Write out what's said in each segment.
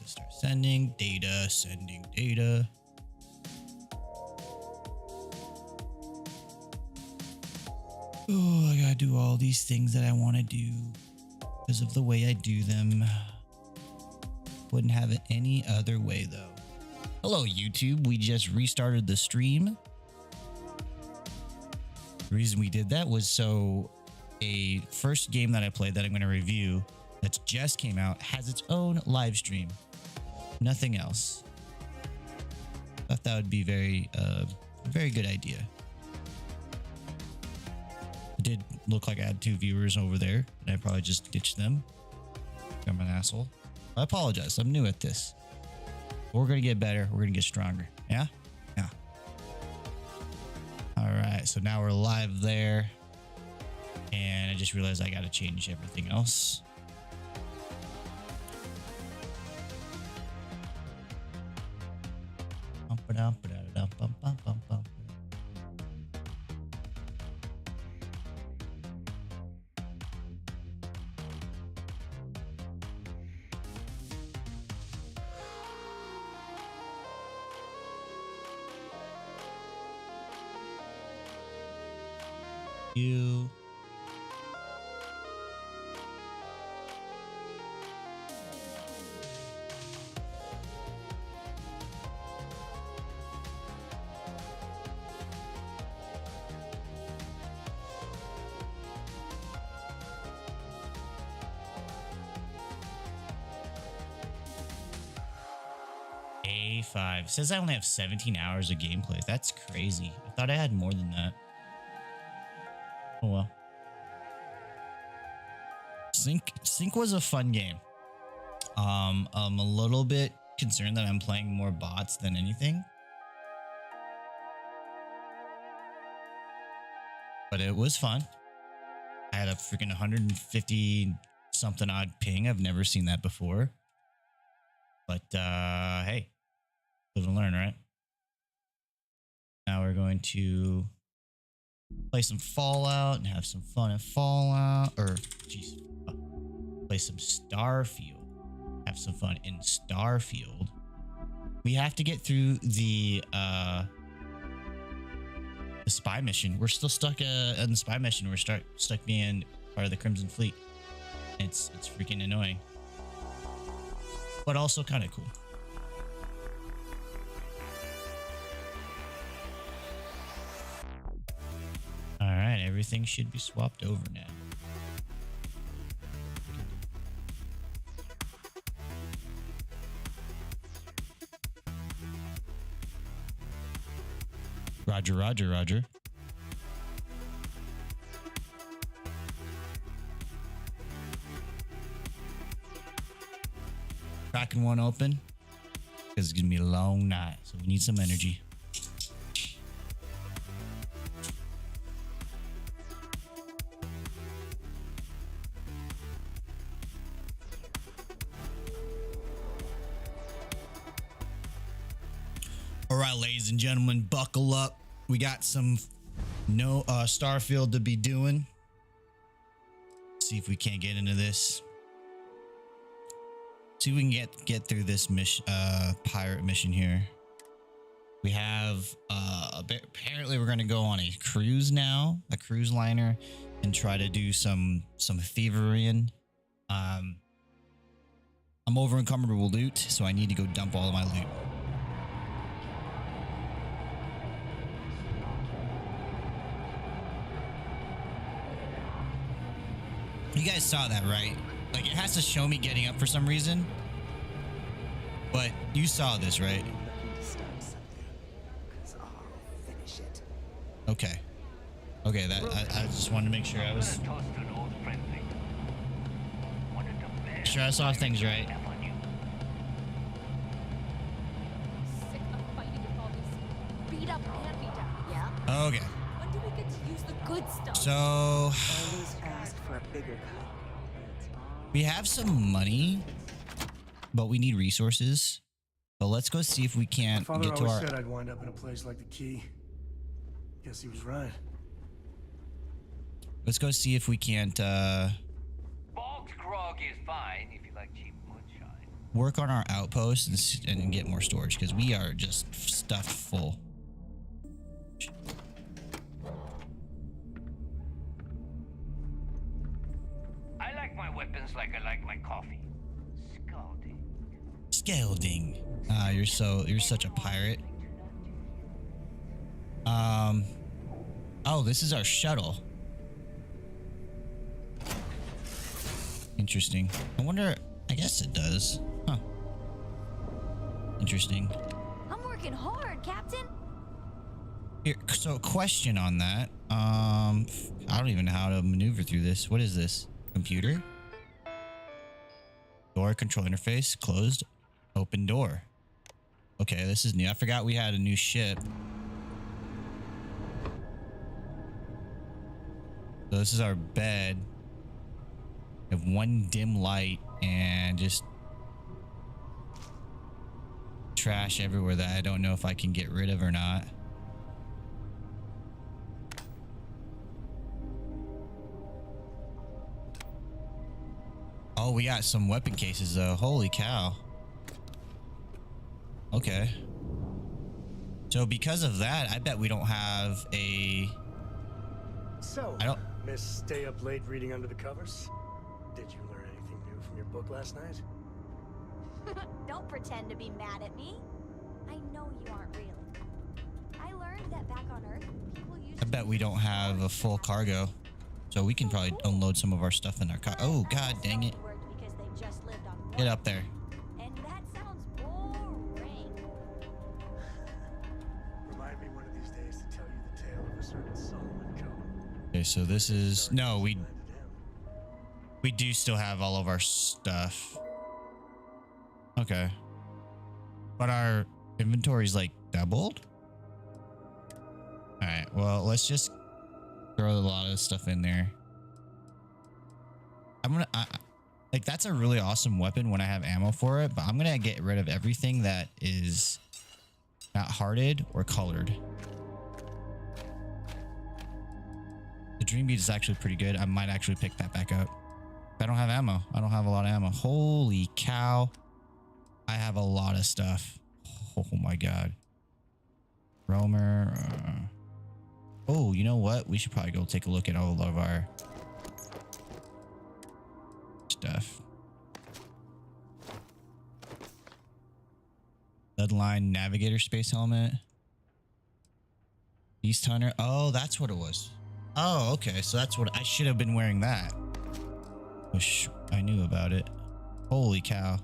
start sending data, sending data. Oh, I gotta do all these things that I want to do because of the way I do them. Wouldn't have it any other way though. Hello YouTube, we just restarted the stream. The reason we did that was so a first game that I played that I'm going to review that just came out has its own live stream. Nothing else. Thought that would be very good idea. It did look like I had 2 viewers over there, and I probably just ditched them. I'm an asshole. I apologize. I'm new at this. We're going to get better. We're going to get stronger. Yeah? Yeah. All right. So now we're live there. And I just realized I got to change everything else. You. A5 says I only have 17 hours of gameplay. That's crazy. I thought I had more than that. Oh well. Sync was a fun game. I'm a little bit concerned that I'm playing more bots than anything. But it was fun. I had a freaking 150 something odd ping. I've never seen that before. But hey, live and learn, right? Now we're going to play some Fallout and have some fun in Fallout, or jeez, play some Starfield. Have some fun in Starfield. We have to get through the spy mission. We're still stuck in the spy mission. We're stuck being part of the Crimson Fleet. It's freaking annoying, but also kind of cool. All right, everything should be swapped over now. Roger, roger, roger. Cracking one open because it's gonna be a long night, so we need some energy. All right, ladies and gentlemen, buckle up. We got some Starfield to be doing. See if we can't get into this. See if we can get through this mission, pirate mission here. We have apparently we're going to go on a cruise now, a cruise liner, and try to do some thievery. I'm over encumbered with loot, so I need to go dump all of my loot. You guys saw that, right? Like, it has to show me getting up for some reason. But you saw this, right? Okay. Okay, that I just wanted to make sure I was sure I saw things right. Okay. When do we get to use the good stuff? So we have some money, but we need resources. So let's go see if we can't Father get to always our. said I'd wind up in a place like the Key. Guess he was right. Let's go see if we can't. Bog's grog is fine if you like cheap moonshine. work on our outposts and get more storage because we are just stuffed full. I like my weapons like I like my coffee. Scalding. Scalding. You're such a pirate. Oh, this is our shuttle. Interesting. I wonder, I guess it does. Huh. Interesting. I'm working hard, Captain. Here, so question on that. I don't even know how to maneuver through this. What is this? Computer? Door control interface closed. Open door. Okay, this is new. I forgot we had a new ship. So this is our bed. We have one dim light and just trash everywhere that I don't know if I can get rid of or not. Oh, we got some weapon cases though. Holy cow. Okay. So because of that, I bet we don't have a... So, I don't... Miss stay up late reading under the covers? Did you learn anything new from your book last night? Don't pretend to be mad at me. I know you aren't real. I learned that back on Earth, people used I bet we don't have a full cargo. So we can probably unload some of our stuff in our car. Oh, god dang it. because they just lived on Get up there. And that sounds boring. Remind me one of these days to tell you the tale of a certain Solomon Cohen. Okay, so this is... No, we Landed him. do still have all of our stuff. Okay. But our inventory's like doubled? Alright, well, let's just throw a lot of stuff in there. I'm gonna... like, that's a really awesome weapon when I have ammo for it, but I'm gonna get rid of everything that is not hearted or colored. The Dream Beat is actually pretty good. I might actually pick that back up. I don't have ammo. I don't have a lot of ammo. Holy cow. I have a lot of stuff. Oh my god. Roamer. Oh, you know what? We should probably go take a look at all of our stuff. Bloodline Navigator Space Helmet. Beast Hunter. Oh, that's what it was. Oh, okay. So that's what I should have been wearing that. Wish I knew about it. Holy cow.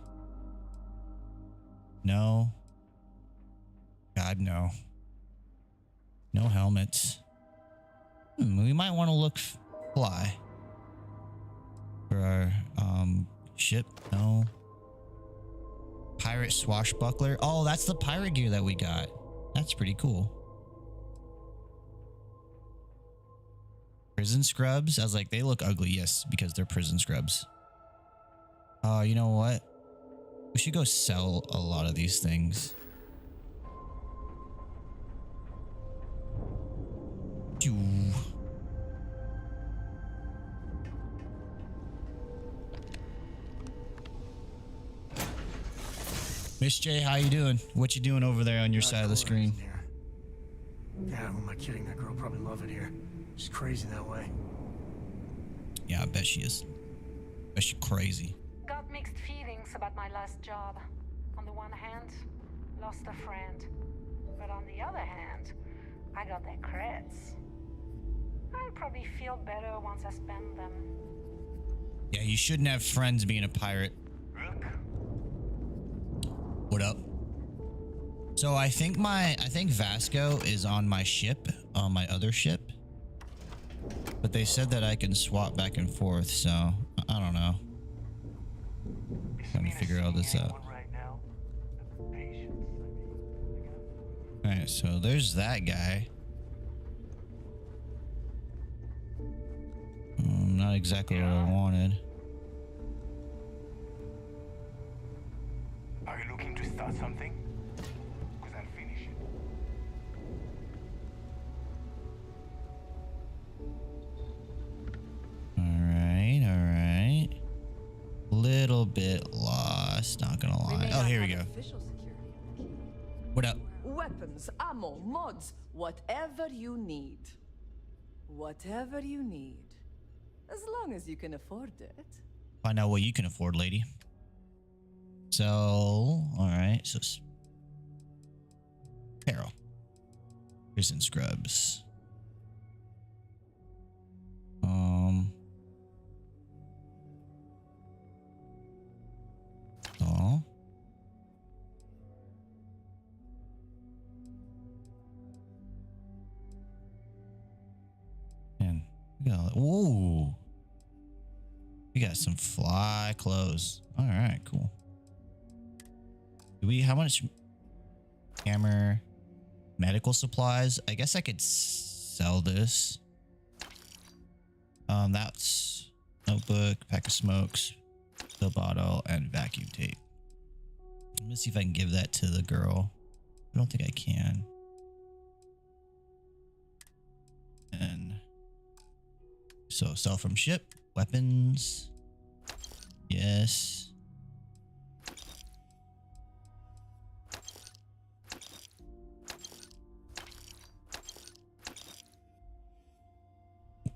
No. God, no. No helmets. We might want to look fly. For our ship. No. Pirate Swashbuckler. Oh, that's the pirate gear that we got. That's pretty cool. Prison scrubs. I was like, they look ugly. Yes, because they're prison scrubs. You know what? We should go sell a lot of these things. Miss J, how you doing? What you doing over there on your side of the screen? Yeah, who am I kidding? That girl probably love it here. She's crazy that way. Yeah, I bet she is. Bet she crazy. Got mixed feelings about my last job. On the one hand, lost a friend. But on the other hand, I got their creds. I'll probably feel better once I spend them. Yeah, you shouldn't have friends being a pirate. Rook. What up? So I think Vasco is on my ship, on my other ship. But they said that I can swap back and forth, so I don't know. Trying to figure all this out. Alright, so there's that guy. Not exactly what I wanted. Are you looking to start something? Because I'll finish it. Alright. Little bit lost. Not gonna We lie. may Oh, not here we have go. official security. What up? Weapons, ammo, mods, whatever you need. Whatever you need. As long as you can afford it. Find out what you can afford, lady. So, all right. So, apparel. Prison scrubs. Oh. Man, we got, whoa. We got some fly clothes. All right, cool. Do we, how much hammer, medical supplies? I guess I could sell this. That's notebook, pack of smokes, pill bottle, and vacuum tape. Let me see if I can give that to the girl. I don't think I can. And so sell from ship, weapons. Yes.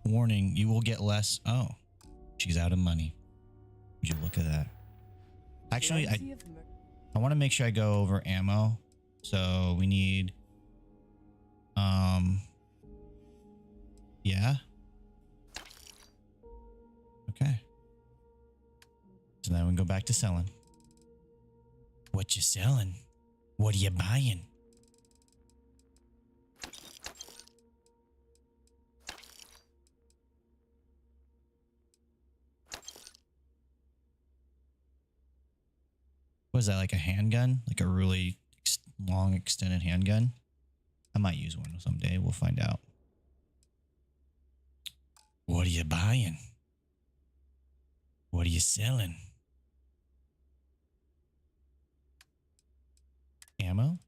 Warning, you will get less. Oh, she's out of money. Would you look at that? Actually, I want to make sure I go over ammo. So we need, yeah. Okay. So then we go back to selling. What you selling? What are you buying? Was that like a handgun? Like a really long extended handgun? I might use one someday. We'll find out. What are you buying? What are you selling? Ammo?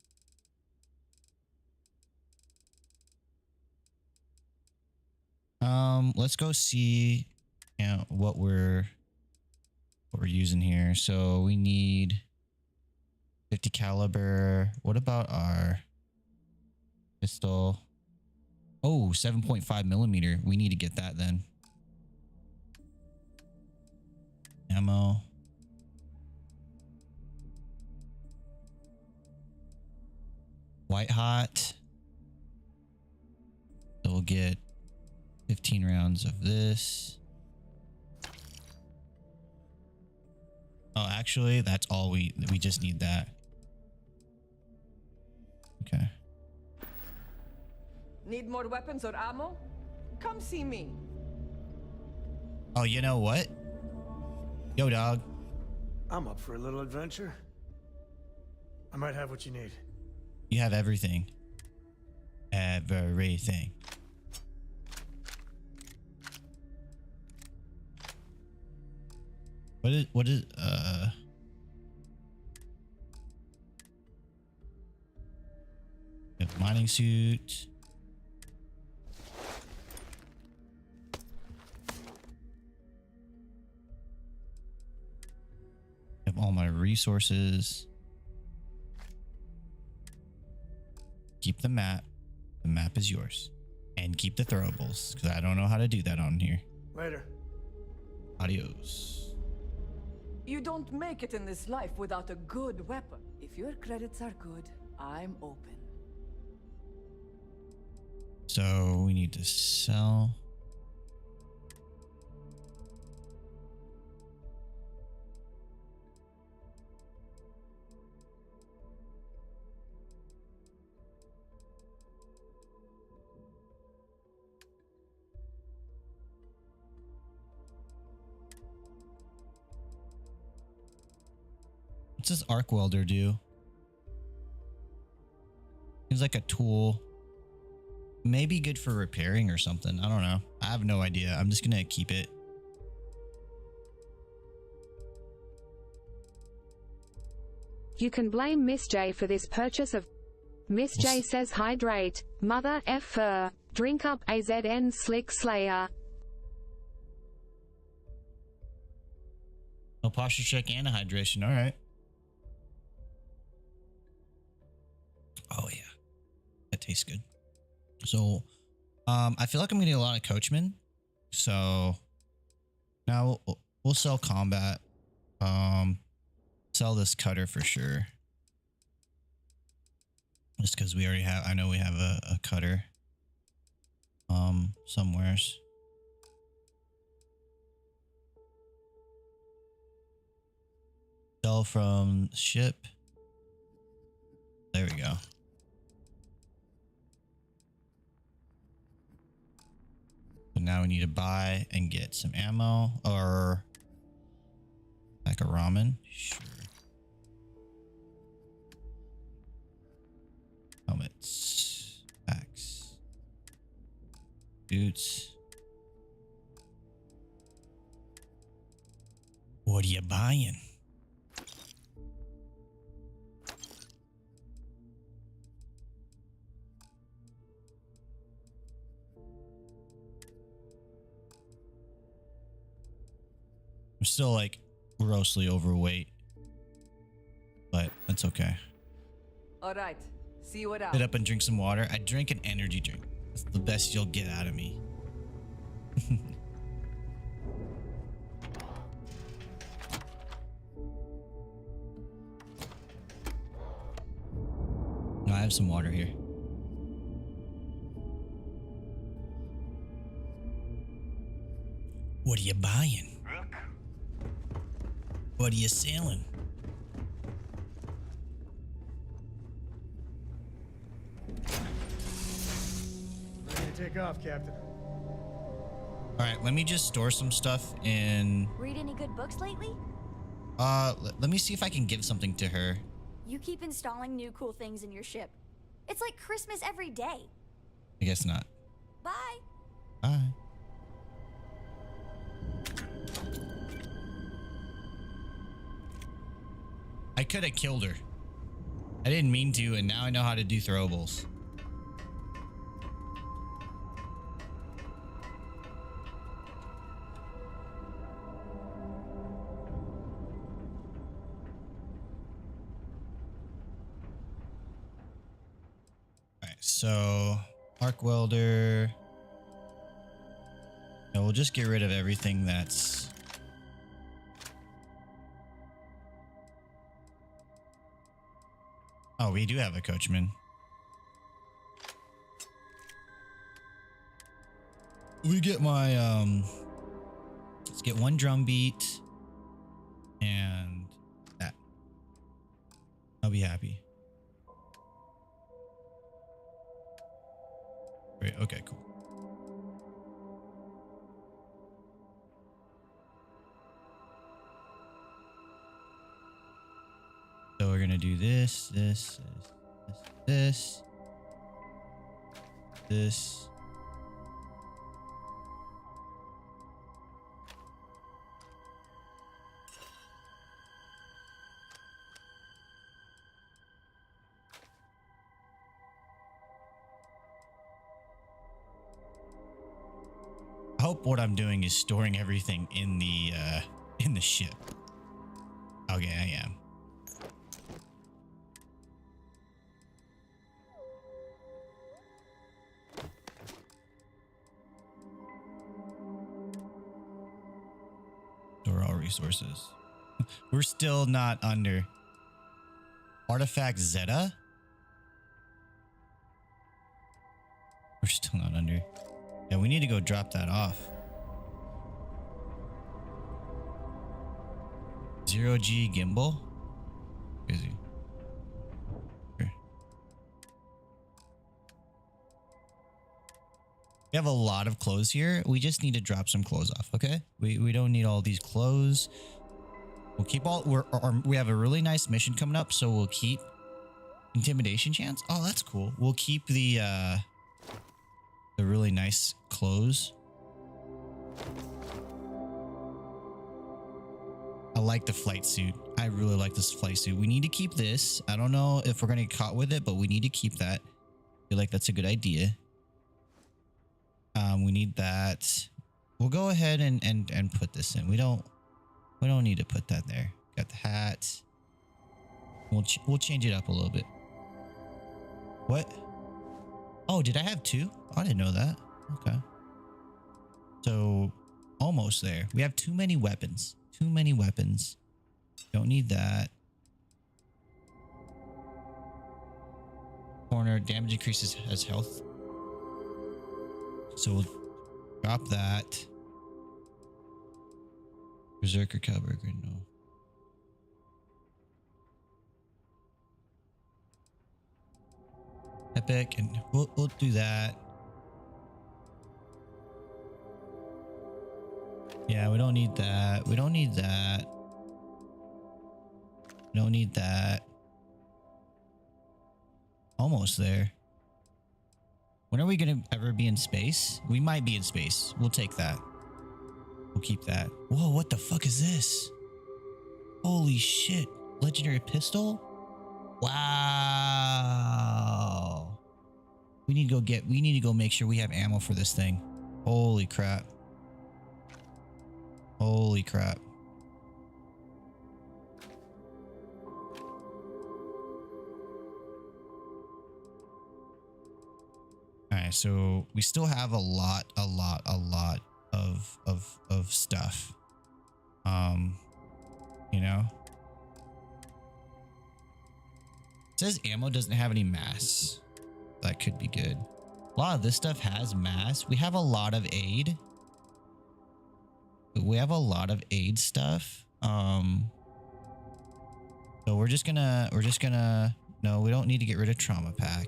Let's go see, you know, what we're using here. So we need 50 caliber. What about our pistol? Oh, 7.5 millimeter. We need to get that then. Ammo. White hot. So we'll get 15 rounds of this. Oh, actually, that's all we just need that. Okay. Need more weapons or ammo? Come see me. Oh, you know what? Yo, dog. I'm up for a little adventure. I might have what you need. You have everything. Everything. What is mining suit. Have all my resources. Keep the map. The map is yours. And keep the throwables, because I don't know how to do that on here. Later. Adios. You don't make it in this life without a good weapon. If your credits are good, I'm open. So we need to sell. What's this arc welder do? Seems like a tool. Maybe good for repairing or something. I don't know. I have no idea. I'm just gonna keep it. You can blame Miss J for this purchase of... Miss J says hydrate. Mother F fur. Drink up AZN Slick Slayer. A posture check and a hydration. All right. Oh yeah, that tastes good. So, I feel like I'm getting a lot of coachmen. So now we'll sell combat. Sell this cutter for sure. Just because we already have, I know we have a cutter. Somewheres. Sell from ship. There we go. So now we need to buy and get some ammo or like a ramen. Sure. Helmets. Packs. Boots. What are you buying? I'm still like grossly overweight, but that's okay. All right, see you around. Sit up and drink some water. I drink an energy drink. That's the best you'll get out of me. No, I have some water here. What are you buying? Rook, What are you selling? Ready to take off, Captain. All right, let me just store some stuff in. Read any good books lately? Let me see if I can give something to her. You keep installing new cool things in your ship. It's like Christmas every day. I guess not. Bye. Bye. I could have killed her. I didn't mean to, and now I know how to do throwables. Alright, so arc welder. No, we'll just get rid of everything that's... Oh, we do have a coachman. We get my let's get one drum beat and that. I'll be happy. Great, okay, cool. So we're gonna do this. I hope what I'm doing is storing everything in the ship. Okay, I am. Store all resources. We're still not under. Artifact Zeta? We're still not under. Yeah, we need to go drop that off. 0G gimbal? Crazy. Sure. We have a lot of clothes here. We just need to drop some clothes off, okay? We don't need all these clothes. We'll keep all... we have a really nice mission coming up, so we'll keep... Intimidation chance? Oh, that's cool. We'll keep the really nice clothes. I like the flight suit. I really like this flight suit. We need to keep this. I don't know if we're going to get caught with it, but we need to keep that. I feel like that's a good idea. We need that. We'll go ahead and put this in. We don't need to put that there. Got the hat. We'll change it up a little bit. What? Oh, did I have 2? I didn't know that. Okay. So almost there. We have too many weapons. Too many weapons. Don't need that. Corner damage increases as health. So we'll drop that. Berserker Cowburger, no. Epic, and we'll do that. Yeah, we don't need that. We don't need that. We don't need that. Almost there. When are we gonna ever be in space? We might be in space. We'll take that. We'll keep that. Whoa, what the fuck is this? Holy shit. Legendary pistol? Wow. We need to go make sure we have ammo for this thing. Holy crap. Holy crap. Alright, so we still have a lot of stuff. You know? It says ammo doesn't have any mass. That could be good. A lot of this stuff has mass. We have a lot of aid. We have a lot of aid stuff. So we're just gonna no, we don't need to get rid of trauma pack.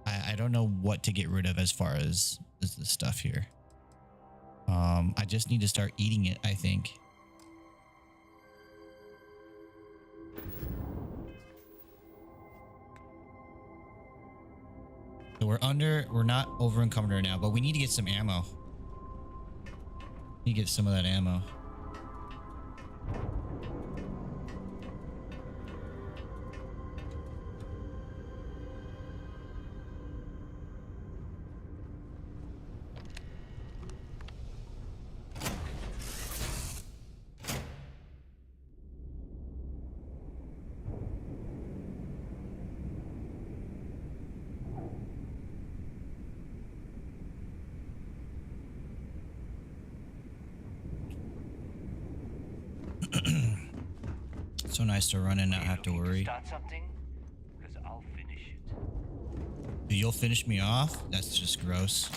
I don't know what to get rid of as far as the stuff here. I just need to start eating it, I think. So we're not over encumbered right now, but we need to get some ammo. Need to get some of that ammo. So nice to run and not have to worry. Start something, because I'll finish it. You'll finish me off? That's just gross.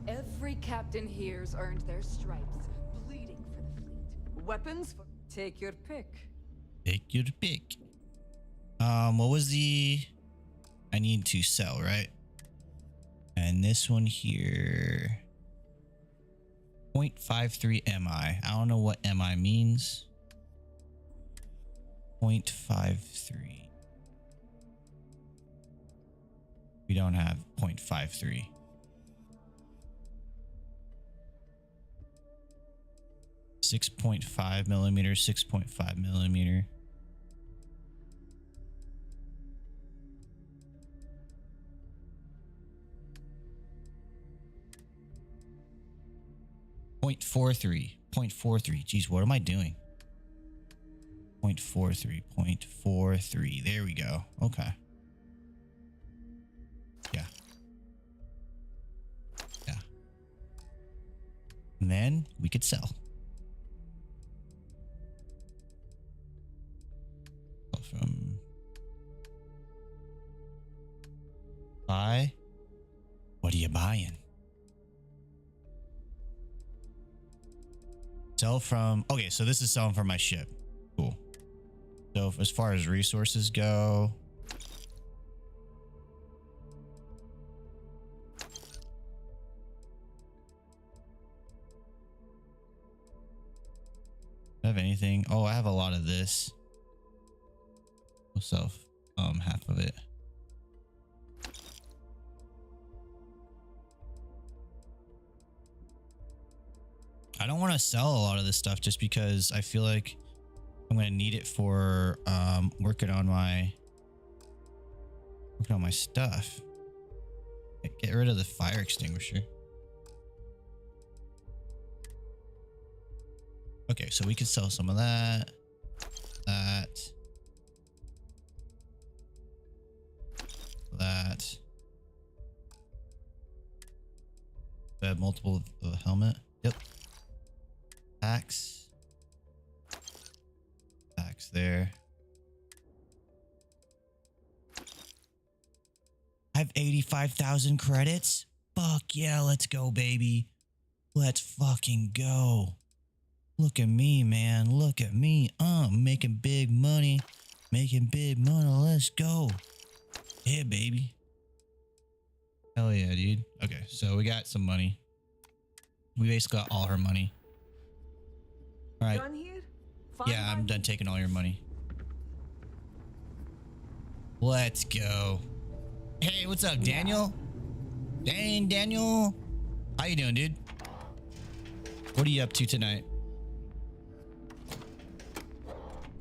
Every captain here's earned their stripes, bleeding for the fleet. Weapons for... Take your pick. Take your pick. What was the... I need to sell, right? And this one here... 0.53 MI. I don't know what MI means. 0.53. We don't have 0.53. 6.5 millimeter, 6.5 millimeter. Point 0.43. Geez, what am I doing? 0.43. There we go. Okay. Yeah. And then we could sell. From buy. What are you buying? Sell from... Okay, so this is selling from my ship. Cool. So as far as resources go... Do I have anything? Oh, I have a lot of this. We'll sell half of it. I don't want to sell a lot of this stuff just because I feel like I'm gonna need it for working on my stuff. Get rid of the fire extinguisher. Okay, so we could sell some of that. That. Multiple of a helmet. Yep. Axe. Axe there. I have 85,000 credits. Fuck yeah, let's go, baby. Let's fucking go. Look at me, man. Look at me. Making big money. Making big money. Let's go. Yeah, baby. Hell yeah, dude. Okay, so we got some money. We basically got all her money. All right. Done here? Fine Yeah, by I'm me. done taking all your money. Let's go. Hey, what's up, Daniel? Daniel. How you doing, dude? What are you up to tonight?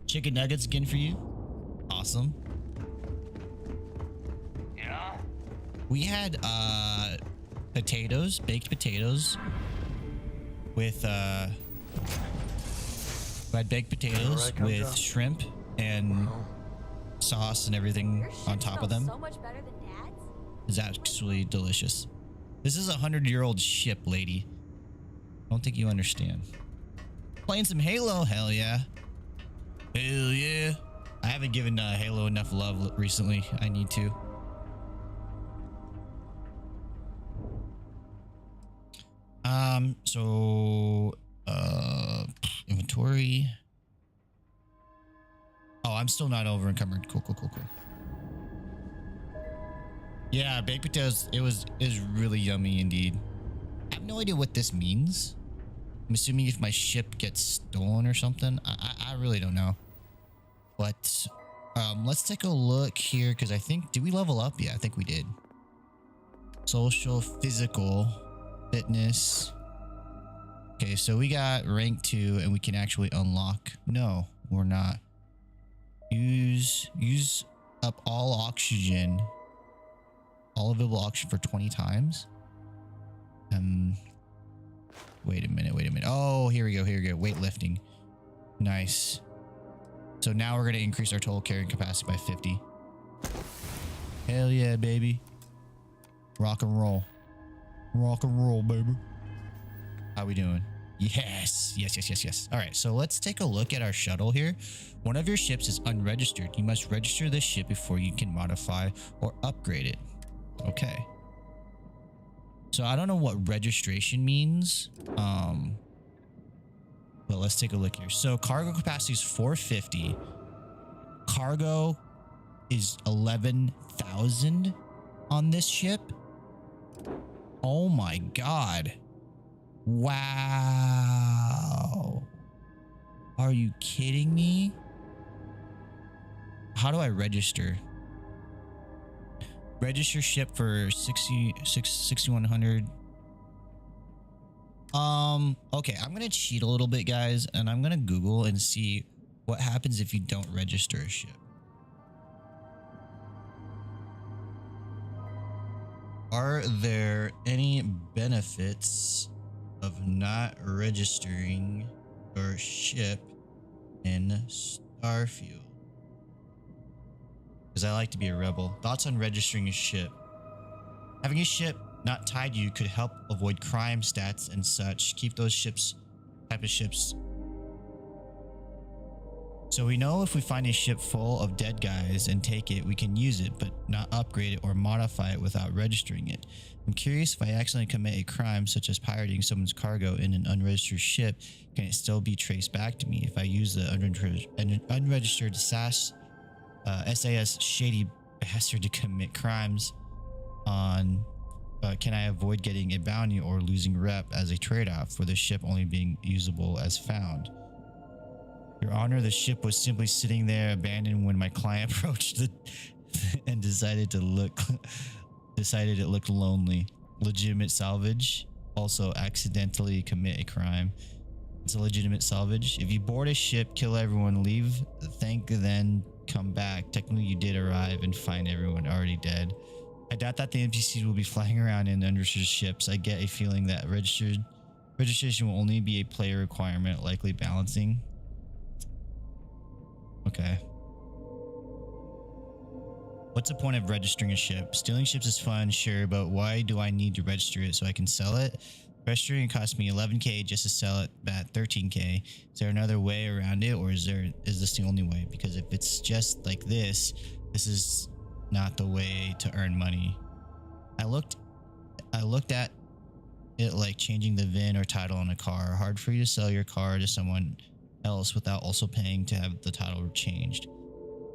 Chicken nuggets again for you? Awesome. Yeah? We had potatoes, baked potatoes with we had baked potatoes Alright, come with down. shrimp and sauce and everything Your ship on top of smells them. so much better than Dad's. It's actually delicious. This is a 100-year-old ship, lady. I don't think you understand. Playing some Halo, hell yeah. Hell yeah. I haven't given Halo enough love recently. I need to. So inventory. Oh, I'm still not over encumbered. Cool. Yeah, baked potatoes. It is really yummy indeed. I have no idea what this means. I'm assuming if my ship gets stolen or something. I really don't know. But let's take a look here because I think, did we level up? Yeah, I think we did. Social, physical, fitness. Okay, so we got rank 2 and we can actually unlock. No, we're not. Use up all oxygen. All available oxygen for 20 times. Wait a minute. Oh, here we go. Weightlifting. Nice. So now we're going to increase our total carrying capacity by 50. Hell yeah, baby. Rock and roll. Rock and roll, baby. How we doing? Yes. All right, so let's take a look at our shuttle here. One of your ships is unregistered. You must register this ship before you can modify or upgrade it. Okay. So I don't know what registration means. But let's take a look here. So cargo capacity is 450. Cargo is 11,000 on this ship. Oh my God. Wow. Are you kidding me? How do I register? Register ship for 6,100. Okay, I'm gonna cheat a little bit, guys, and I'm gonna Google and see what happens if you don't register a ship. Are there any benefits of not registering your ship in Starfield? Because I like to be a rebel. Thoughts on registering a ship? Having a ship not tied to you could help avoid crime stats and such. Keep those type of ships. So we know if we find a ship full of dead guys and take it, we can use it, but not upgrade it or modify it without registering it. I'm curious, if I accidentally commit a crime such as pirating someone's cargo in an unregistered ship, can it still be traced back to me? If I use the unregistered SAS shady bastard to commit crimes on, can I avoid getting a bounty or losing rep as a trade-off for the ship only being usable as found? Your Honor, the ship was simply sitting there abandoned when my client approached it and decided it looked lonely. Legitimate salvage. Also accidentally commit a crime. It's a legitimate salvage. If you board a ship, kill everyone, leave, thank, then come back. Technically, you did arrive and find everyone already dead. I doubt that the NPCs will be flying around in unregistered ships. I get a feeling that registration will only be a player requirement, likely balancing. Okay. What's the point of registering a ship? Stealing ships is fun, sure, but why do I need to register it so I can sell it? Registering cost me 11k just to sell it at 13k. Is there another way around it, or is this the only way? Because if it's just like this is not the way to earn money. I looked at it like changing the VIN or title on a car. Hard for you to sell your car to someone else without also paying to have the title changed.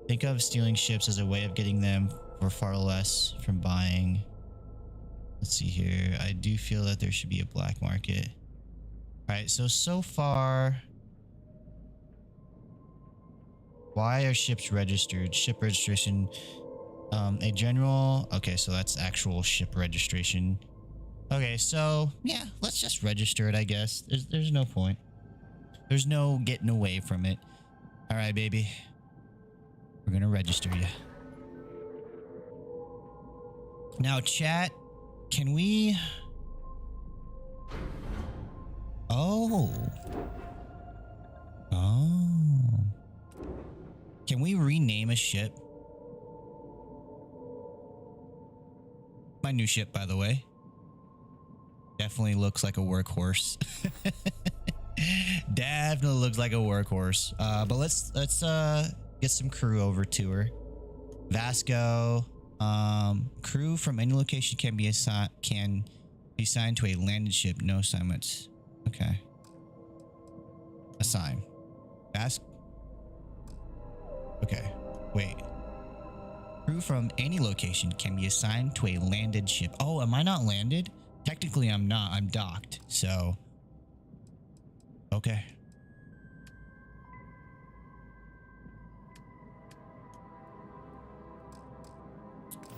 Think of stealing ships as a way of getting them for far less from buying. Let's see here. I do feel that there should be a black market. All right, so far, why are ships registered? Ship registration, a general. Okay, so that's actual ship registration. Okay, so yeah, let's just register it, I guess. There's no point. There's no getting away from it. All right, baby. We're gonna register you. Now, chat, can we... Oh. Can we rename a ship? My new ship, by the way. Definitely looks like a workhorse. Definitely looks like a workhorse. But let's get some crew over to her. Vasco. Crew from any location can be assigned to a landed ship. No assignments. Okay. Assign. Vasco. Okay. Wait. Crew from any location can be assigned to a landed ship. Oh, am I not landed? Technically, I'm not. I'm docked. So. Okay.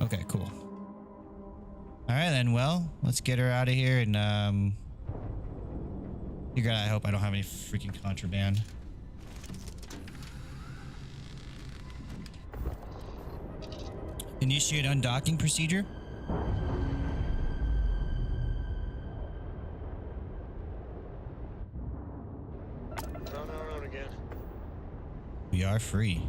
Okay, cool. All right, then. Well, let's get her out of here and figure out. I hope I don't have any freaking contraband. Initiate undocking procedure. We're on our own again. We are free.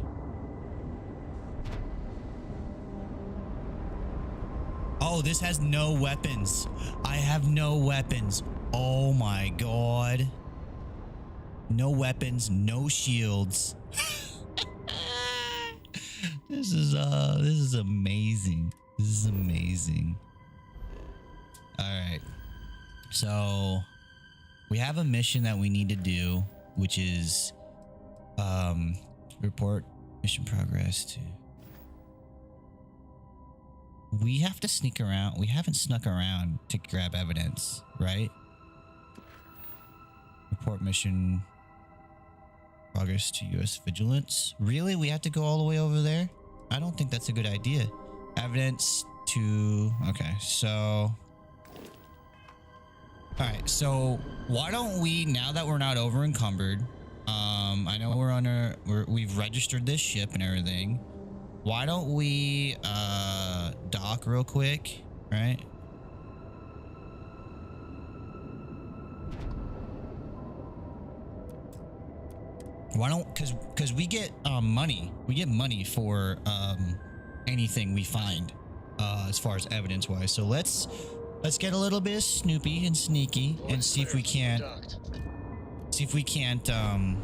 Oh, this has no weapons. I have no weapons. Oh my god. No weapons, no shields. This is amazing. This is amazing. All right. So we have a mission that we need to do, which is report mission progress to. We have to sneak around. We haven't snuck around to grab evidence, right? Report mission progress to U.S. Vigilance. Really? We have to go all the way over there? I don't think that's a good idea. Evidence to... Okay, so... Alright, so why don't we, now that we're not over encumbered, I know we're on a... We've registered this ship and everything. Why don't we dock real quick, right? Why don't, because we get money. We get money for anything we find as far as evidence wise. So let's get a little bit snoopy and sneaky and see if we can't find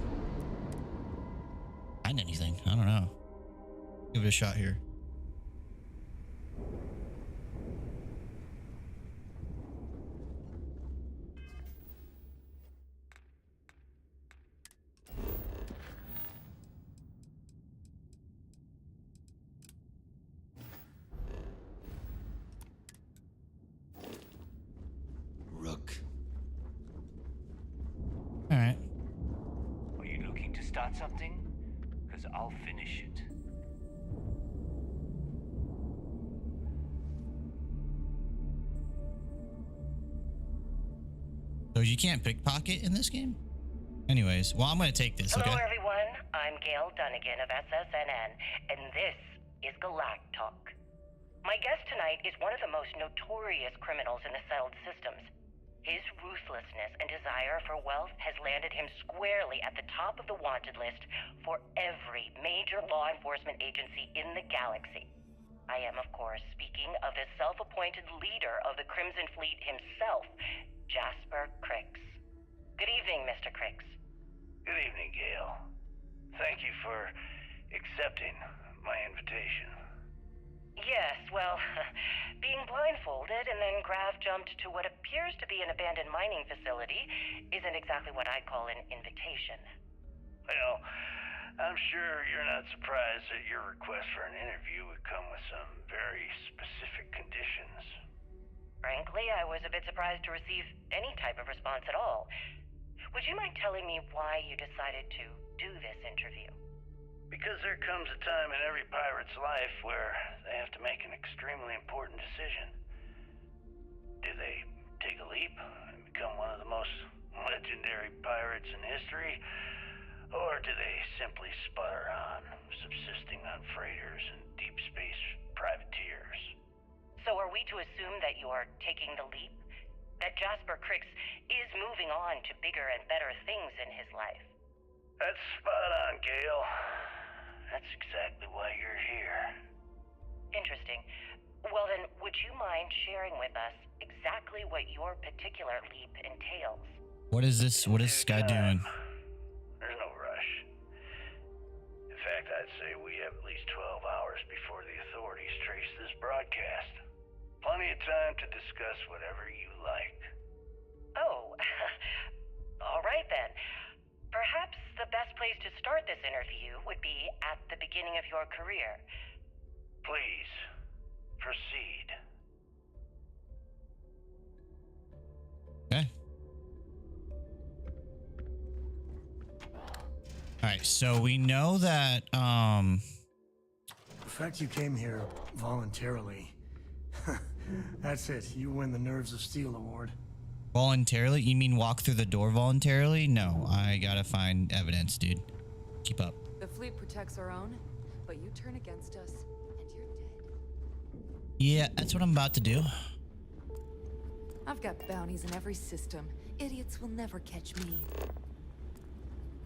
anything. I don't know. Give it a shot here. Rook. All right. Are you looking to start something? Because I'll finish it. So you can't pickpocket in this game? Anyways, well, I'm gonna take this, Hello, okay? everyone. I'm Gail Dunnigan of SSNN, and this is Galactalk. My guest tonight is one of the most notorious criminals in the settled systems. His ruthlessness and desire for wealth has landed him squarely at the top of the wanted list for every major law enforcement agency in the galaxy. I am, of course, speaking of the self-appointed leader of the Crimson Fleet himself, Jasper Crix. Good evening, Mr. Crix. Good evening, Gail. Thank you for accepting my invitation. Yes, well, being blindfolded and then Grav jumped to what appears to be an abandoned mining facility isn't exactly what I'd call an invitation. Well, I'm sure you're not surprised that your request for an interview would come with some very specific conditions. Frankly, I was a bit surprised to receive any type of response at all. Would you mind telling me why you decided to do this interview? Because there comes a time in every pirate's life where they have to make an extremely important decision. Do they take a leap and become one of the most legendary pirates in history? Or do they simply sputter on, subsisting on freighters and deep space privateers? So are we to assume that you are taking the leap? That Jasper Crix is moving on to bigger and better things in his life? That's spot on, Gail. That's exactly why you're here. Interesting. Well then, would you mind sharing with us exactly what your particular leap entails? What is this guy doing? There's no rush. In fact, I'd say we have at least 12 hours before the authorities trace this broadcast. Plenty of time to discuss whatever you like. Oh, all right then. Perhaps the best place to start this interview would be at the beginning of your career. Please, proceed. Okay. All right, so we know that The fact you came here voluntarily. That's it. You win the Nerves of Steel award. voluntarily, you mean walk through the door voluntarily? No, I gotta find evidence, dude. Keep up. The fleet protects our own, but you turn against us, and you're dead. Yeah, that's what I'm about to do. I've got bounties in every system. Idiots will never catch me.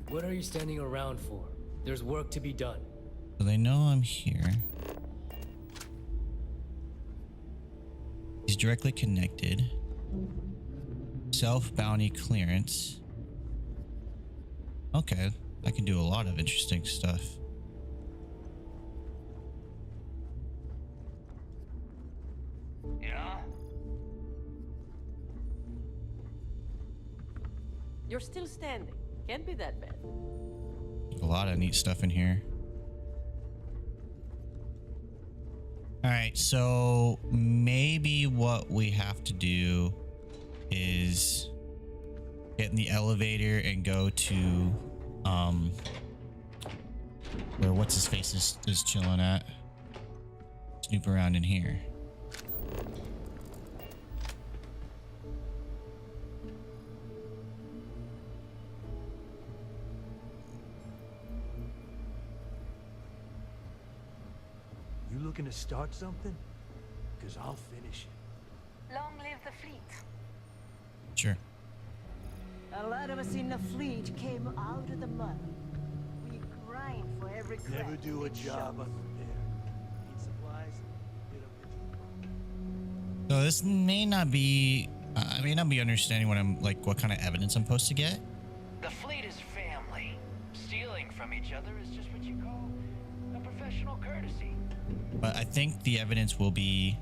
What are you standing around for? There's work to be done. So they know I'm here. He's directly connected. Self-bounty clearance. Okay, I can do a lot of interesting stuff. Yeah? You're still standing. Can't be that bad. A lot of neat stuff in here. All right, so maybe what we have to do is get in the elevator and go to where what's his face is chilling at. Snoop around in here. You looking to start something? Because I'll finish it. Long live the fleet. Sure. A lot of us in the fleet came out of the mud. We grind for every crack. Never do a it job shows. under there. Need supplies? Hit up the So this may not be, I may not be understanding what I'm like, what kind of evidence I'm supposed to get. The fleet is family. Stealing from each other is just what you call a professional courtesy. But I think the evidence will be,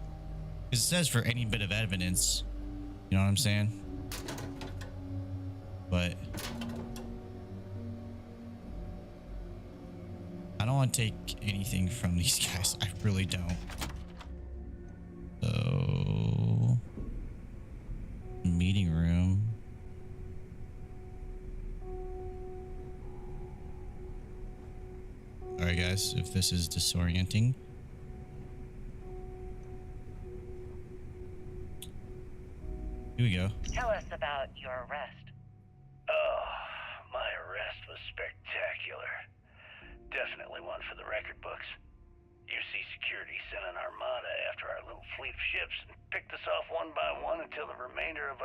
because it says for any bit of evidence, you know what I'm saying? But I don't want to take anything from these guys. I really don't. So, meeting room. All right, guys, if this is disorienting. Here we go. Tell us about your arrest. Oh, my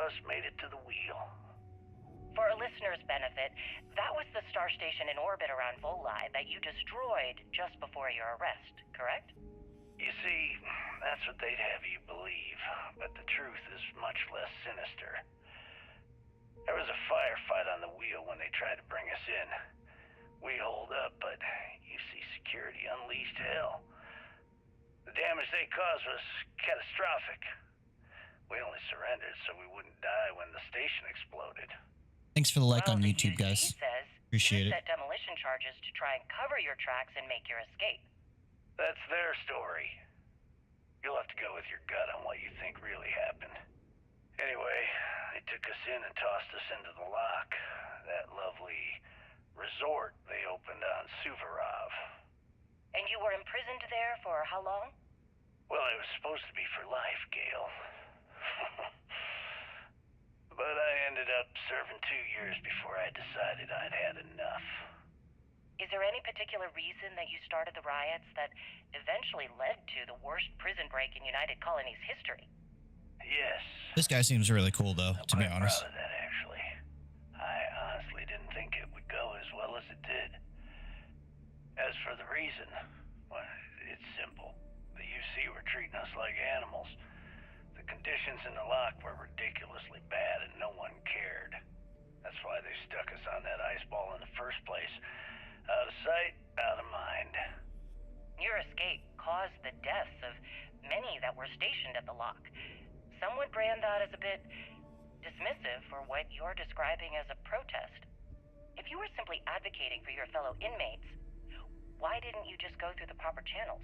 us made it to the wheel. For a listener's benefit, that was the star station in orbit around Volii that you destroyed just before your arrest, correct? You see, that's what they'd have you believe, but the truth is much less sinister. There was a firefight on the wheel when they tried to bring us in. We holed up, but UC security unleashed hell. The damage they caused was catastrophic. We only surrendered so we wouldn't die when the station exploded. Thanks for the like on The YouTube, UC guys. says Appreciate you it. set demolition charges to try and cover your tracks and make your escape. That's their story. You'll have to go with your gut on what you think really happened. Anyway, they took us in and tossed us into the lock. That lovely resort they opened on Suvorov. And you were imprisoned there for how long? Well, it was supposed to be for life, Gale. But I ended up serving 2 years before I decided I'd had enough. Is there any particular reason that you started the riots that eventually led to the worst prison break in United Colony's history? Yes. This guy seems really cool, though, to be I'm honest. proud of that, actually. I honestly didn't think it would go as well as it did. As for the reason, well, it's simple. The UC were treating us like animals. The conditions in the lock were ridiculously bad and no one cared. That's why they stuck us on that ice ball in the first place. Out of sight, out of mind. Your escape caused the deaths of many that were stationed at the lock. Some would brand that as a bit dismissive for what you're describing as a protest. If you were simply advocating for your fellow inmates, why didn't you just go through the proper channels?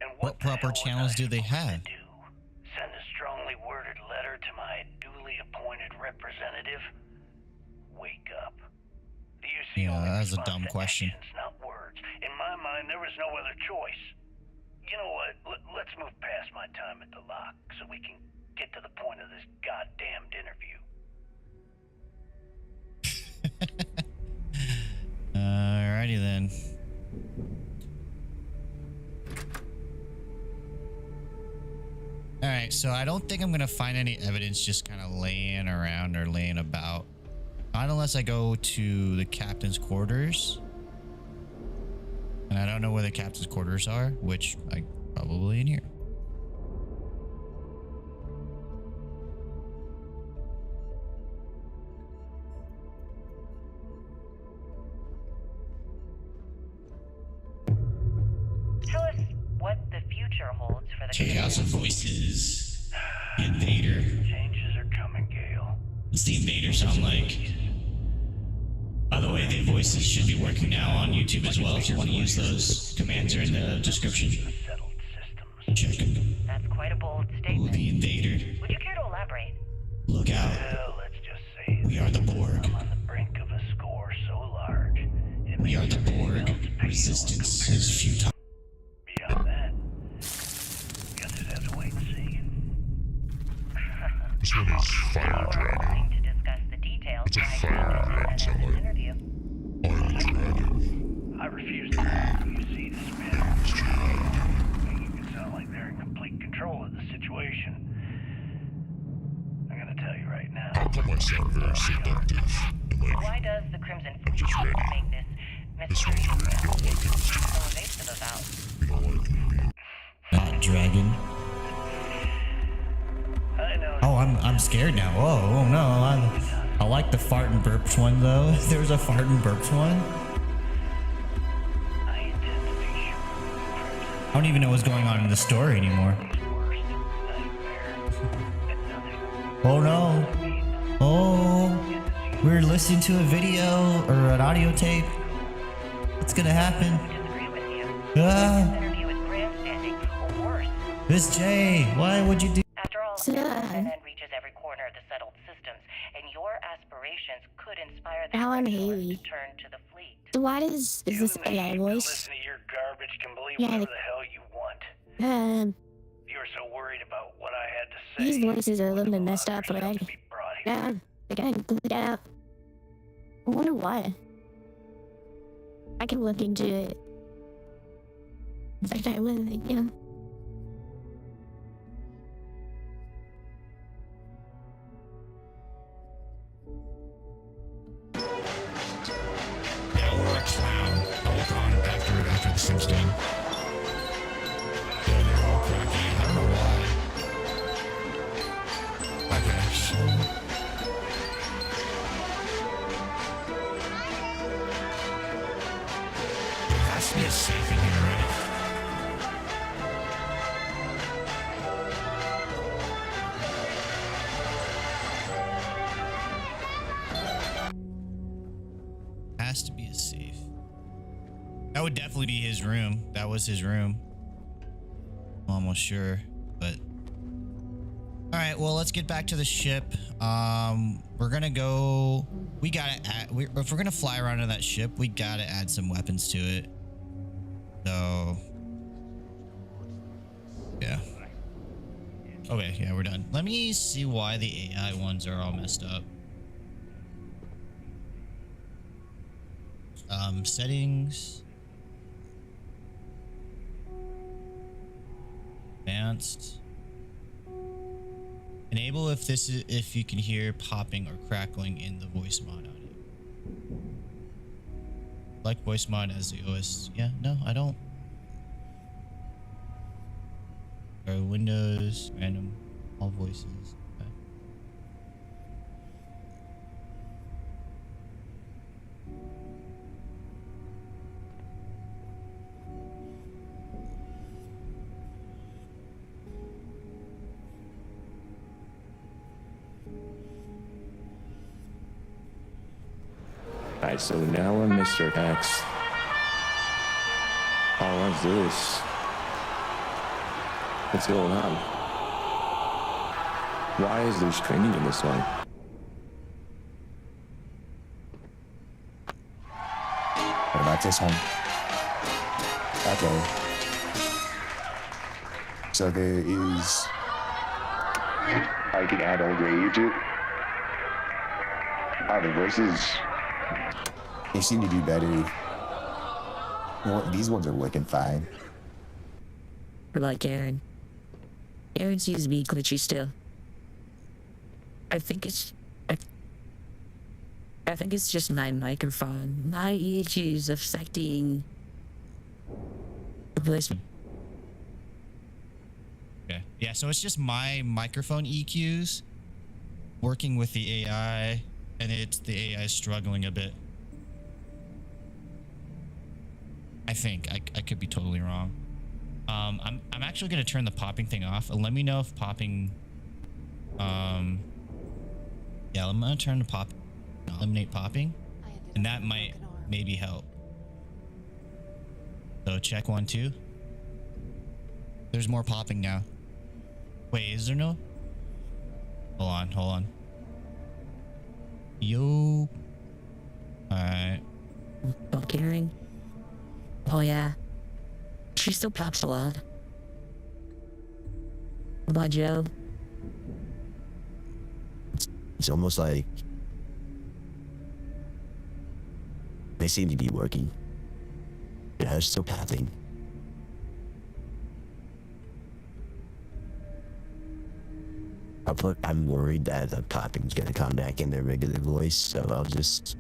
And What proper channels do they have? Send a strongly worded letter to my duly appointed representative? Wake up. The UC Yeah, only that's a responds dumb to question. actions, not words. In my mind, there was no other choice. You know what? Let's move past my time at the lock so we can get to the point of this goddamned interview. Alrighty then. Alright, so I don't think I'm gonna find any evidence just kind of laying around or laying about. Not unless I go to the captain's quarters. And I don't know where the captain's quarters are, which I probably in here. Tell us what the future holds for the Check out some voices. The invader. Changes are coming, Gale. What's the invader sound like? By the way, the voices should be working now on YouTube as well. If you want to use those, commands are in the description. Check them. That's quite a bold Ooh, statement. the invader. Would you care to elaborate? Look out. Well, let's just say We are the Borg. I'm on the brink of a score so large. We are the Borg. Resistance is futile. Beyond that, guess we'd have to wait and see. This one is Fire Dragon. To discuss the details It's a behind fire the dragon, sound like interview. Oil Dragon. I refuse to believe you see this man. Making it sound like they're in complete control of the situation. I'm gonna tell you right now. How come I sound very seductive? And like, Why does the Crimson Fleet just ready. make this this one's really don't like it. so evasive about? You don't like me. That dragon. I know. Oh, I'm scared now. Oh no. I like the fart and burps one though. There was a fart and burps one. I intend to be sure. I don't even know what's going on in the story anymore. Worst nightmare. And nothing. Oh no. Oh, we're listening to a video or an audio tape. What's gonna happen? Disagree with you. Ah, This interview is grandstanding, or worse. Miss J, why would you do? After all, CNN reaches every corner of the settled systems, and your aspirations could inspire the Now I'm Regulars Haley. to turn to the fleet. So why is this AI voice? Listen to your garbage can believe Yeah, whatever the hell you want. You were so worried about what I had to say. These voices are a little bit messed up, but I to be brought here. yeah, I gotta clean it out. I wonder why. I can look into it. In fact, I will, yeah. interesting. Yeah, they're all cracky. I don't know why. Okay, so... There has to be a safe in here, right? Has to be a safe. That would definitely be his room. That was his room. I'm almost sure, but all right. Well, let's get back to the ship. We're gonna go. We gotta add. If we're gonna fly around in that ship, we gotta add some weapons to it. So, yeah. Okay, yeah, we're done. Let me see why the AI ones are all messed up. Settings. Advanced. Enable if you can hear popping or crackling in the voice mod audio. Like voice mod as the OS. Yeah, no, I don't. Windows, random, all voices. Okay. Alright, so now I'm Mr. X. Oh, what's this? What's going on? Why is there screaming in this one? What about this one? Okay. So there is... I can add all grade to it. Oh, the voices... They seem to do better. Well, these ones are working fine. Like Aaron. Aaron seems to be glitchy still. I think it's just my microphone. My issues affecting the voice. Okay. Yeah, so it's just my microphone EQs working with the AI, and it's the AI struggling a bit. I think I could be totally wrong. I'm actually gonna turn the popping thing off. Let me know if popping. Yeah, I'm gonna turn the pop, eliminate popping, and that might maybe help. So check 1, 2. There's more popping now. Wait, is there no? Hold on. Yo. All right. Not hearing. Oh yeah. She still pops a lot. What about Joe? It's almost like they seem to be working. Yeah, it's still popping. I'm worried that the popping's gonna come back in their regular voice, so I'll just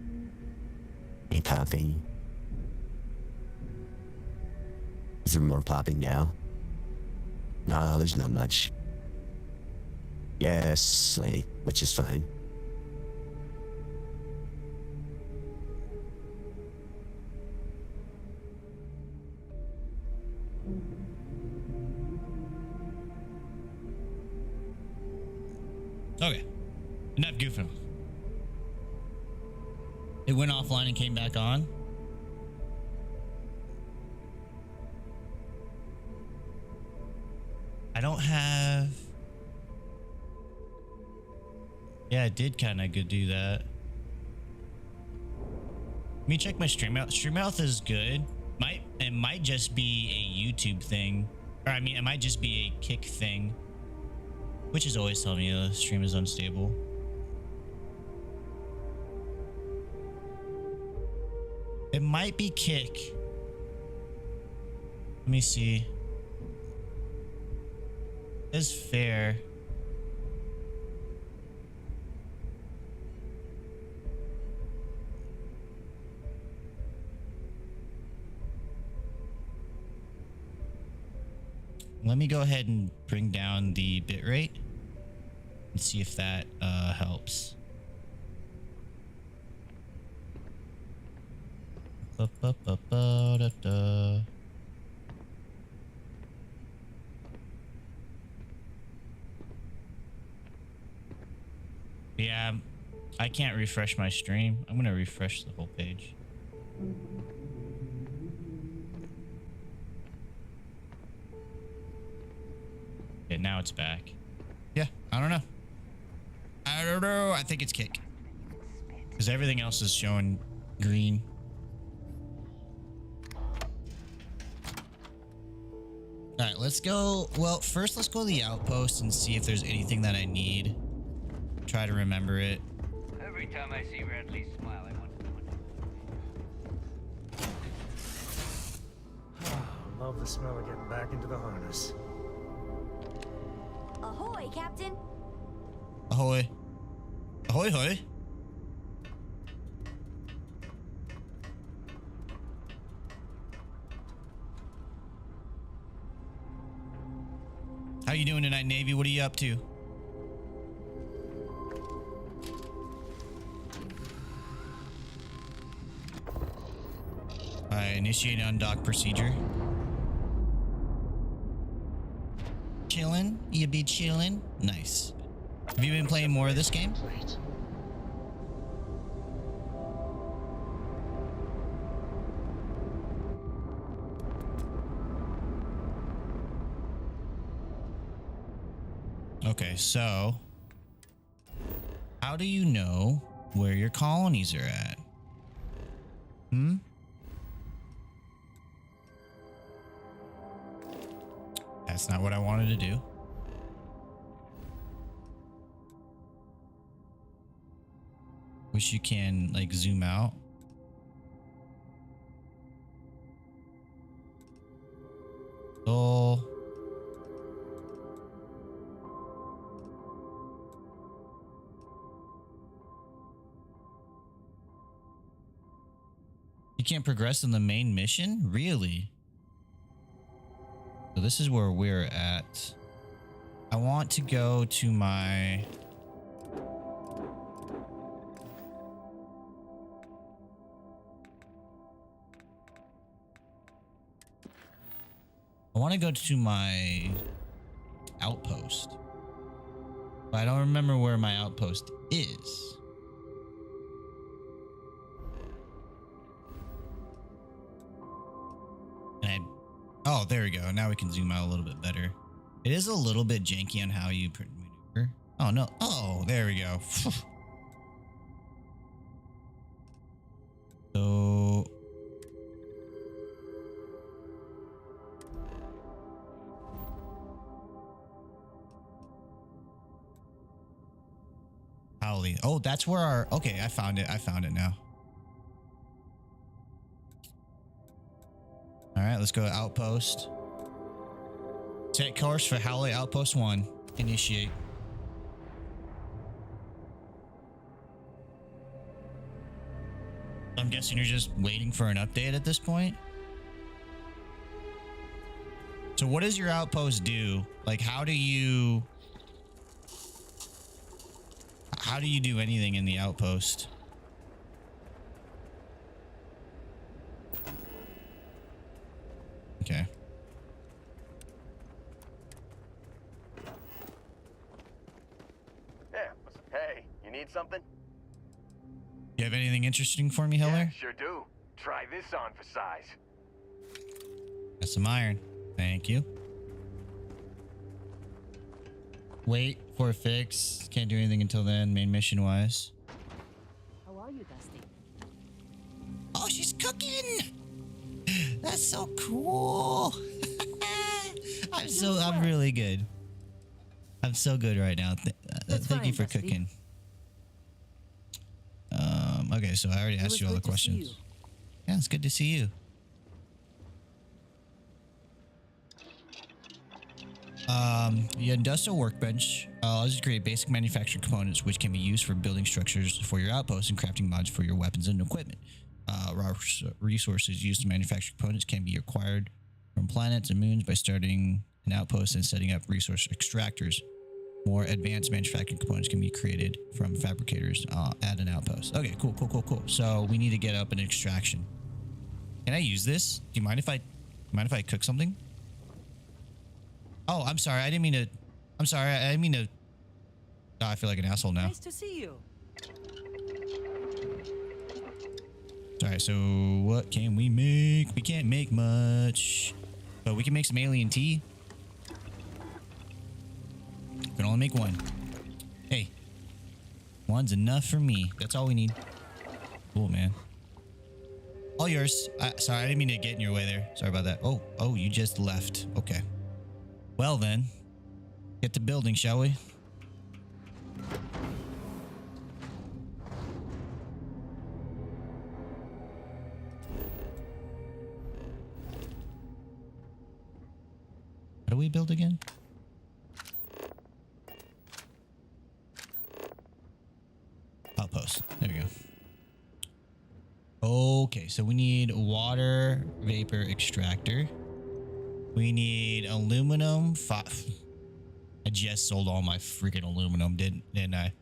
be popping. Is there more popping now? No, there's not much. Yes, which is fine. Okay. Enough goofing. It went offline and came back on. I don't have... Yeah, it did kind of do that. Let me check my Streamouth. Streamouth is good. It might just be a YouTube thing. Or I mean, it might just be a Kick thing. Which is always telling me the stream is unstable. It might be Kick. Let me see. It's fair. Let me go ahead and bring down the bitrate and see if that helps. Ba-ba-ba-ba-da-da. Yeah, I can't refresh my stream. I'm gonna refresh the whole page. Yeah, now it's back. Yeah, I don't know. I don't know. I think it's kick. Because everything else is showing green. All right, let's go. Well, first let's go to the outpost and see if there's anything that I need. Try to remember it. Every time I see Radley smile, I want Love the smell of getting back into the harness. Ahoy, Captain. Ahoy. Ahoy, hoy. How you doing tonight, Navy? What are you up to? Initiate undock procedure. Chillin'? You be chillin'? Nice. Have you been playing more of this game? Okay, so how do you know where your colonies are at? Hmm? That's not what I wanted to do. Wish you can like zoom out. Oh. You can't progress in the main mission? Really? So this is where we're at. I want to go to my... I want to go to my outpost. But I don't remember where my outpost is. And oh, there we go. Now we can zoom out a little bit better. It is a little bit janky on how you maneuver. Oh, no. Oh, there we go. So... Howley. Oh, that's where our... Okay, I found it. I found it now. All right, let's go to Outpost. Set course for Howley Outpost 1. Initiate. I'm guessing you're just waiting for an update at this point? So what does your outpost do? Like, how do you do anything in the outpost? Okay. Yeah. Hey, you need something? You have anything interesting for me, Hiller? Yeah, sure do. Try this on for size. Got some iron. Thank you. Wait for a fix. Can't do anything until then, main mission wise. How are you, Dusty? Oh, she's cooking! That's so cool. I'm really good. I'm so good right now. Thank you for cooking. Okay, so I already asked you all the questions. Yeah, it's good to see you. The industrial workbench allows you to create basic manufactured components which can be used for building structures for your outposts and crafting mods for your weapons and equipment. Raw resources used to manufacture components can be acquired from planets and moons by starting an outpost and setting up resource extractors. More advanced manufacturing components can be created from fabricators at an outpost. Okay, cool. So we need to get up an extraction. Can I use this? Do you mind if I cook something? Oh, I'm sorry. I didn't mean to. I'm sorry. I didn't mean to. Oh, I feel like an asshole now. Nice to see you. Alright, so what can we make? We can't make much, but we can make some alien tea. We can only make one. Hey, one's enough for me. That's all we need. Cool, man. All yours. Sorry, I didn't mean to get in your way there. Sorry about that. Oh, you just left. Okay. Well then, get to building, shall we? How do we build again? Outpost. There we go. Okay, so we need water vapor extractor. We need aluminum. I just sold all my freaking aluminum, didn't I?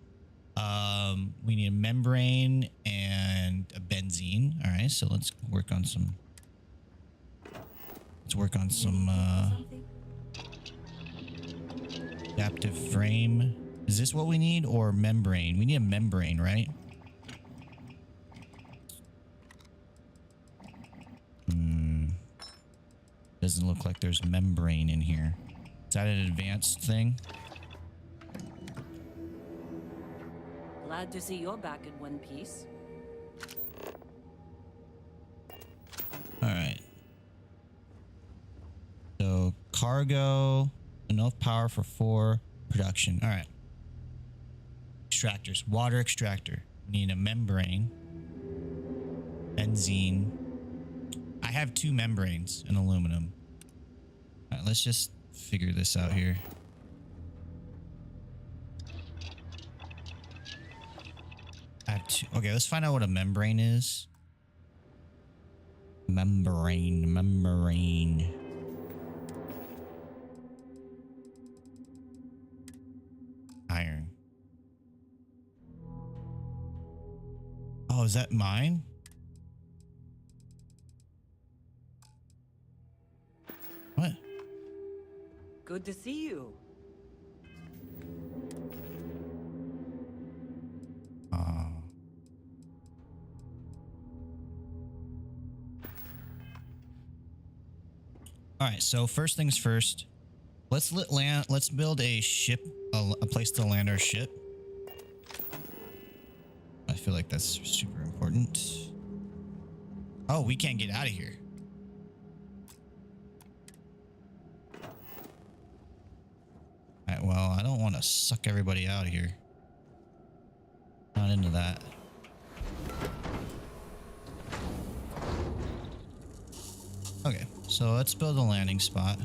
We need a membrane and a benzene. All right, so let's work on some. Adaptive frame. Is this what we need, or membrane? We need a membrane, right? Doesn't look like there's membrane in here. Is that an advanced thing? Glad to see you're back in one piece. All right. So cargo, enough power for 4 production. All right. Extractors, water extractor. We need a membrane, benzene. I have 2 membranes and aluminum. All right, let's just figure this out here. I have 2. Okay, let's find out what a membrane is. Membrane. Iron. Oh, is that mine? What? Good to see you. All right, so first things first. Let's build a ship, a place to land our ship. I feel like that's super important. Oh, we can't get out of here. All right, well, I don't want to suck everybody out of here. Not into that. Okay, so let's build a landing spot.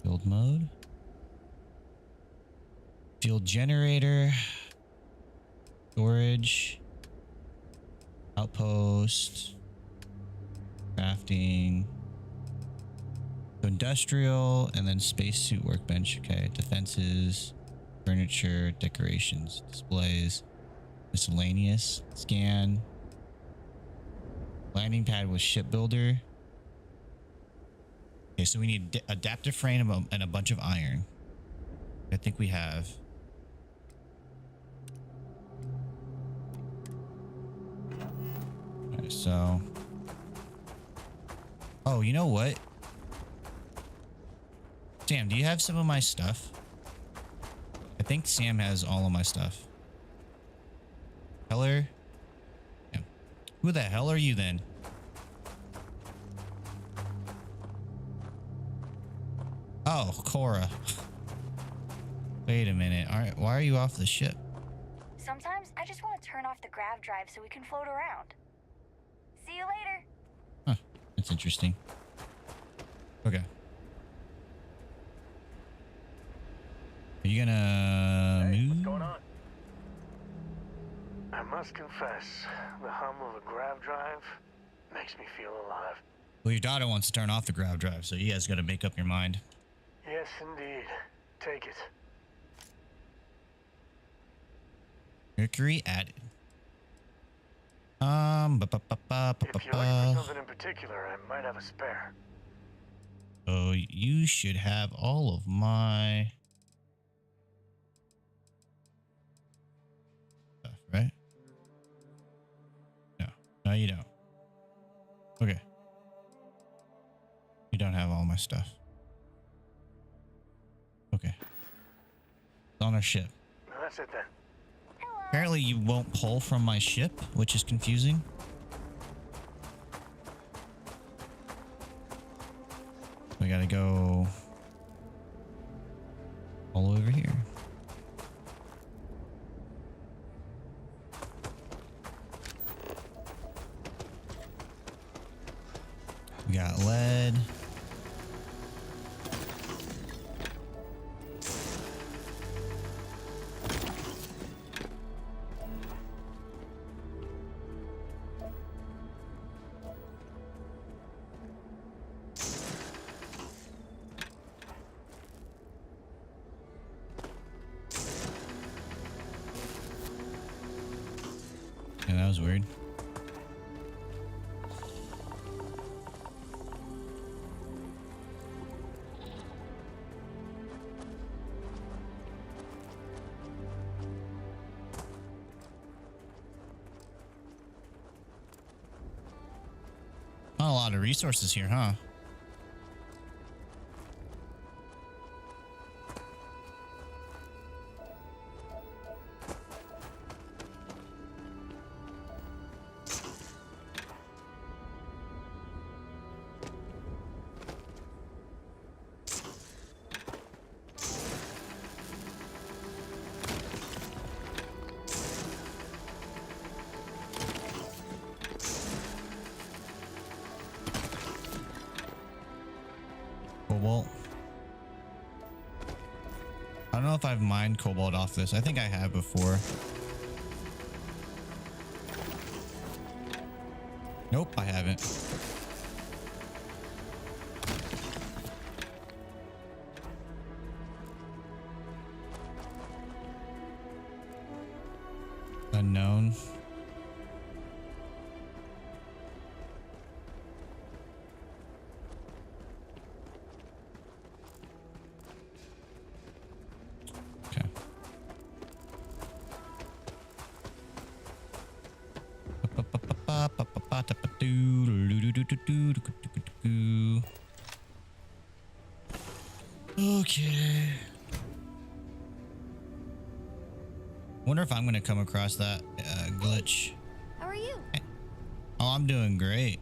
Build mode. Fuel generator. Storage. Outpost. Crafting. Industrial, and then spacesuit workbench. Okay, defenses, furniture, decorations, displays, miscellaneous, scan, landing pad with shipbuilder. Okay, so we need adaptive frame and a bunch of iron. I think we have. All right, so. Oh, you know what? Sam, do you have some of my stuff? I think Sam has all of my stuff. Heller? Yeah. Who the hell are you then? Oh, Cora. Wait a minute. All right, why are you off the ship? Sometimes I just want to turn off the grav drive so we can float around. See you later. Huh, that's interesting. Okay. Are you gonna move? What's going on? must confess, the hum of a grav drive makes me feel alive. Well, your daughter wants to turn off the grav drive, so you guys got to make up your mind. Yes, indeed. Take it. Mercury added. If you're looking for something in particular, I might have a spare. So you should have all of my stuff, right? No, you don't. Okay. You don't have all my stuff. Okay. It's on our ship. Well, that's it then. Apparently you won't pull from my ship, which is confusing. We gotta go all over here. We got lead. Yeah, that was weird. Not a lot of resources here, huh? Cobalt. I don't know if I've mined cobalt off this. I think I have before. Nope, I haven't. Unknown. Okay. Wonder if I'm going to come across that glitch. How are you? Oh, I'm doing great.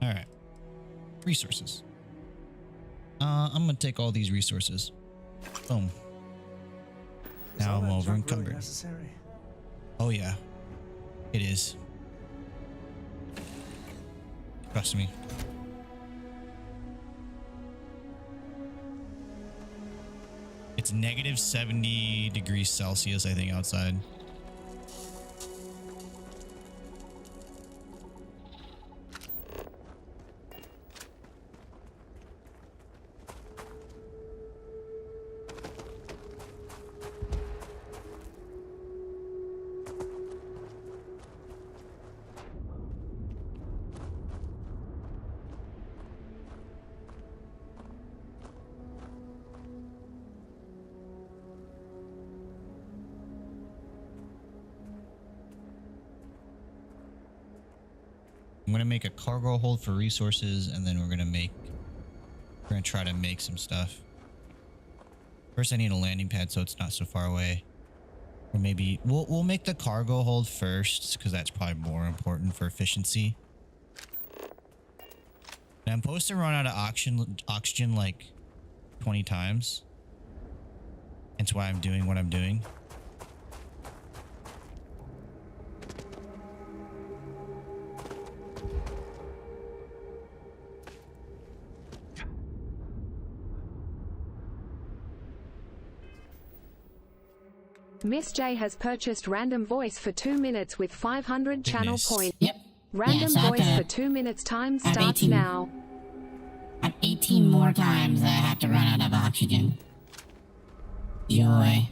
All right. Resources. I'm going to take all these resources. Boom. Now I'm over encumbered. Necessary? Oh yeah, it is. Trust me. It's negative 70 degrees Celsius, I think, outside. I'm gonna make a cargo hold for resources, and then we're gonna try to make some stuff. First, I need a landing pad so it's not so far away. Or maybe we'll make the cargo hold first because that's probably more important for efficiency. And I'm supposed to run out of oxygen like 20 times. That's why I'm doing what I'm doing. Miss J has purchased random voice for 2 minutes with 500 channel Goodness. points. Yep. Random so I have voice to- for 2 minutes. Time I have starts 18 now. I have 18 more times that I have to run out of oxygen. Joy.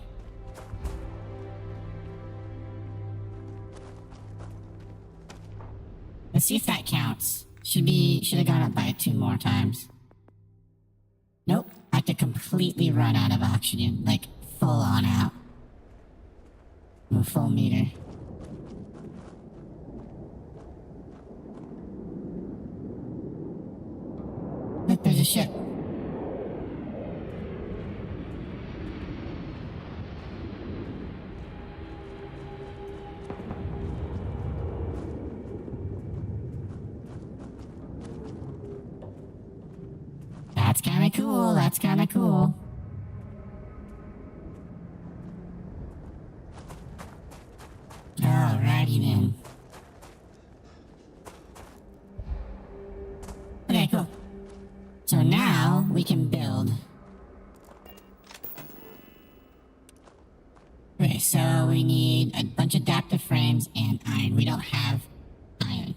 Let's see if that counts. Should have gone up by 2 more times. Nope. I have to completely run out of oxygen. Like, full on out. I'm a full meter. Look, there's a ship. That's kinda cool, that's kinda cool. Alrighty then. Okay, cool. So now we can build. Okay, so we need a bunch of adaptive frames and iron. We don't have iron.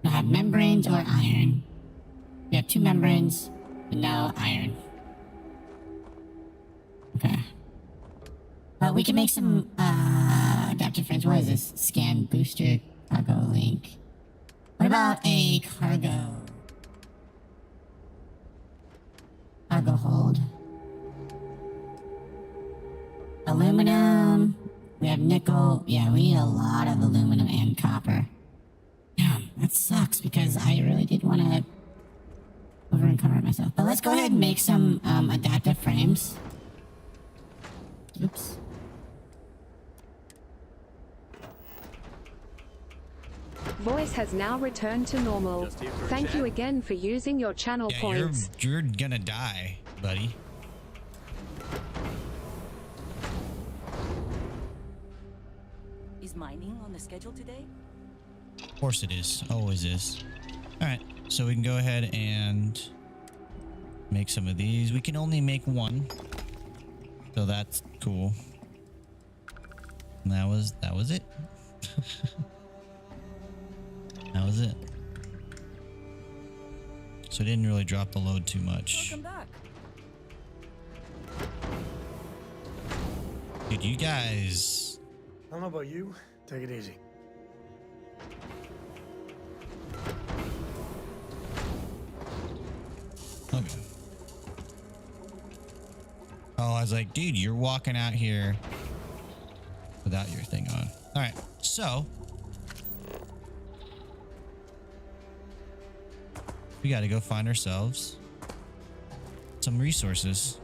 We don't have membranes or iron. We have 2 membranes, but no iron. Okay. But we can make some adaptive frames. What is this? Scan booster cargo link. What about a cargo hold? Aluminum. We have nickel. Yeah, we need a lot of aluminum and copper. Damn, that sucks because I really did want to over encumber myself. But let's go ahead and make some adaptive frames. Oops. Voice has now returned to normal. Thank you again for using your channel Yeah, points. you're gonna die, buddy. Is mining on the schedule today? Of course it is. Always is. Alright, so we can go ahead and make some of these. We can only make 1. So that's cool. And that was it. That was it. So it didn't really drop the load too much. Welcome back. Dude, you guys... I don't know about you. Take it easy. Okay. Oh, I was like, dude, you're walking out here without your thing on. All right, so we got to go find ourselves some resources.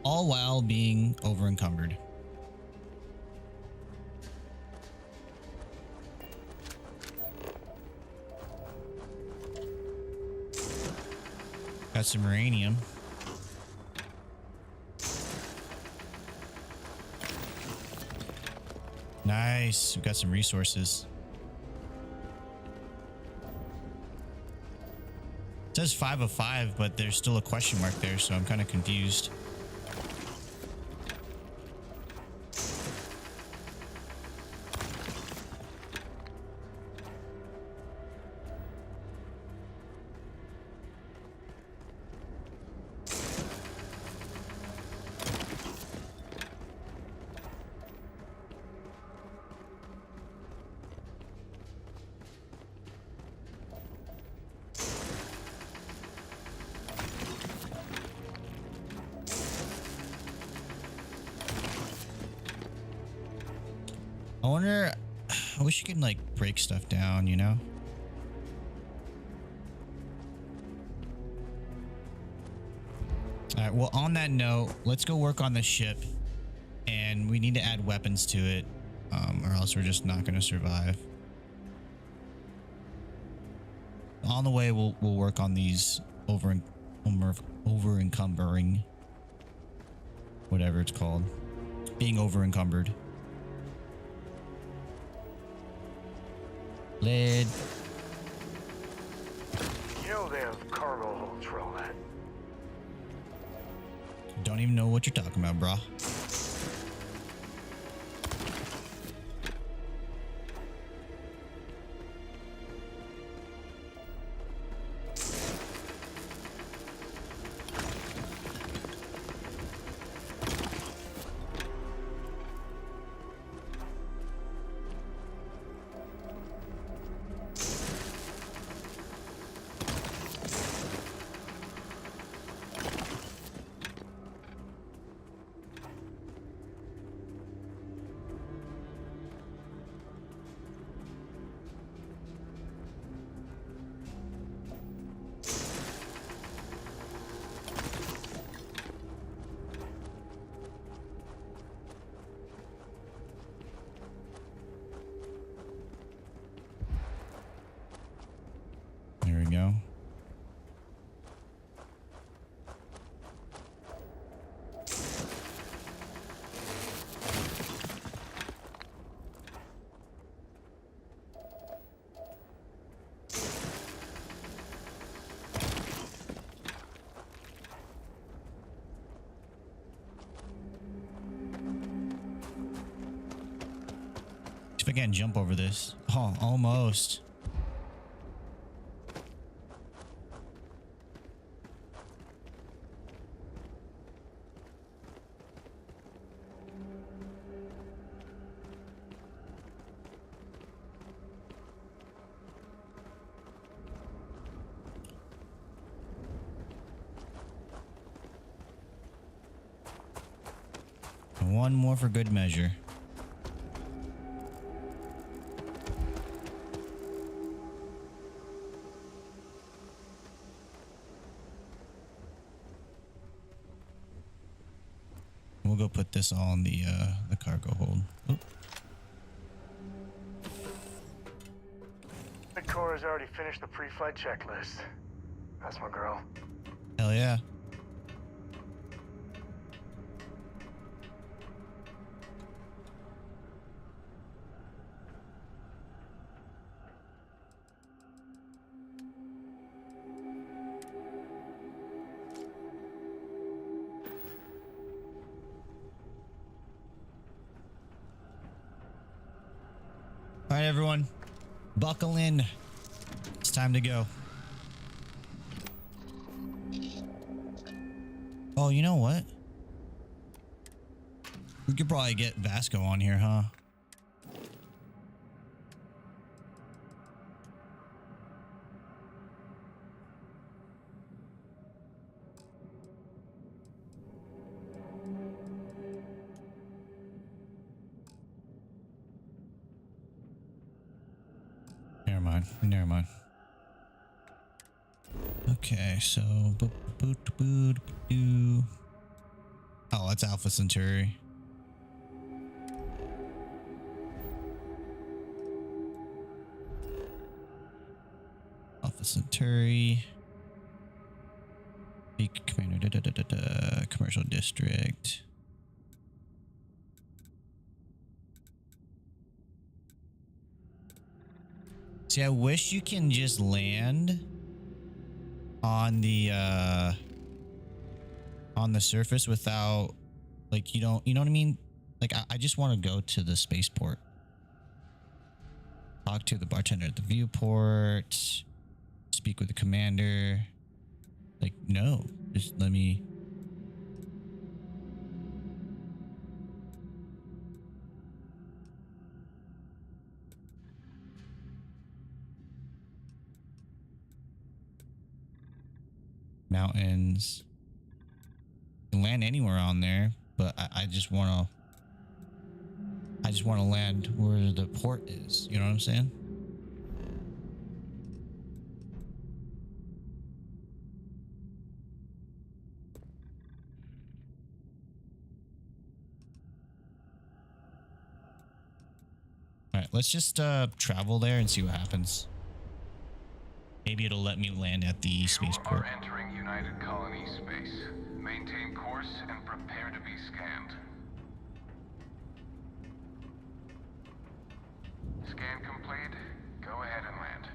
All while being over encumbered. Got some uranium. Nice. We've got some resources. It says 5 of 5, but there's still a question mark there, so I'm kind of confused. I wonder, I wish you could like break stuff down, you know? All right, well, on that note, let's go work on the ship and we need to add weapons to it or else we're just not going to survive. On the way, we'll work on these over encumbering, whatever it's called, being over encumbered. Lead. know they have cargo holds for all that. Don't even know what you're talking about, brah. There we go. If I can't jump over this. Oh, almost. One more for good measure. We'll go put this all in the cargo hold. Oop. Midcore has already finished the pre-flight checklist. That's my girl. Hell yeah. All right, everyone, buckle in. It's time to go. Oh, you know what? We could probably get Vasco on here, huh? Never mind. Okay, so oh, that's Alpha Centauri. Alpha Centauri. Peak Commander. Commercial District. See, I wish you can just land on the surface without, like, you know what I mean? Like, I just want to go to the spaceport. Talk to the bartender at the viewport. Speak with the commander. Like, no, just let me. Mountains. You can land anywhere on there, but I just want to land where the port is. You know what I'm saying? All right, let's just travel there and see what happens. Maybe it'll let me land at the spaceport. You are entering United Colony space. Maintain course and prepare to be scanned. Scan complete. Go ahead and land.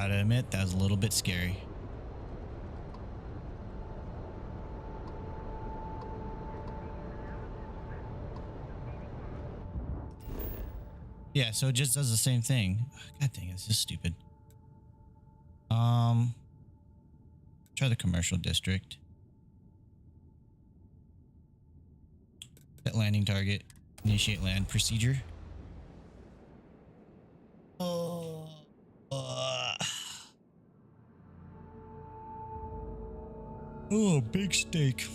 gotta admit, that was a little bit scary. Yeah, so it just does the same thing. God dang it, this is stupid. Try the commercial district. Set landing target. Initiate land procedure. Oh. Oh, big steak.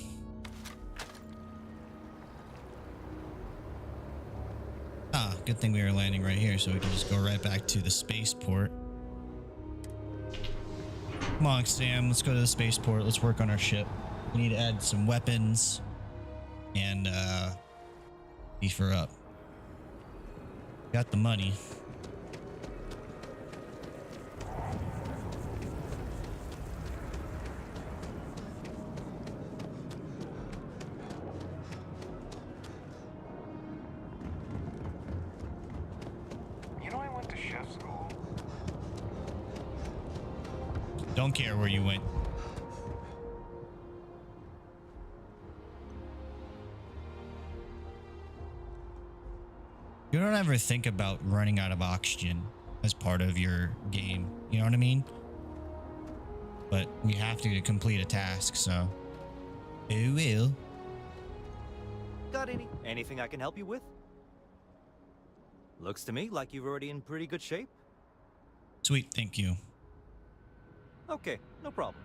Ah, good thing we were landing right here, so we can just go right back to the spaceport. Come on, Sam, let's go to the spaceport. Let's work on our ship. We need to add some weapons and beef her up. Got the money. You know, I went to chef school. Don't care where you went. You don't ever think about running out of oxygen as part of your game. You know what I mean? But we have to complete a task, so. Who will? Got anything I can help you with? Looks to me like you're already in pretty good shape. Sweet, thank you. Okay, no problem.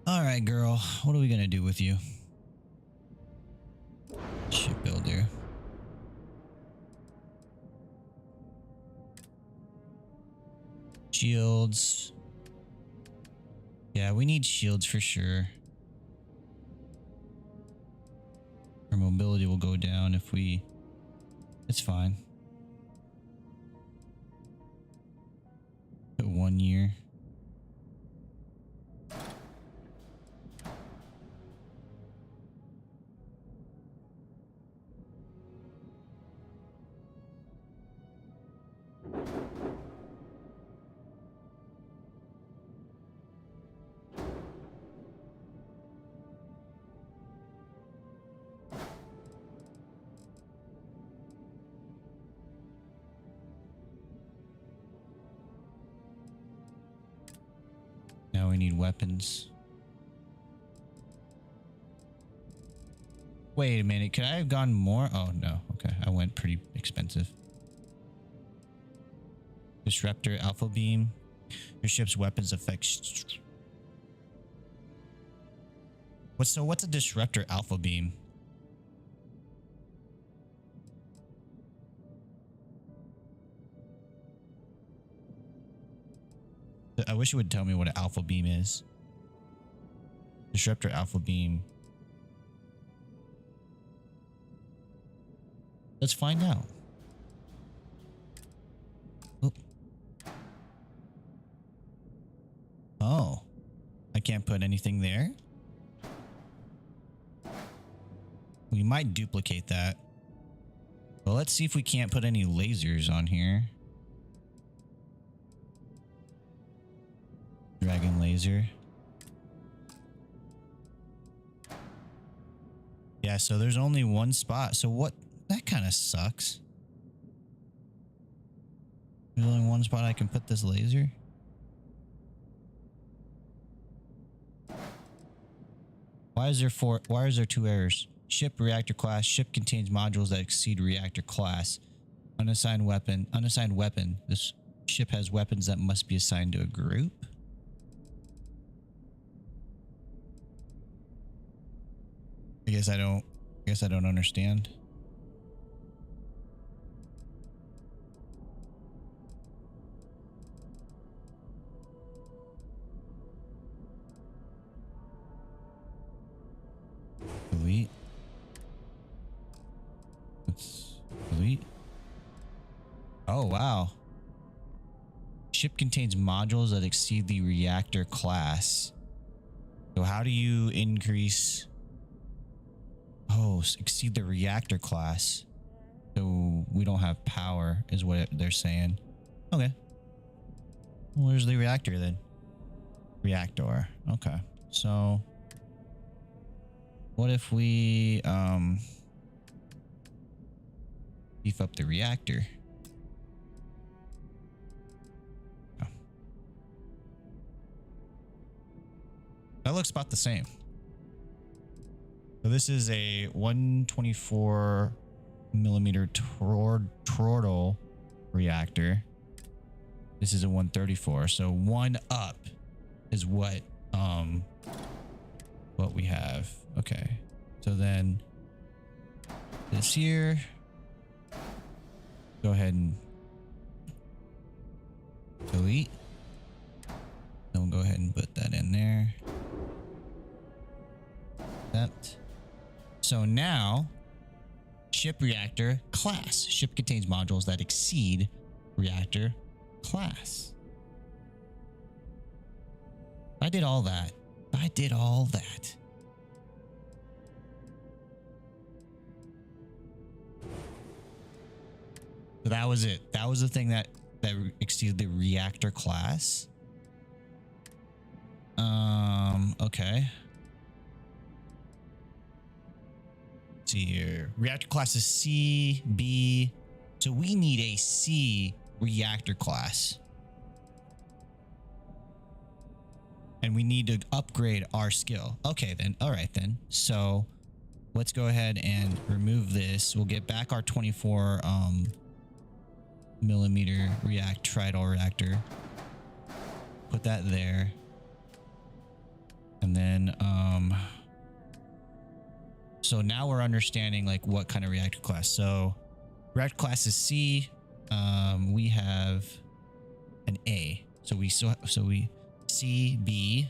All right, girl. What are we gonna do with you? Shipbuilder. Shields. Yeah, we need shields for sure. Our mobility will go down if we... It's fine. Put 1 year. Now we need weapons. Wait a minute. Could I have gone more? Oh, no. Okay. I went pretty expensive. Disruptor Alpha Beam. Your ship's weapons affect... What's a Disruptor Alpha Beam? I wish it would tell me what an Alpha Beam is. Disruptor Alpha Beam. Let's find out. Oop. Oh. I can't put anything there? We might duplicate that. Well, let's see if we can't put any lasers on here. Dragon laser. Yeah, so there's only one spot. So what? That kind of sucks. There's only one spot I can put this laser. Why is there 2 errors? Ship reactor class. Ship contains modules that exceed reactor class. Unassigned weapon. Unassigned weapon. This ship has weapons that must be assigned to a group. I guess I don't understand. Delete. Let's delete. Oh, wow. Ship contains modules that exceed the reactor class. So how do you increase... Oh, exceed the reactor class. So we don't have power is what they're saying. Okay. Where's the reactor then? Reactor. Okay. So what if we beef up the reactor? Oh. That looks about the same. So this is a 124 millimeter toroidal reactor. This is a 134. So one up is what we have. Okay. So then this here, go ahead and delete. Then we'll go ahead and put that in there. That. So now, ship reactor class. Ship contains modules that exceed reactor class. I did all that. I did all that. So that was it. That was the thing that exceeded the reactor class. Okay. Let's see here. Reactor class is C, B. So we need a C reactor class. And we need to upgrade our skill. Okay then. All right then. So let's go ahead and remove this. We'll get back our 24 millimeter tridal reactor. Put that there. And then so now we're understanding like what kind of reactor class. So reactor class is C. We have an A. So we C, B,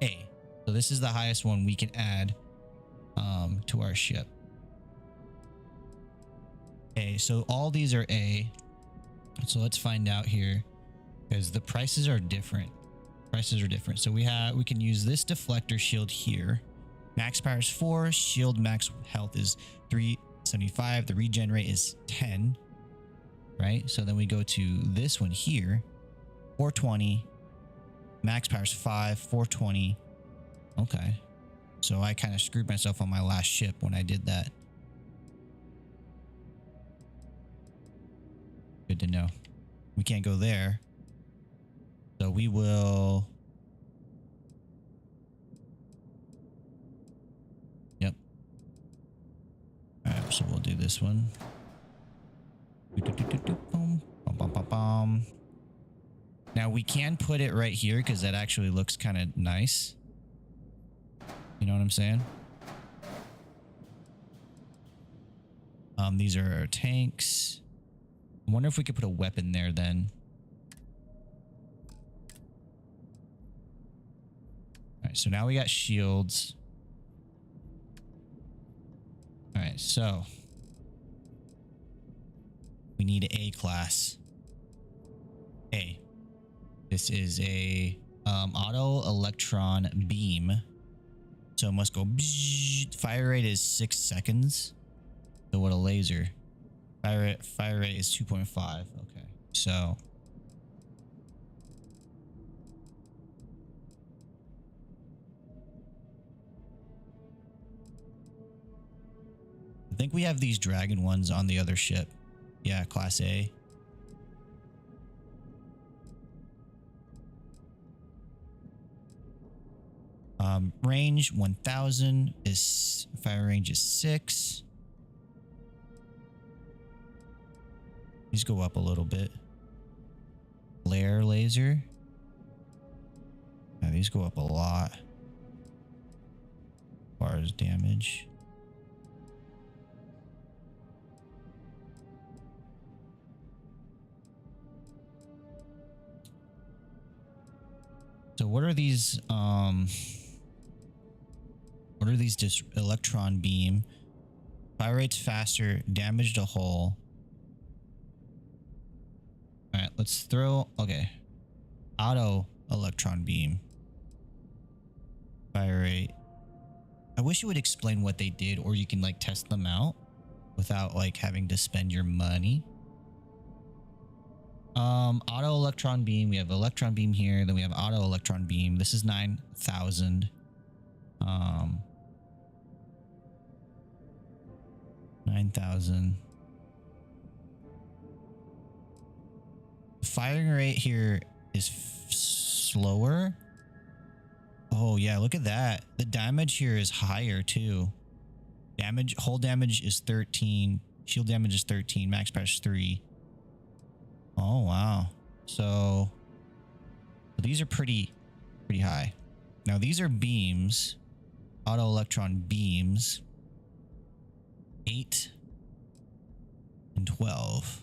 A. So this is the highest one we can add to our ship. A. So all these are A. So let's find out here because the prices are different. So we can use this deflector shield here. Max power is 4. Shield max health is 375. The regen rate is 10. Right? So then we go to this one here. 420. Max power is 5. 420. Okay. So I kind of screwed myself on my last ship when I did that. Good to know. We can't go there. So we will... Yep. Alright, so we'll do this one. Now we can put it right here because that actually looks kind of nice. You know what I'm saying? These are our tanks. I wonder if we could put a weapon there then. Alright, so now we got shields. Alright, so we need A class. A. This is a auto electron beam. So it must go bzzz. Fire rate is 6 seconds. So what a laser. Fire rate is 2.5. Okay. So I think we have these dragon ones on the other ship. Yeah, class A. Range 1000 is fire range is 6. These go up a little bit. Flare laser. Yeah, these go up a lot. As far as damage. So what are these just electron beam? Fire rate's faster, damage to hull. All right, let's throw, okay. Auto electron beam. Fire rate. I wish it would explain what they did, or you can like test them out without like having to spend your money. Auto electron beam. We have electron beam here. Then we have auto electron beam. This is 9,000. 9,000. Firing rate here is slower. Oh yeah, look at that. The damage here is higher too. Damage, hull damage is 13. Shield damage is 13. Max pressure 3. Oh wow. So these are pretty high. Now these are beams. Auto electron beams. 8 and 12.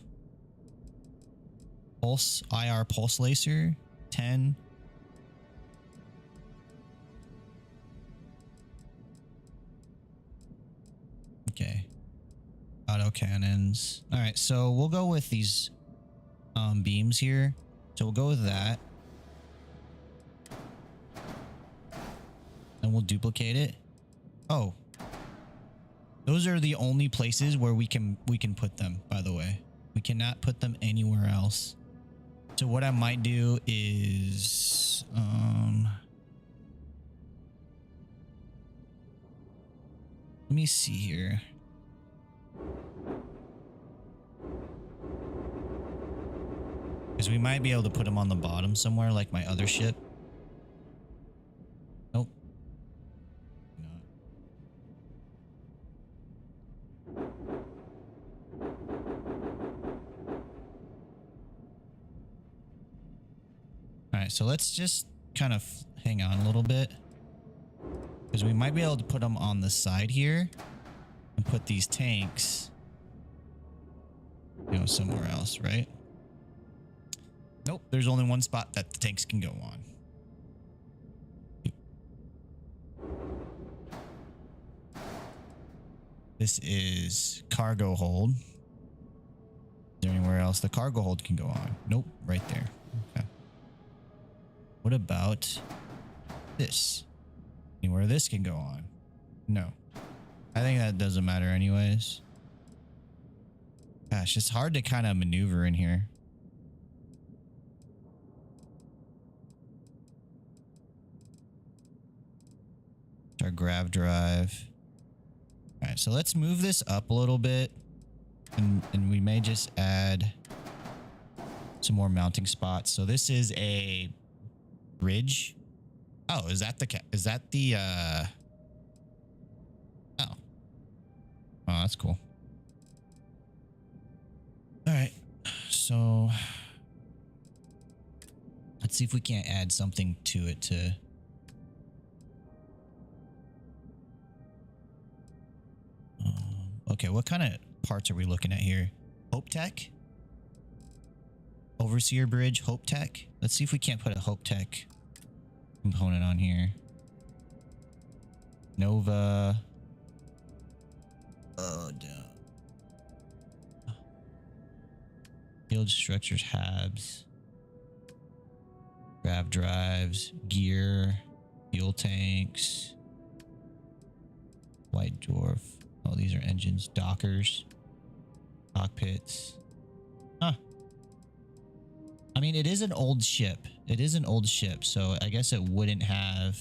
Pulse IR pulse laser 10. Okay. Auto cannons. All right, so we'll go with these beams here. So we'll go with that. And we'll duplicate it. Oh. Those are the only places where we can put them, by the way. We cannot put them anywhere else. So what I might do is let me see here. Because we might be able to put them on the bottom somewhere like my other ship. Nope. Alright, so let's just kind of hang on a little bit. Because we might be able to put them on the side here. And put these tanks, you know, somewhere else, right? Nope, there's only one spot that the tanks can go on. This is cargo hold. Is there anywhere else the cargo hold can go on? Nope, right there. Okay. What about this? Anywhere this can go on? No. I think that doesn't matter anyways. Gosh, it's hard to kind of maneuver in here. Our grav drive. All right, so let's move this up a little bit, and we may just add some more mounting spots. So this is a bridge. Oh, is that the oh, that's cool. All right, so let's see if we can't add something to it to. Okay, what kind of parts are we looking at here? Hope Tech? Overseer Bridge, Hope Tech? Let's see if we can't put a Hope Tech component on here. Nova. Oh, damn. Field structures, habs. Grav drives, gear, fuel tanks. White dwarf. Oh, these are engines, dockers, cockpits. Huh. I mean, it is an old ship. It is an old ship, so I guess it wouldn't have.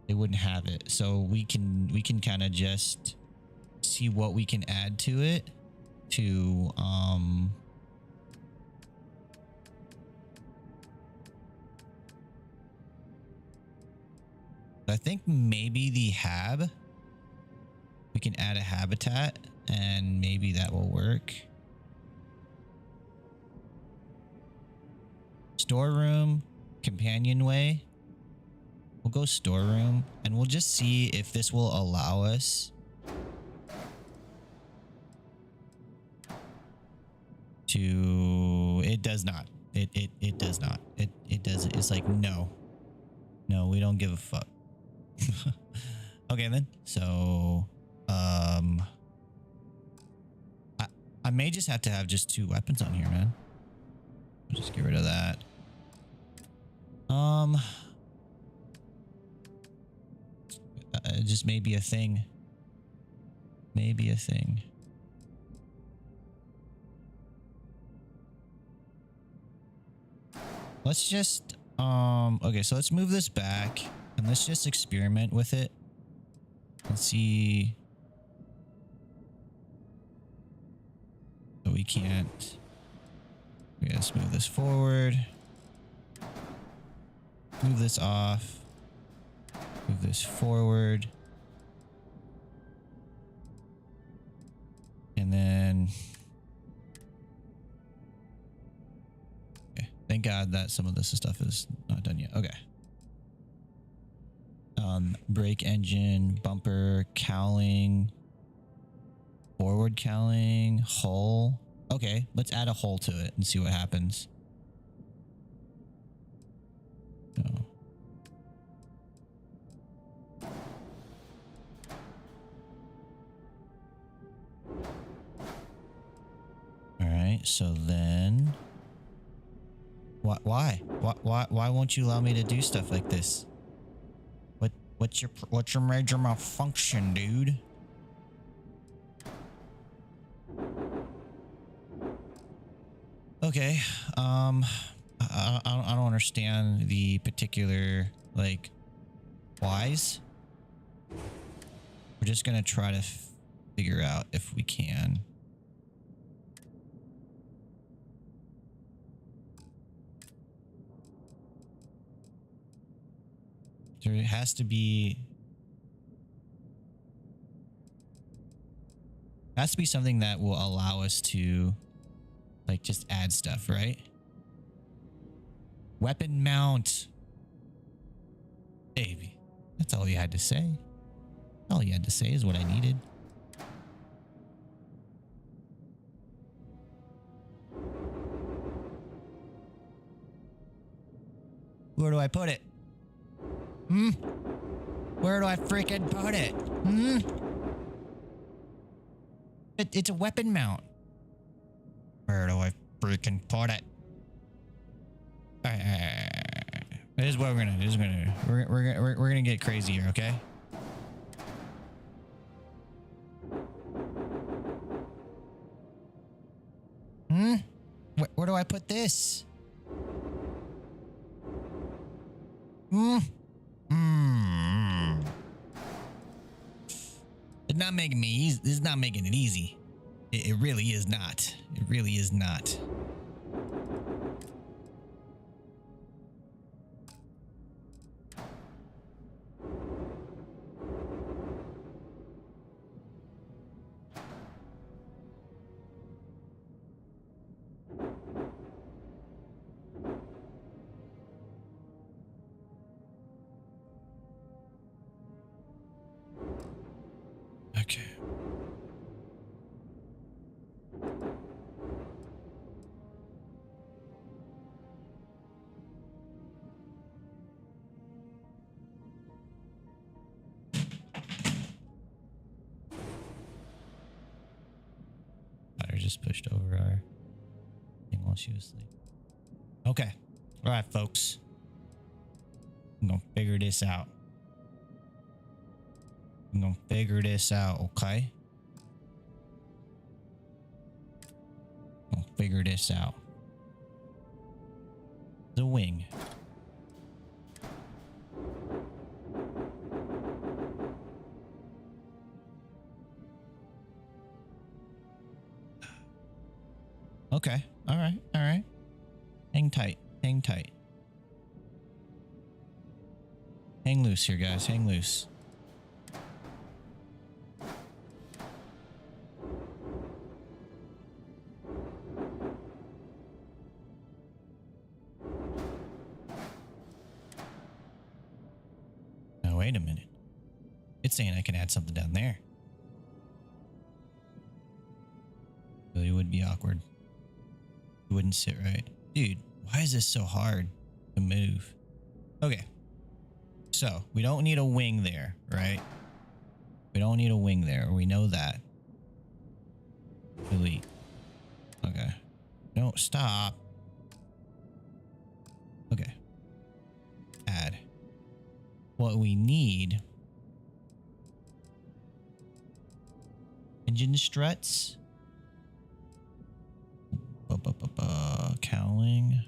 It wouldn't have it. So we can kind of just see what we can add to it to I think maybe the hab. We can add a habitat and maybe that will work. Storeroom, companionway. We'll go storeroom and we'll just see if this will allow us to. It does not. It does not. It doesn't. It's like no, we don't give a fuck. Okay then. So I may just have to have just 2 weapons on here, man. I'll just get rid of that. It just may be a thing. Maybe a thing. Let's just okay, so let's move this back and let's just experiment with it and see. So we can't. Okay, let's move this forward. Move this off. Move this forward. And then okay, thank God that some of this stuff is not done yet. Okay. Brake engine, bumper, cowling, forward cowling, hull. Okay, let's add a hull to it and see what happens. So. All right, so then why won't you allow me to do stuff like this? What's your major malfunction, dude? Okay, I don't understand the particular like whys. We're just gonna try to figure out if we can. There has to be something that will allow us to like just add stuff, right? Weapon mount. Baby. That's all you had to say. All you had to say is what I needed. Where do I put it? Where do I freaking put it? It's a weapon mount. Where do I freaking put it? This is what we're gonna do. We're gonna get crazy here, okay? Where do I put this? It's not making me easy. This is not making it easy. It really is not. It really is not. Okay. I just pushed over our thing while she was asleep. Okay. All right, folks. I'm gonna figure this out. I'm gonna figure this out, okay? I'm gonna figure this out. The wing. Okay. All right. All right. Hang tight. Hang tight. Hang loose here, guys. Hang loose. Now, wait a minute. It's saying I can add something down there. Really would be awkward. It wouldn't sit right. Dude, why is this so hard to move? Okay. So, we don't need a wing there, right? We don't need a wing there. We know that. Delete. Okay. No, stop. Okay. Add. What we need. Engine struts. Cowling.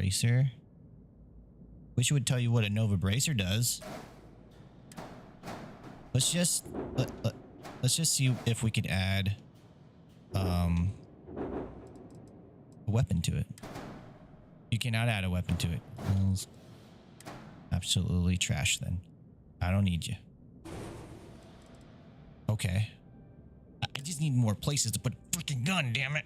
Bracer. Wish it would tell you what a Nova Bracer does. Let's just let's just see if we could add a weapon to it. You cannot add a weapon to it. Well, absolutely trash then. I don't need you. Okay. I just need more places to put a freaking gun, damn it.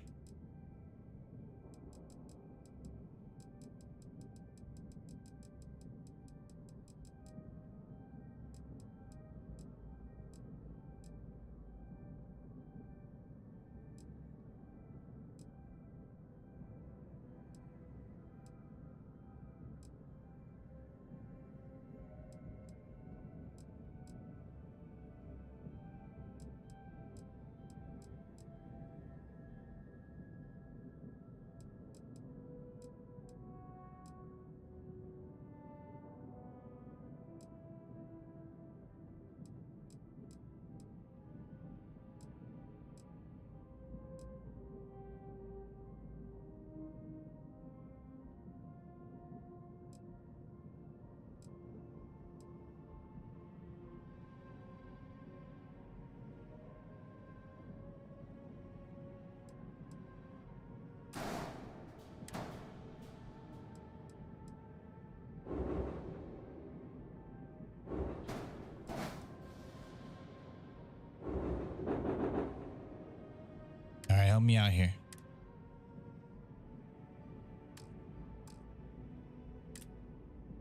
All right, help me out here.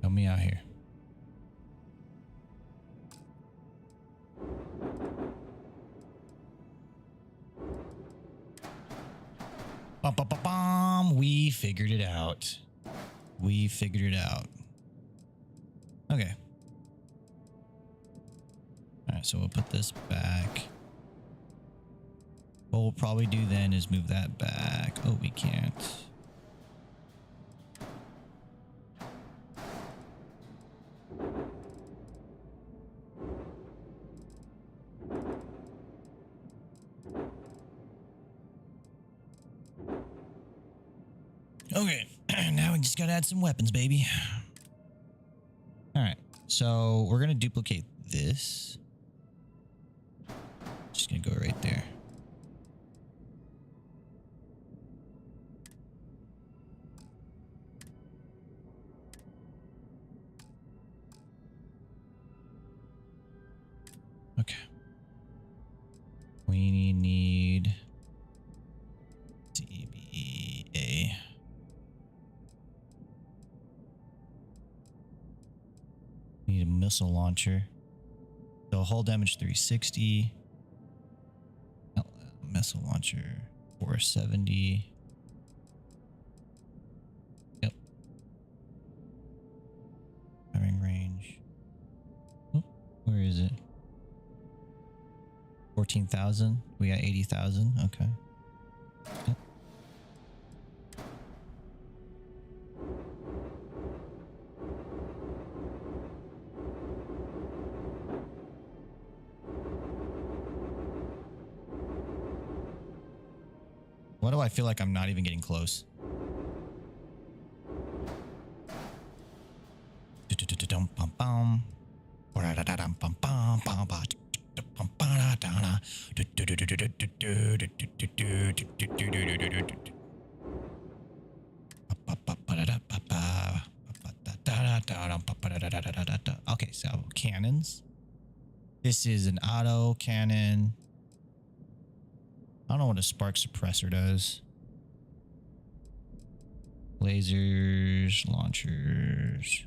Help me out here. Bum, bum, bum, bum. We figured it out. We figured it out. Okay. All right, so we'll put this back. What we'll probably do then is move that back. Oh, we can't. Okay, now we just gotta add some weapons, baby. All right, so we're gonna duplicate this. Just gonna go right there. Okay. We need DBA. Need a missile launcher. So hull damage 360. Missile launcher 470. Yep. Firing range. Oh, where is it? 14,000. We got 80,000. Okay. Yep. Why do I feel like I'm not even getting close? Okay, so cannons. This is an auto cannon. I don't know what a spark suppressor does. Lasers, launchers.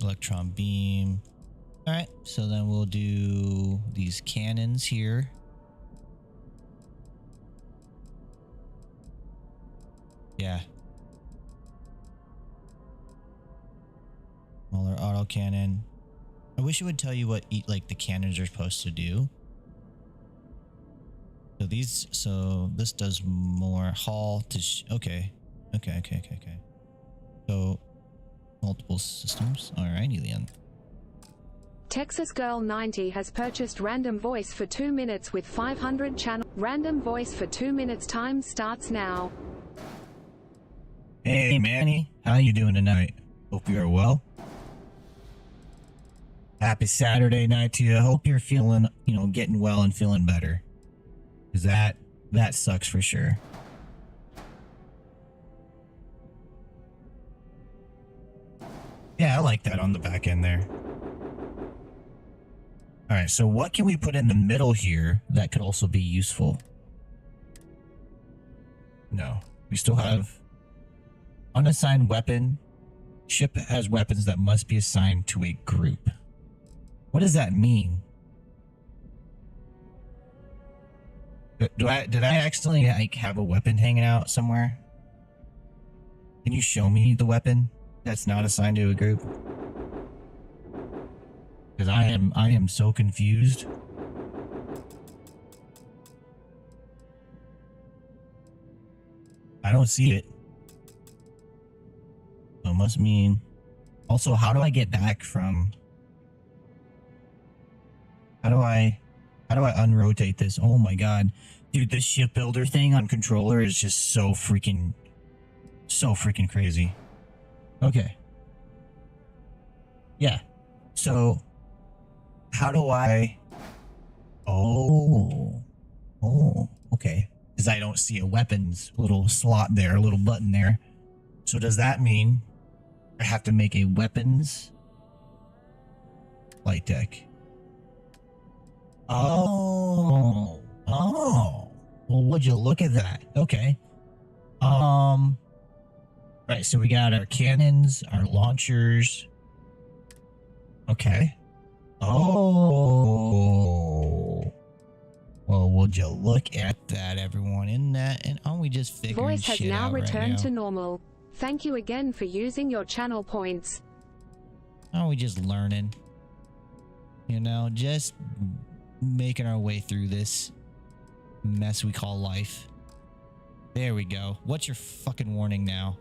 Electron beam. All right, so then we'll do these cannons here. Yeah. Smaller auto cannon. I wish it would tell you what like the cannons are supposed to do. So this does more hull to okay. So multiple systems. Alrighty then. Texas Girl 90 has purchased Random Voice for 2 minutes with 500 channel. Random Voice for 2 minutes. Time starts now. Hey Manny, how you doing tonight? Hope you are well. Happy Saturday night to you. Hope you're feeling, getting well and feeling better. Cause that sucks for sure. Yeah, I like that on the back end there. All right, so what can we put in the middle here that could also be useful? No, we still have unassigned weapon. Ship has weapons that must be assigned to a group. What does that mean? Did I accidentally have a weapon hanging out somewhere? Can you show me the weapon that's not assigned to a group? Because I am so confused. I don't see it. So it must mean. Also, how do I get back from? How do I unrotate this? Oh my god. Dude, this shipbuilder thing on controller is just so freaking crazy. Okay. Yeah. So how do I okay. Because I don't see a weapons little slot there, a little button there. So does that mean I have to make a weapons light deck? Oh. Well, would you look at that? Okay. Right, so we got our cannons, our launchers. Okay. Oh. Well, would you look at that, everyone? In that, and aren't we just figuring Voice has shit now out returned right to now? normal. Thank you again for using your channel points. Aren't we just learning? Just making our way through this mess we call life. There we go. What's your fucking warning now?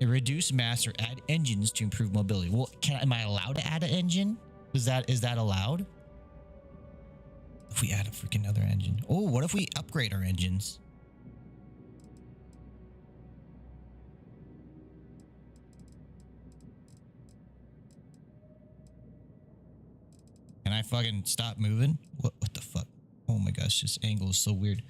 Reduce mass or add engines to improve mobility. Well, am I allowed to add an engine? Is that allowed? If we add a freaking other engine. Oh, what if we upgrade our engines? Can I fucking stop moving? What the fuck? Oh my gosh, this angle is so weird.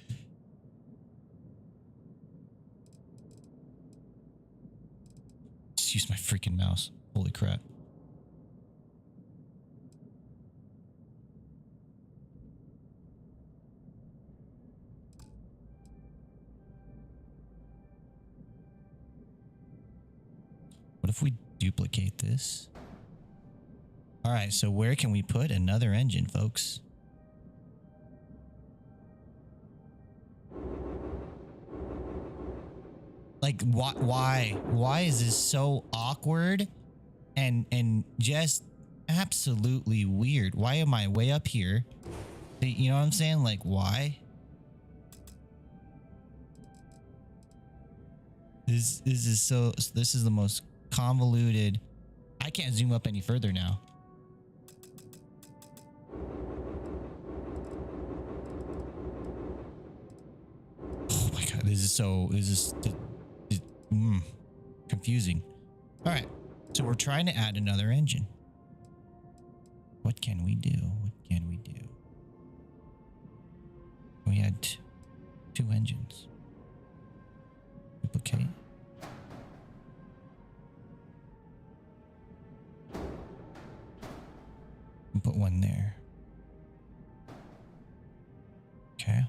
Just use my freaking mouse. Holy crap. What if we duplicate this? All right, so where can we put another engine, folks? Like, why is this so awkward and just absolutely weird? Why am I way up here? You know what I'm saying? Like, why? This is the most convoluted. I can't zoom up any further now. Oh my god, this is confusing. All right, so we're trying to add another engine. What can we do? We had two engines. Duplicate. And put one there. Okay.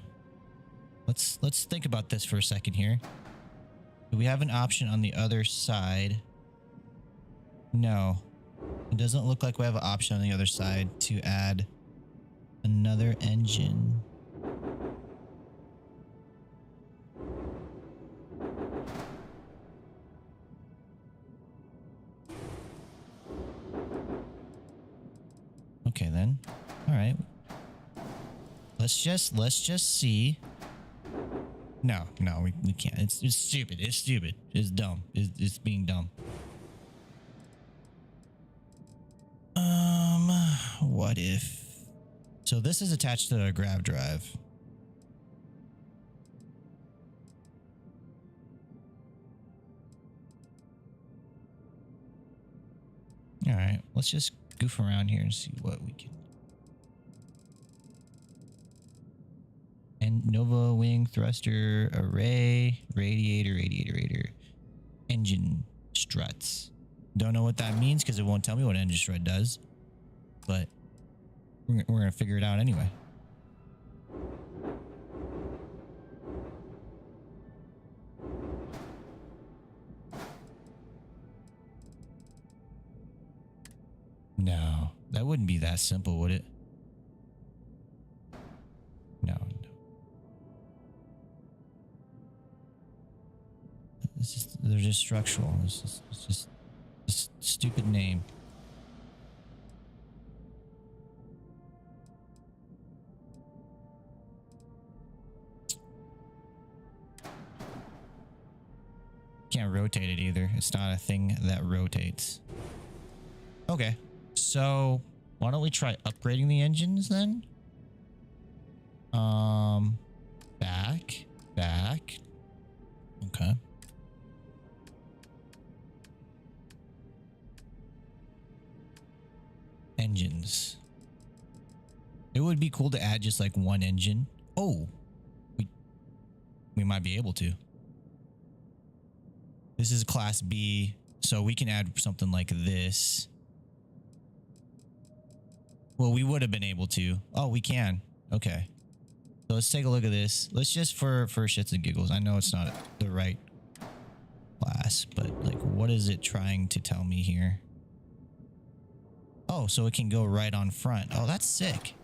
Let's think about this for a second here. Do we have an option on the other side? No. It doesn't look like we have an option on the other side to add another engine. Okay then. All right. Let's just see. No, we can't. It's stupid. It's stupid. It's dumb. It's being dumb. what if... So this is attached to a grav drive. All right, let's just goof around here and see what we can. And Nova wing thruster array, radiator. Engine struts. Don't know what that means because it won't tell me what engine strut does, but we're going to figure it out anyway. No, that wouldn't be that simple, would it? No. They're just structural. It's just a stupid name. Can't rotate it either. It's not a thing that rotates. Okay, so why don't we try upgrading the engines then? Back. Okay. Engines. It would be cool to add just like one engine. Oh, we might be able to. This is class B, so we can add something like this. Well, we would have been able to. Oh, we can. Okay. So let's take a look at this. Let's just for shits and giggles. I know it's not the right class, but like, what is it trying to tell me here? Oh, so it can go right on front. Oh, that's sick.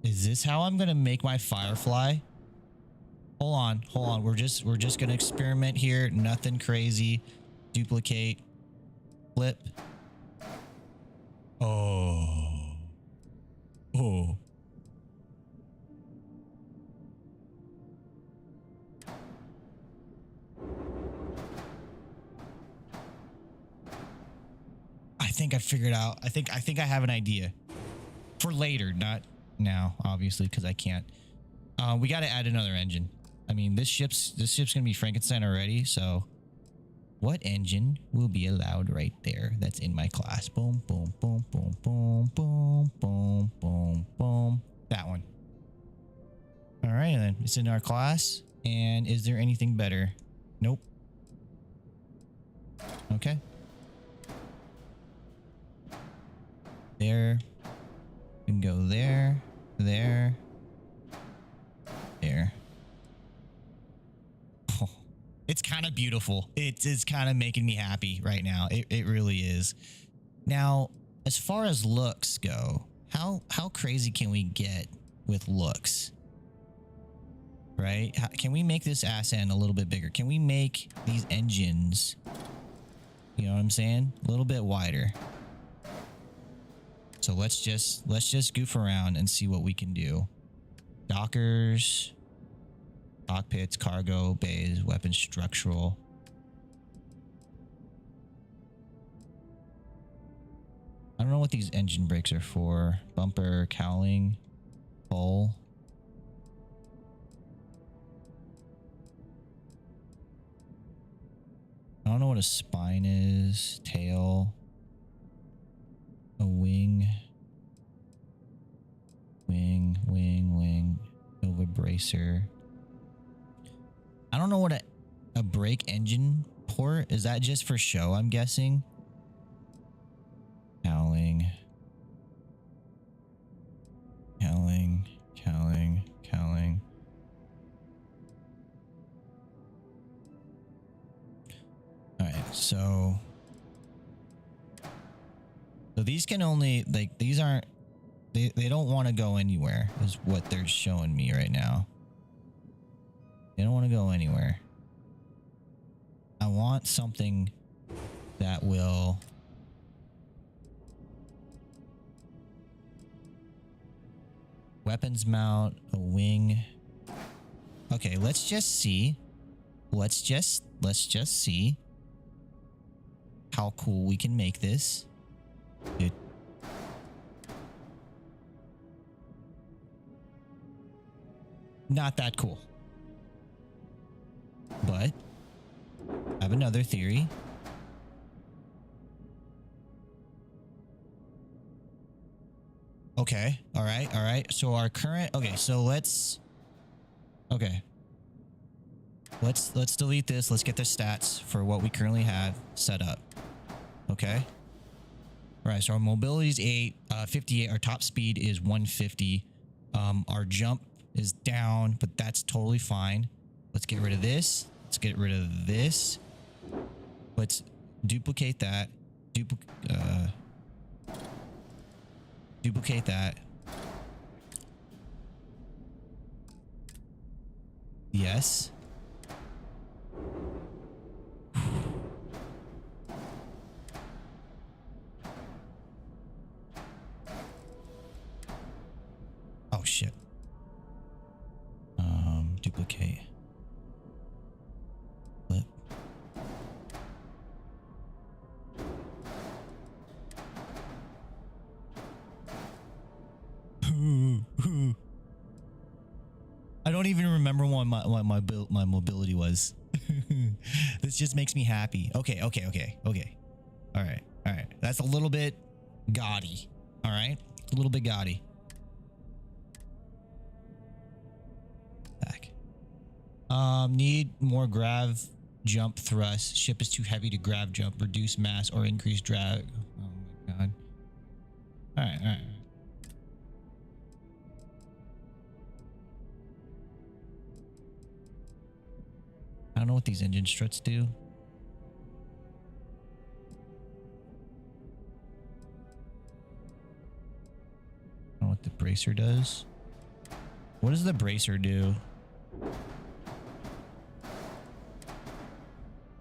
Is this how I'm gonna make my Firefly? Hold on. We're just gonna experiment here. Nothing crazy. Duplicate. Flip. Oh. I think I figured out. I think I have an idea for later, not now, obviously, because I can't. We got to add another engine. I mean, this ship's gonna be Frankenstein already. So, what engine will be allowed right there? That's in my class. Boom, boom, boom, boom, boom, boom, boom, boom, boom. That one. All right, then it's in our class. And is there anything better? Nope. Okay. There. We can go there, there. Oh, it's kind of beautiful. It's kind of making me happy right now. It really is. Now, as far as looks go, how crazy can we get with looks? Right? Can we make this ass end a little bit bigger? Can we make these engines, you know what I'm saying, a little bit wider? So let's just goof around and see what we can do. Dockers, cockpits, cargo bays, weapons structural. I don't know what these engine brakes are for. Bumper, cowling, hull. I don't know what a spine is. Tail. A wing. Wing. Nova bracer. I don't know what a brake engine port is. That just for show, I'm guessing. Cowling. All right, so these can only, like, these aren't, they don't want to go anywhere is what they're showing me right now. They don't want to go anywhere. I want something that will weapons mount, a wing. Okay, let's just see let's just see how cool we can make this. Dude. Not that cool. But I have another theory. Okay. All right. So our current, okay, so let's delete this. Let's get the stats for what we currently have set up. Okay. All right. So our mobility is 58. Our top speed is 150. Our jump is down, but that's totally fine. Let's get rid of this. Let's get rid of this. Let's duplicate that. Duplicate that. Yes. Oh shit. Duplicate. Flip. I don't even remember what my mobility was. This just makes me happy. Okay. All right. That's a little bit gaudy. All right, a little bit gaudy. Back. Need more grav jump thrust. Ship is too heavy to grav jump. Reduce mass or increase drag. Oh my god. All right. I don't know what these engine struts do. I don't know what the bracer does. What does the bracer do?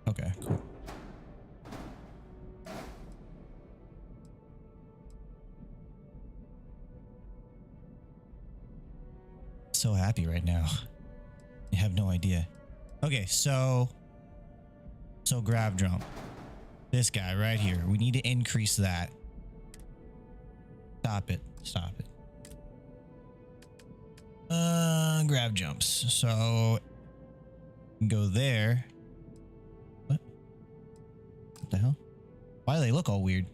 Okay, cool. So happy right now. You have no idea. Okay, so grav jump. This guy right here. We need to increase that. Stop it. Grav jumps. So go there. What the hell? Why do they look all weird?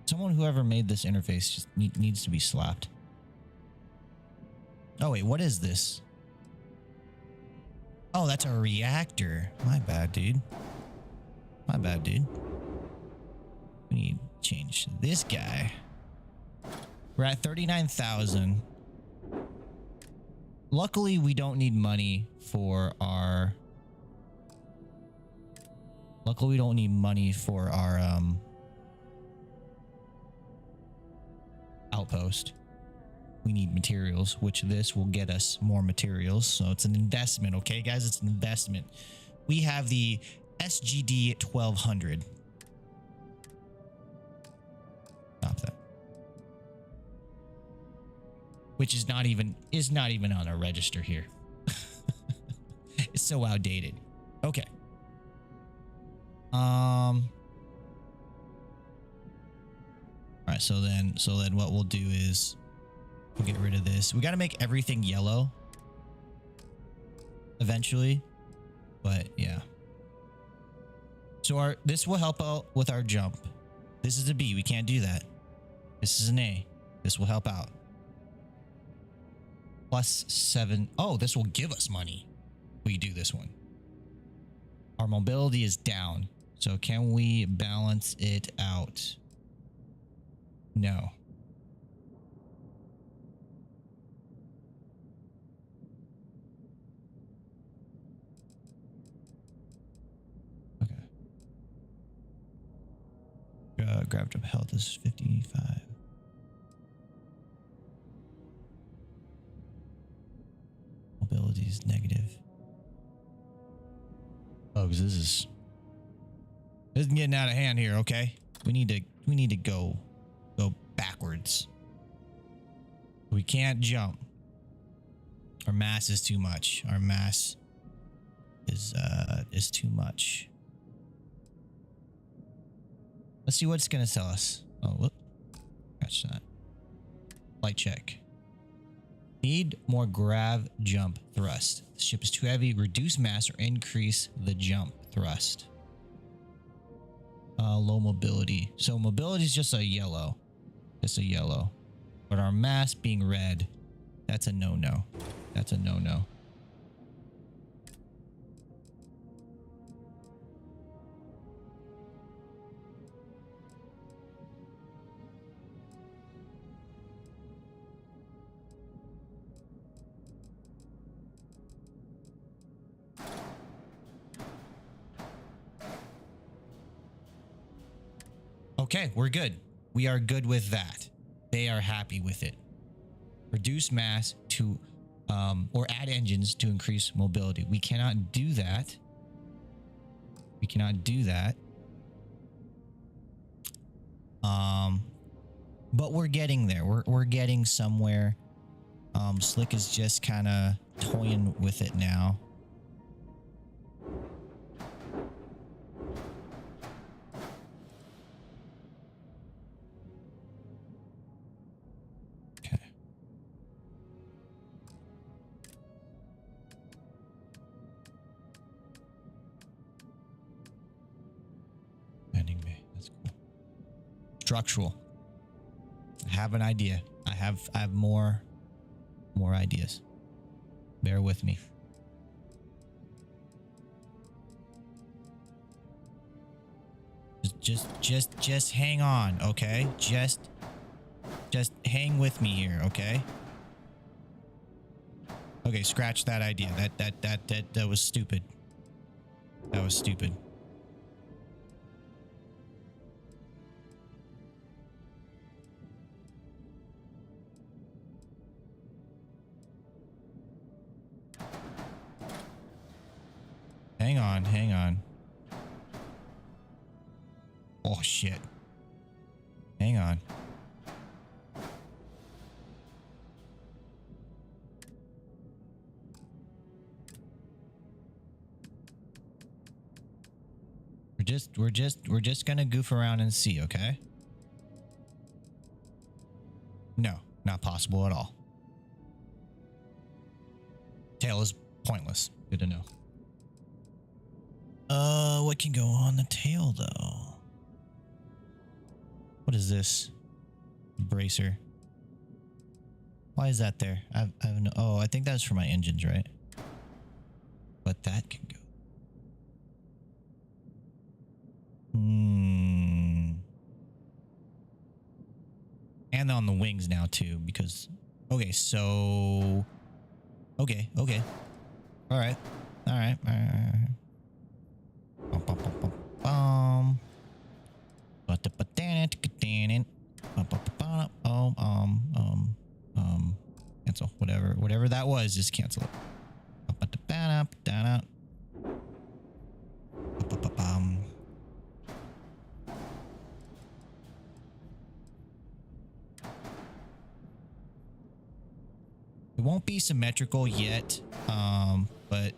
Someone, whoever made this interface, just needs to be slapped. Oh wait, what is this? Oh, that's a reactor. My bad, dude. We need to change this guy. We're at 39,000. Luckily, we don't need money for our... outpost. We need materials, which this will get us more materials. So it's an investment, okay, guys? It's an investment. We have the SGD 1200. Stop that. Which is not even on our register here. It's so outdated. Okay. All right, so then what we'll do is we'll get rid of this. We got to make everything yellow eventually, but yeah. So this will help out with our jump. This is a B. We can't do that. This is an A. This will help out. +7. Oh, this will give us money. We do this one. Our mobility is down. So can we balance it out? No. Okay. Grav jump health is 55. Mobility is negative. Oh, because this is getting out of hand here. Okay, we need to go backwards. We can't jump. Our mass is too much. Our mass is too much. Let's see what it's gonna sell us. Oh, whoop. Scratch that. Flight check. Need more grav jump thrust. The ship is too heavy. Reduce mass or increase the jump thrust. Low mobility. So mobility is just a yellow. Just a yellow. But our mass being red, that's a no-no. That's a no-no. Okay, we're good. We are good with that. They are happy with it. Reduce mass to, or add engines to increase mobility. We cannot do that. We cannot do that. But we're getting there. We're getting somewhere. Slick is just kind of toying with it now. Structural. I have an idea. I have more ideas. Bear with me. Just hang on, okay? Just hang with me here, okay? Okay, scratch that idea. That was stupid. That was stupid. Hang on. Oh, shit. Hang on. We're just gonna goof around and see, okay? No, not possible at all. Tail is pointless. Good to know. What can go on the tail though? What is this? Bracer. Why is that there? I have no, oh, I think that's for my engines, right? But that can go. And on the wings now too, because okay, so okay. All right. Cancel. Whatever that was, just cancel it. It won't be symmetrical yet, but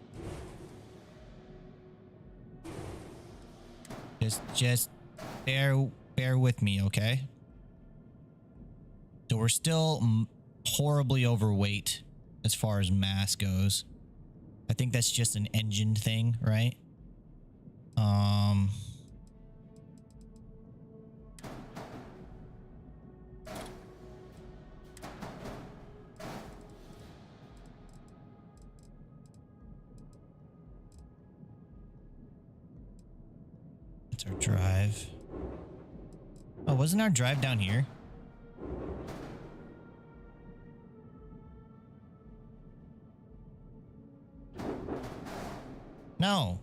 just bear with me, okay? So we're still horribly overweight as far as mass goes. I think that's just an engine thing, right? It's our drive. Oh, wasn't our drive down here? No.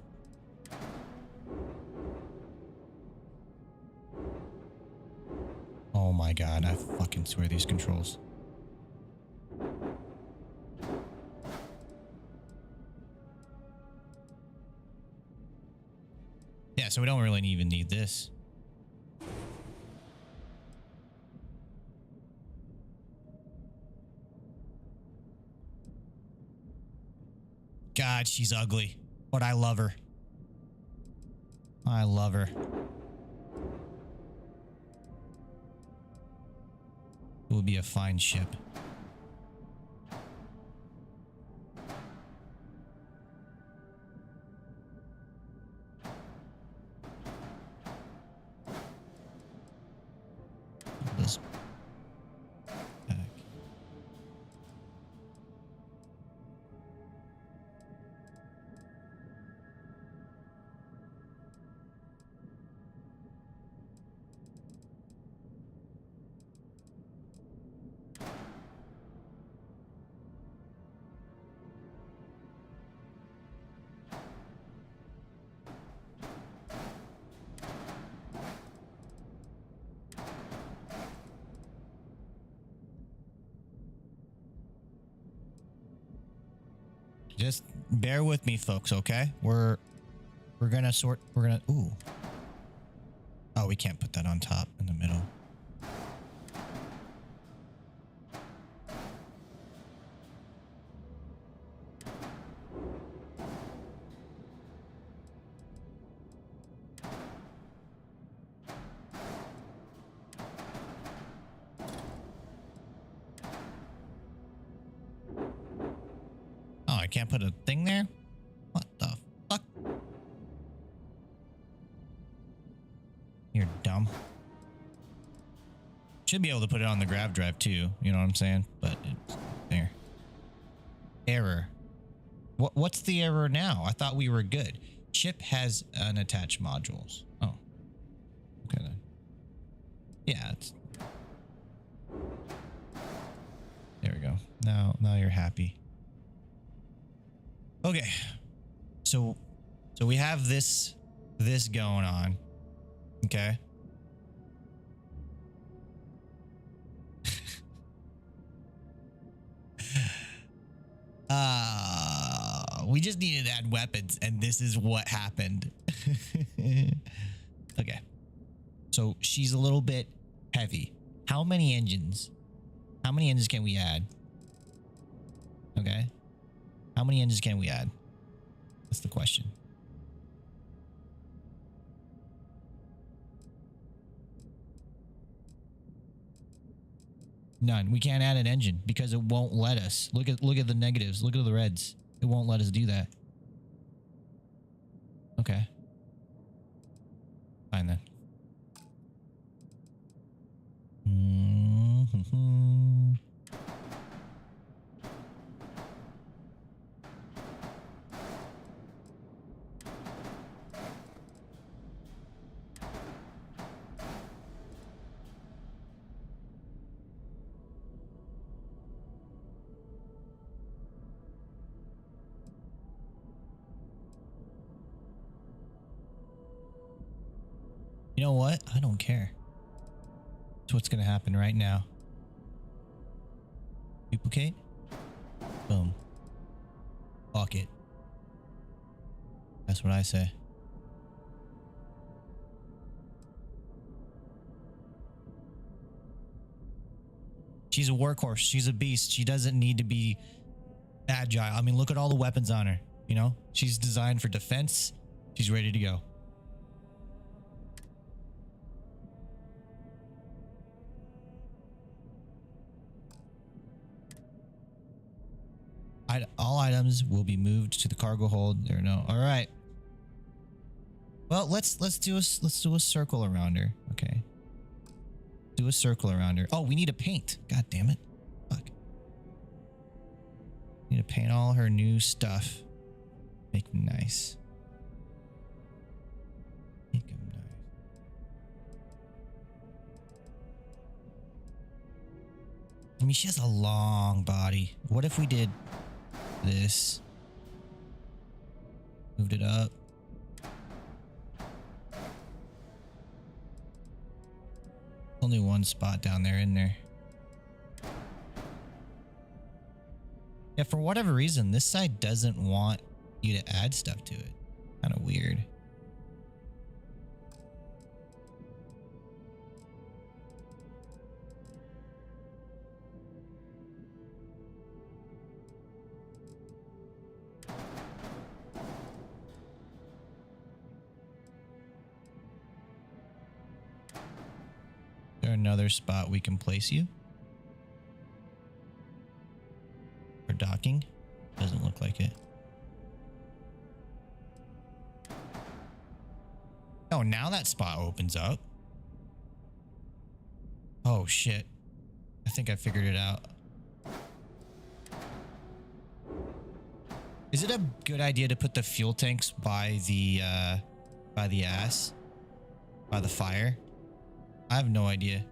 Oh my god, I fucking swear these controls. Yeah, so we don't really even need this. God, she's ugly. But I love her. I love her. It would be a fine ship. This back. Just bear with me, folks, okay? We're gonna sort. We're gonna. Ooh. Oh, we can't put that on top in the middle. Oh, I can't put a thing there? What the fuck? You're dumb. Should be able to put it on the grav drive too, you know what I'm saying? But it's there. Error. What's the error now? I thought we were good. Chip has unattached modules. Oh. Okay then. Yeah, it's... There we go. Now you're happy. Okay. So we have this going on. Okay. We just needed to add weapons, and this is what happened. Okay. So she's a little bit heavy. How many engines? How many engines can we add? Okay. How many engines can we add? That's the question. None. We can't add an engine because it won't let us. Look at the negatives. Look at the reds. It won't let us do that. Okay. Fine then. You know what? I don't care. That's what's going to happen right now. Duplicate. Boom. Fuck it. That's what I say. She's a workhorse. She's a beast. She doesn't need to be agile. I mean, look at all the weapons on her. You know, she's designed for defense. She's ready to go. All items will be moved to the cargo hold. There, no. All right. Well, let's do a circle around her. Okay. Do a circle around her. Oh, we need to paint. God damn it. Fuck. Need to paint all her new stuff. Make them nice. Make them nice. I mean, she has a long body. What if we did this? Moved it up. Only one spot down there in there. Yeah, for whatever reason, this side doesn't want you to add stuff to it. Kind of weird. another spot we can place you? For docking? Doesn't look like it. Oh, now that spot opens up. Oh, shit. I think I figured it out. Is it a good idea to put the fuel tanks by the ass? By the fire? I have no idea.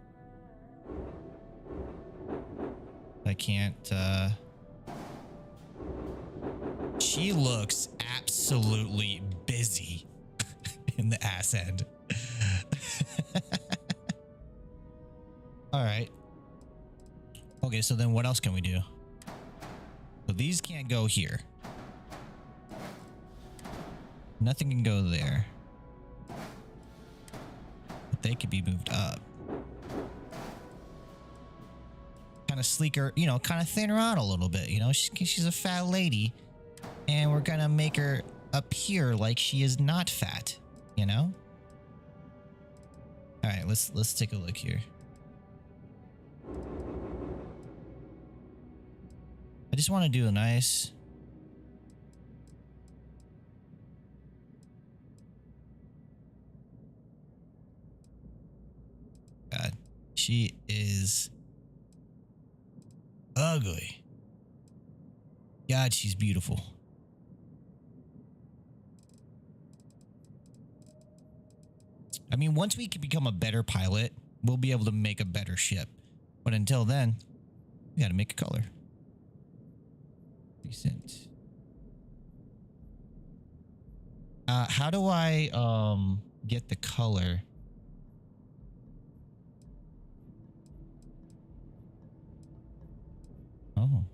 I can't, She looks absolutely busy in the ass end. All right. Okay, so then what else can we do? So these can't go here. Nothing can go there. But they could be moved up. Kind of sleeker, you know, kind of thin her out a little bit. You know, she's a fat lady. And we're going to make her appear like she is not fat, you know? All right, let's take a look here. I just want to do a nice... God, she is ugly. God, she's beautiful. I mean, once we can become a better pilot, we'll be able to make a better ship. But until then, we got to make a color. Recent. How do I get the color? Oh.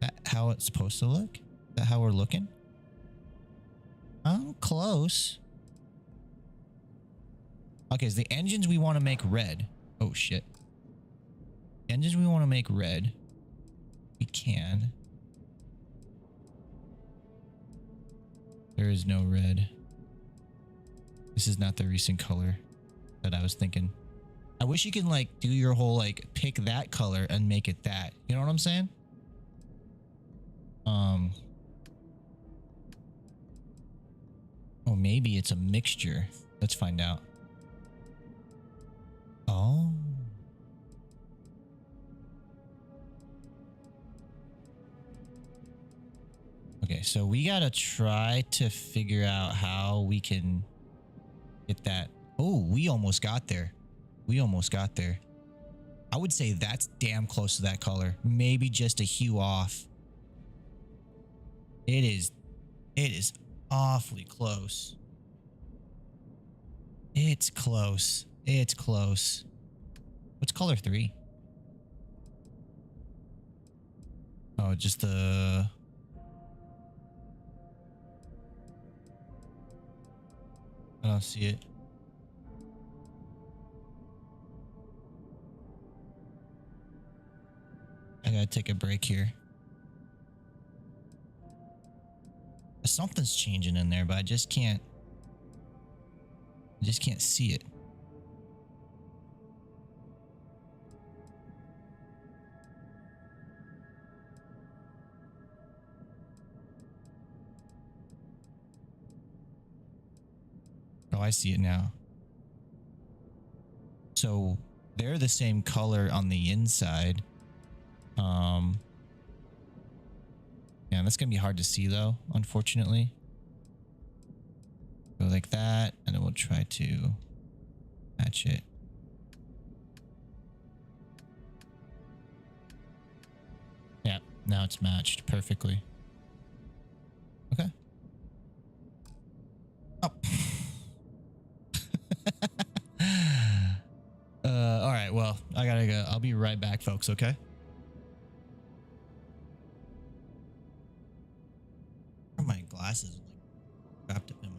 That how it's supposed to look? Is that how we're looking? I'm close. Okay, so the engines we want to make red. Oh shit. Engines we want to make red. We can. There is no red. This is not the recent color that I was thinking. I wish you could like do your whole like pick that color and make it that. You know what I'm saying? Oh, maybe it's a mixture. Let's find out. Oh. Okay, so we gotta try to figure out how we can get that. Oh, we almost got there. We almost got there. I would say that's damn close to that color. Maybe just a hue off. It is awfully close. It's close. It's close. What's color 3? Oh, just the... I don't see it. I gotta take a break here. Something's changing in there, but I just can't see it. Oh, I see it now. So they're the same color on the inside. Yeah, that's gonna be hard to see though, unfortunately. Go like that, and then we'll try to match it. Yeah, now it's matched perfectly. Okay. Oh. All right, well, I gotta go. I'll be right back, folks, okay? My glasses like wrapped up in my...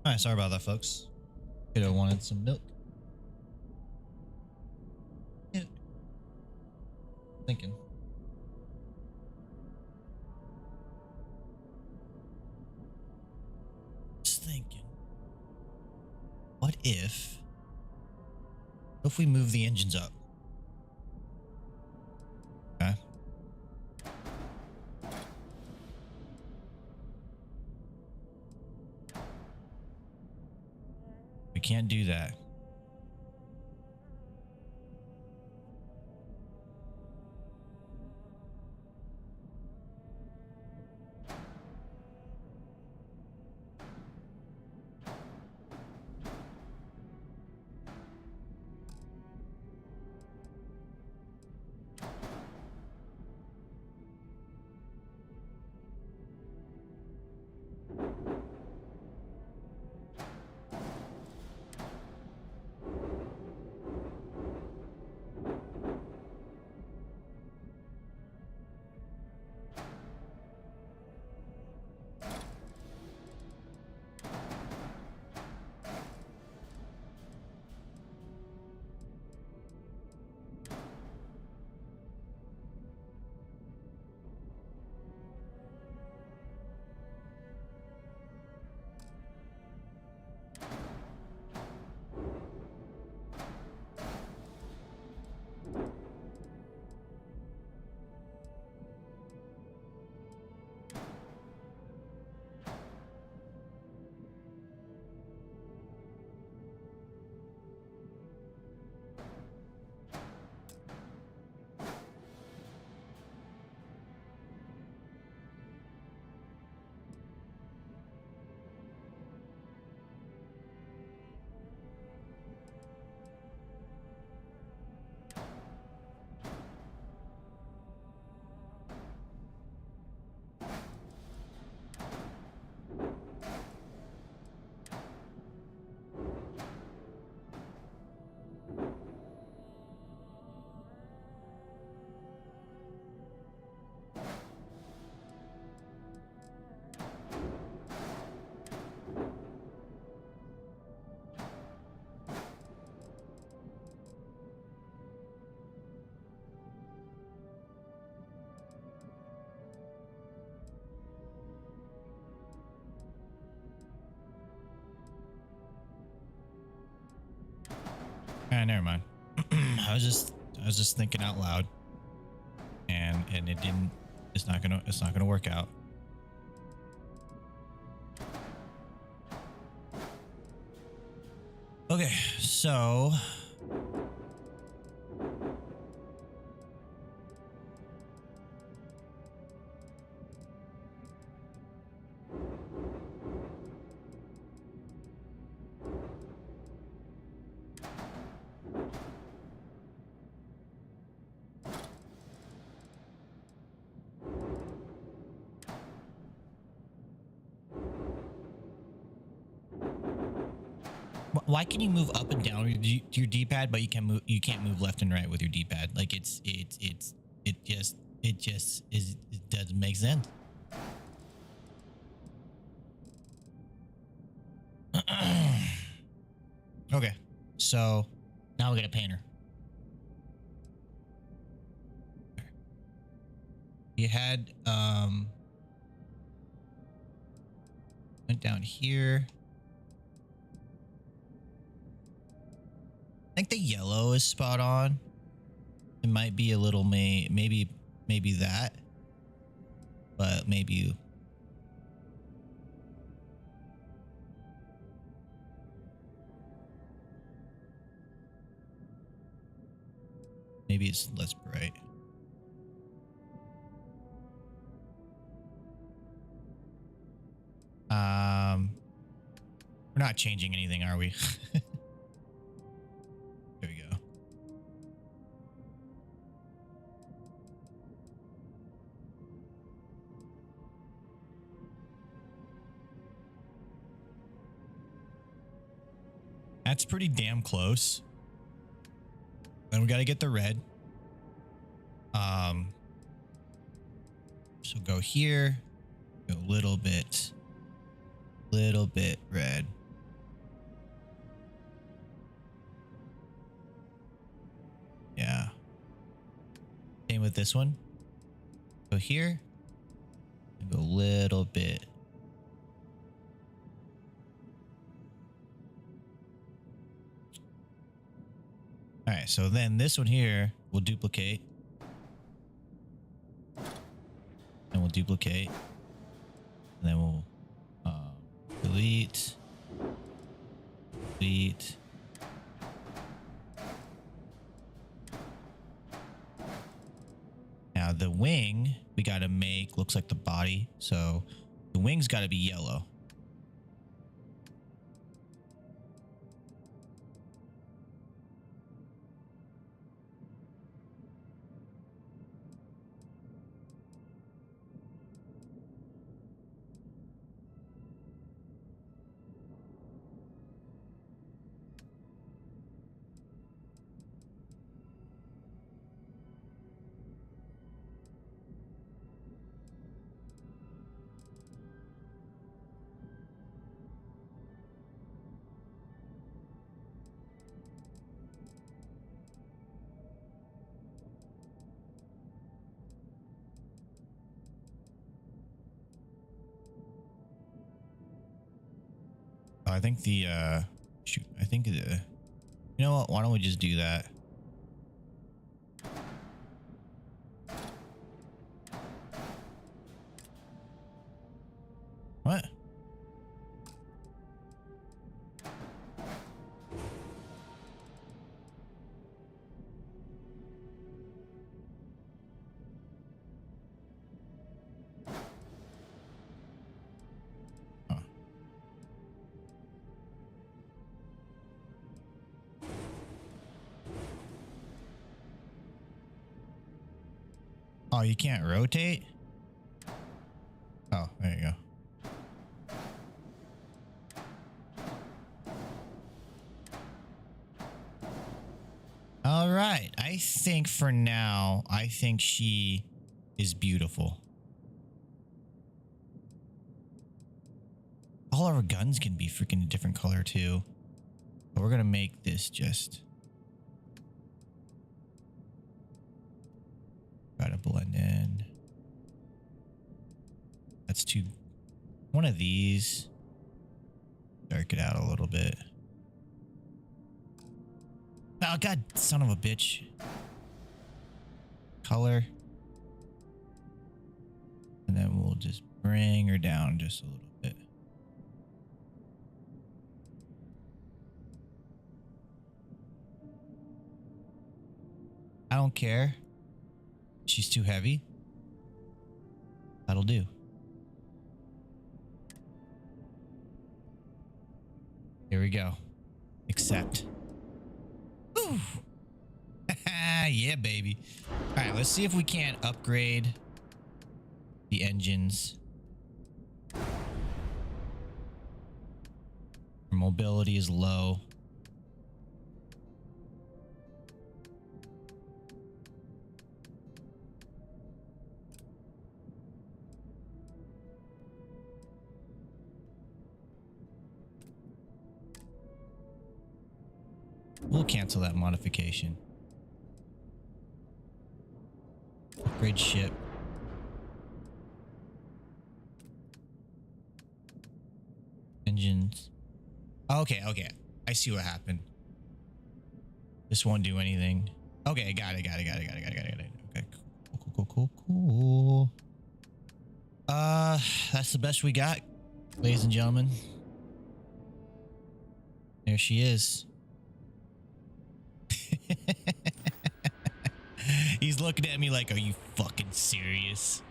All right, sorry about that, folks. Could have wanted some milk. Yeah. Thinking. Just thinking. What if we move the engines up? Okay. We can't do that. Never mind. I was just thinking out loud, and it didn't. It's not gonna work out. Okay, so why can you move up and down with your D-pad, but you can't move left and right with your D-pad? Like it doesn't make sense. Okay, so now we got a painter. You had went down here. I think the yellow is spot on. It might be a little maybe that, but maybe it's less bright. We're not changing anything, are we? There we go. That's pretty damn close. Then we got to get the red. So go here, go a little bit red. Same with this one. Go here. And go a little bit. All right, so then this one here will duplicate. And we'll duplicate. And then we'll delete. Delete. Now the wing we got to make looks like the body. So the wing's got to be yellow. I think the shoot, I think the, you know what, why don't we just do that? What? Oh, you can't rotate? Oh, there you go. All right. I think for now, I think she is beautiful. All our guns can be freaking a different color too. But we're going to make this just... Try to blend in. That's too... One of these. Dark it out a little bit. Oh, God, son of a bitch. Color. And then we'll just bring her down just a little bit. I don't care. She's too heavy. That'll do. Here we go. Accept. Ooh. Yeah, baby. All right, let's see if we can't upgrade the engines. Our mobility is low. We'll cancel that modification. Upgrade ship. Engines. Okay, okay. I see what happened. This won't do anything. Okay, got it. Okay, cool. That's the best we got, ladies and gentlemen. There she is. He's looking at me like, are you fucking serious?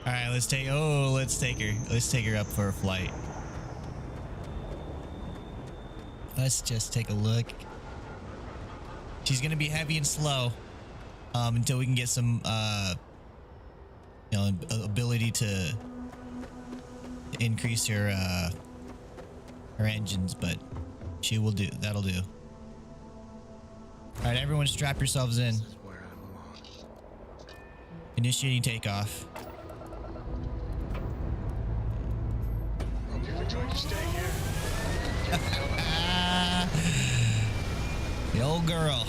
All right, let's take her up for a flight. Let's just take a look. She's gonna be heavy and slow until we can get some ability to increase her engines, but she will do. That'll do. All right, everyone, strap yourselves in. Initiating takeoff. Hope you've enjoyed your stay here. The old girl.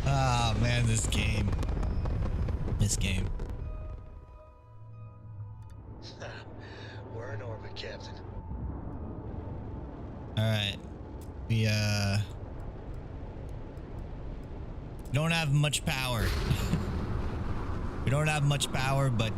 Oh man, this game. We're in orbit, Captain. All right, we don't have much power. We don't have much power, but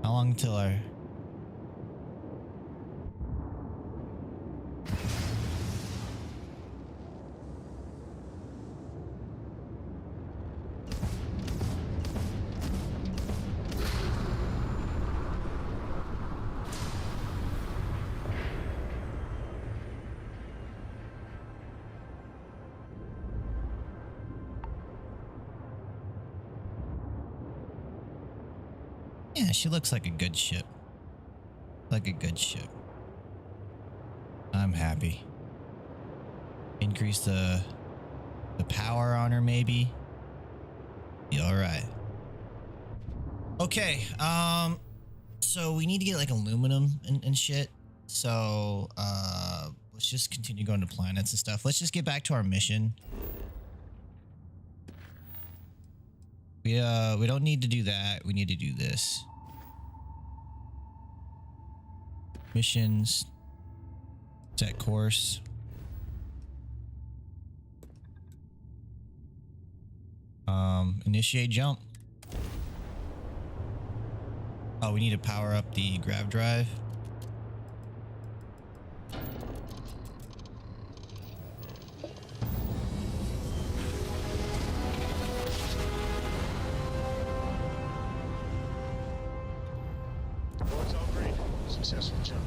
how long till our yeah, she looks like a good ship. Like a good ship. I'm happy. Increase the power on her, maybe. Be all right. Okay. So we need to get like aluminum and shit. So let's just continue going to planets and stuff. Let's just get back to our mission. We don't need to do that. We need to do this. Missions. Set course. Initiate jump. Oh, we need to power up the grav drive. Board's all green. Successful jump.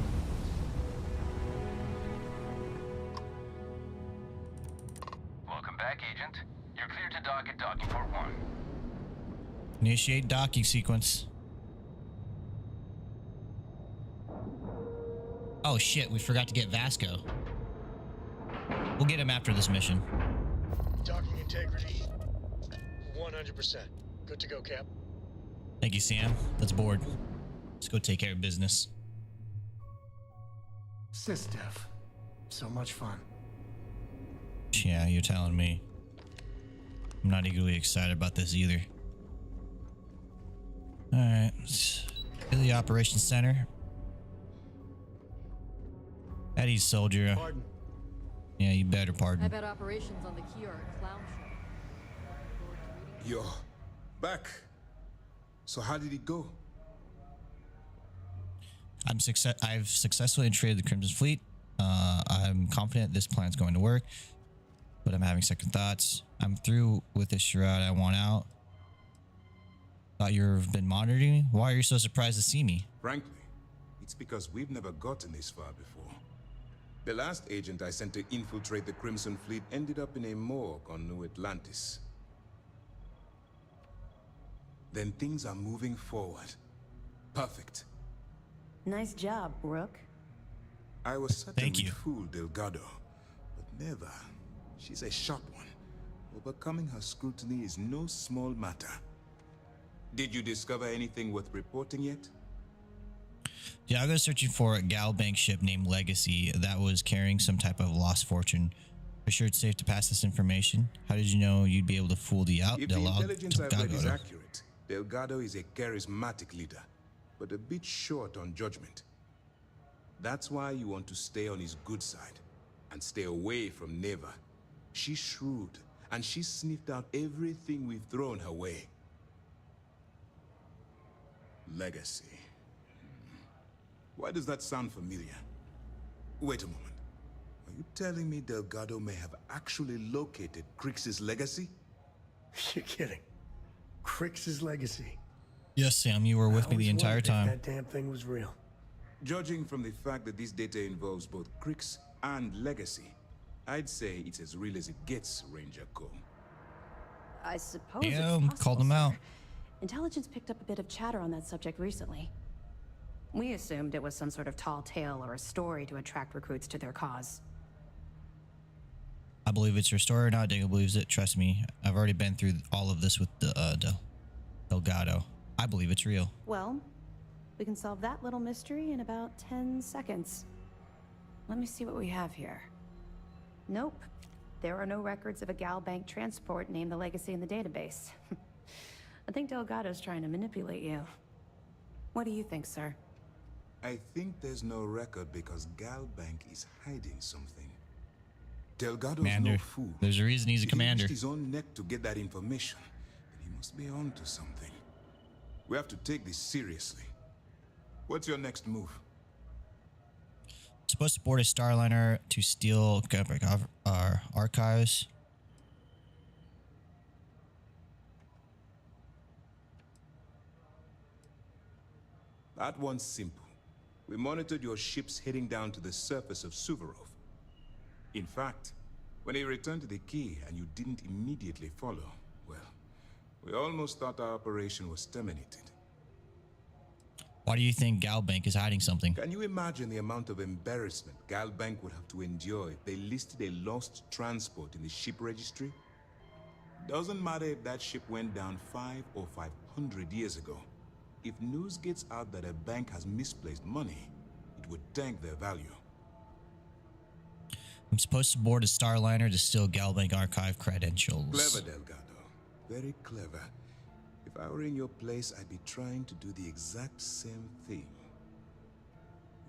Welcome back, Agent. You're clear to dock at docking port 1. Initiate docking sequence. Oh shit, we forgot to get Vasco. We'll get him after this mission. Docking integrity, 100%. Good to go, Cap. Thank you, Sam. Let's board. Let's go take care of business. Sysdef. So much fun. Yeah, you're telling me. I'm not eagerly excited about this either. Alright, let's go to the operations center. Eddie's soldier. Pardon. Yeah, you better pardon. I bet operations on the key are a clown show. Yo, back. So how did it go? I've successfully infiltrated the Crimson Fleet. I'm confident this plan's going to work, but I'm having second thoughts. I'm through with this charade. I want out. Thought you've been monitoring me? Why are you so surprised to see me? Frankly, it's because we've never gotten this far before. The last agent I sent to infiltrate the Crimson Fleet ended up in a morgue on New Atlantis. Then things are moving forward. Perfect. Nice job, Rook. I was certain Thank we'd you. fool Delgado, but never. She's a sharp one. Overcoming her scrutiny is no small matter. Did you discover anything worth reporting yet? Yeah, I was searching for a gal bank ship named Legacy that was carrying some type of lost fortune. Are sure it's safe to pass this information? How did you know you'd be able to fool the If the intelligence I've read is accurate, Delgado is a charismatic leader, but a bit short on judgment. That's why you want to stay on his good side and stay away from Neva. She's shrewd, and she's sniffed out everything we've thrown her way. Legacy. Why does that sound familiar? Wait a moment. Are you telling me Delgado may have actually located Crix's legacy? You're kidding. Crix's legacy. Yes, Sam, you were with me the entire time. That damn thing was real. Judging from the fact that this data involves both Crix and legacy, I'd say it's as real as it gets, Ranger Cole. I suppose Damn, it's possible, called him out. sir. Intelligence picked up a bit of chatter on that subject recently. We assumed it was some sort of tall tale or a story to attract recruits to their cause. I believe it's your story or not. Diego believes it. Trust me. I've already been through all of this with Delgado. I believe it's real. Well, we can solve that little mystery in about 10 seconds. Let me see what we have here. Nope. There are no records of a Gal Bank transport named the Legacy in the database. I think Delgado's trying to manipulate you. What do you think, sir? I think there's no record because Gal Bank is hiding something. Delgado's Commander. no fool. There's a reason he's a If commander. He risked his own neck to get that information, then he must be onto something. We have to take this seriously. What's your next move? Supposed to board a Starliner to steal our archives. That one's simple. We monitored your ships heading down to the surface of Suvorov. In fact, when he returned to the key and you didn't immediately follow, well, we almost thought our operation was terminated. Why do you think Galbank is hiding something? Can you imagine the amount of embarrassment Galbank would have to endure if they listed a lost transport in the ship registry? Doesn't matter if that ship went down 5 or 500 years ago. If news gets out that a bank has misplaced money, it would tank their value. I'm supposed to board a Starliner to steal Galbank archive credentials. Clever, Delgado. Very clever. If I were in your place, I'd be trying to do the exact same thing.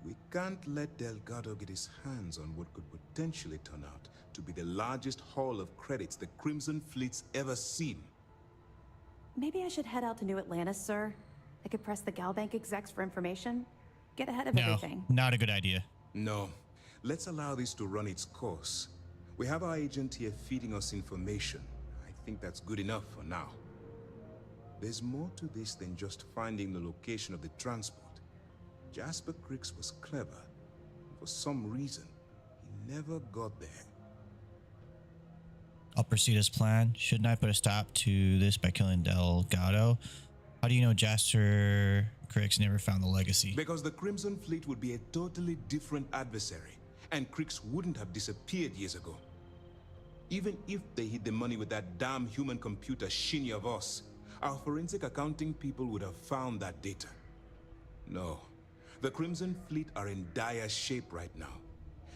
We can't let Delgado get his hands on what could potentially turn out to be the largest haul of credits the Crimson Fleet's ever seen. Maybe I should head out to New Atlantis, sir. I could press the Galbank execs for information. Get ahead of No, everything. not a good idea. No. Let's allow this to run its course. We have our agent here feeding us information. I think that's good enough for now. There's more to this than just finding the location of the transport. Jasper Cricks was clever. For some reason, he never got there. I'll proceed as planned. Shouldn't I put a stop to this by killing Delgado? How do you know Jasper Cricks never found the legacy? Because the Crimson Fleet would be a totally different adversary, and Cricks wouldn't have disappeared years ago. Even if they hid the money with that damn human computer Shinny of us, our forensic accounting people would have found that data. No, the Crimson Fleet are in dire shape right now.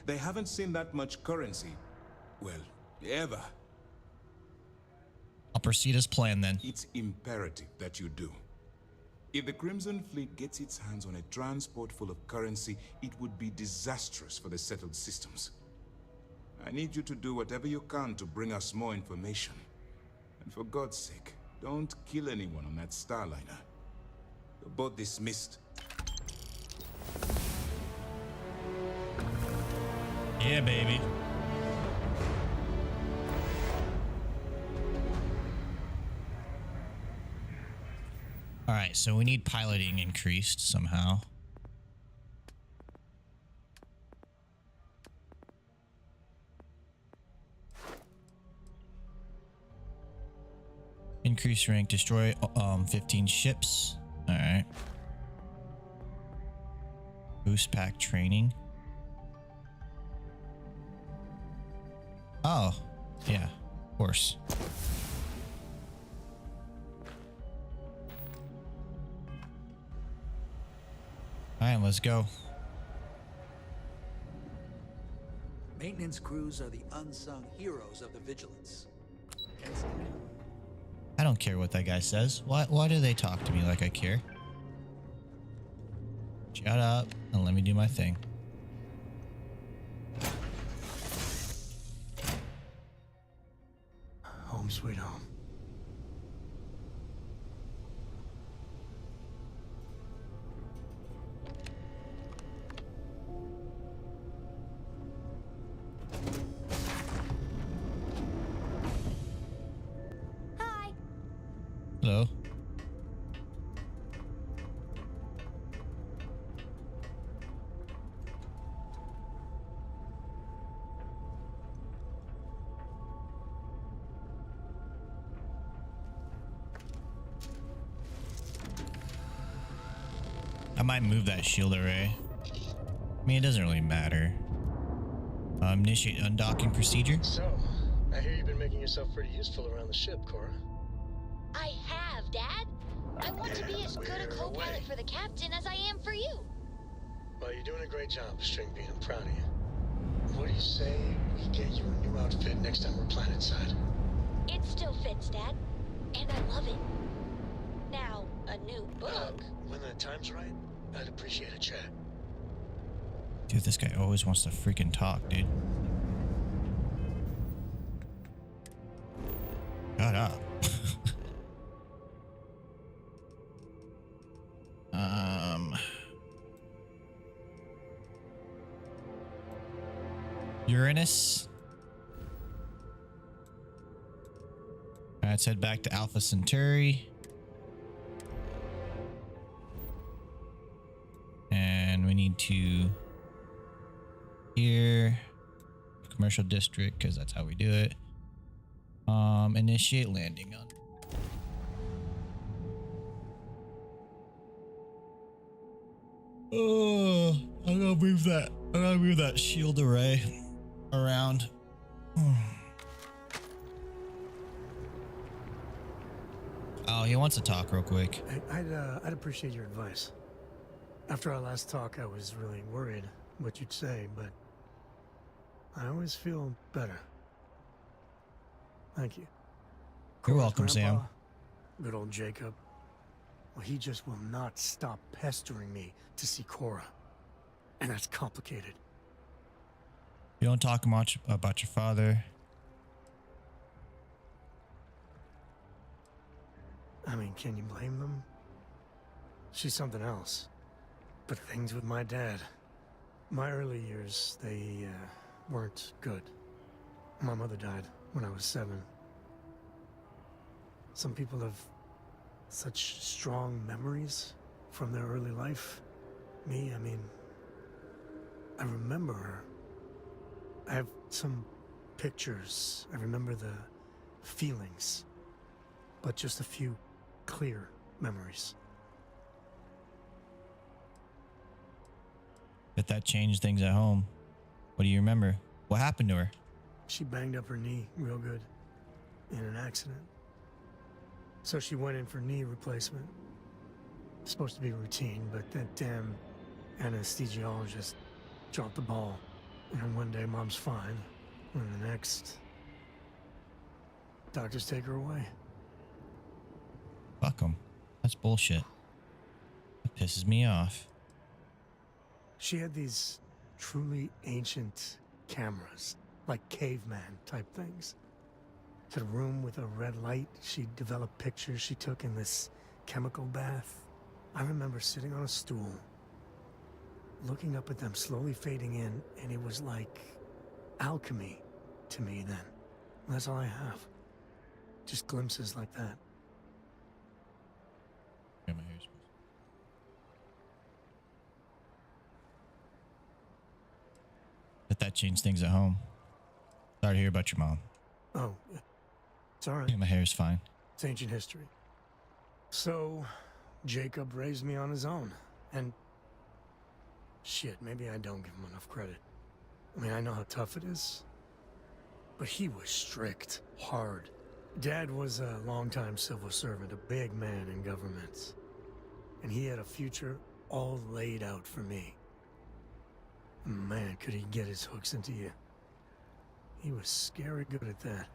They haven't seen that much currency, well, ever. I'll proceed as planned then. It's imperative that you do. If the Crimson Fleet gets its hands on a transport full of currency, it would be disastrous for the settled systems. I need you to do whatever you can to bring us more information. And for God's sake, don't kill anyone on that Starliner. You're both dismissed. Yeah, baby. All right, so we need piloting increased somehow. Increase rank, destroy 15 ships. All right. Boost pack training. Oh, yeah, of course. All right, let's go. Maintenance crews are the unsung heroes of the Vigilance. I don't care what that guy says. Why do they talk to me like I care? Shut up and let me do my thing. Home sweet home. Hello. I might move that shield array. I mean, it doesn't really matter. Initiate undocking procedure. So, I hear you've been making yourself pretty useful around the ship, Cora. I have, Dad. I want to be as good a co-pilot for the captain as I am for you. Well, you're doing a great job, Stringbean. I'm proud of you. What do you say we get you a new outfit next time we're planetside? It still fits, Dad. And I love it. Now, a new book. When the time's right, I'd appreciate a chat. Dude, this guy always wants to freaking talk, dude. Shut up. Uranus. All right, let's head back to Alpha Centauri. And we need to here commercial district because that's how we do it. Initiate landing on. Oh, I'm gonna move that. I'm gonna move that shield array around. Oh, he wants to talk real quick. I'd appreciate your advice. After our last talk, I was really worried what you'd say, but I always feel better. Thank you. You're welcome, Grandpa, Sam. Good old Jacob. Well, he just will not stop pestering me to see Cora. And that's complicated. You don't talk much about your father. I mean, can you blame them? She's something else. But things with my dad. My early years, they weren't good. My mother died when I was 7. Some people have such strong memories from their early life. Me, I mean, I remember her. I have some pictures. I remember the feelings, but just a few clear memories. Bet that changed things at home. What do you remember? What happened to her? She banged up her knee real good in an accident. So she went in for knee replacement. Supposed to be routine, but that damn anesthesiologist dropped the ball. And one day Mom's fine, and the next, doctors take her away. Fuck them. That's bullshit. That pisses me off. She had these truly ancient cameras, like caveman type things. She had a room with a red light. She developed pictures she took in this chemical bath. I remember sitting on a stool, looking up at them slowly fading in, and it was like alchemy to me then. And that's all I have. Just glimpses like that. Yeah, my hair's... Bet that changed things at home. Sorry to hear about your mom. Oh, it's all right. Yeah, my hair's fine. It's ancient history. So, Jacob raised me on his own, and shit, maybe I don't give him enough credit. I mean, I know how tough it is, but he was strict, hard. Dad was a longtime civil servant, a big man in government, and he had a future all laid out for me. Man, could he get his hooks into you. He was scary good at that.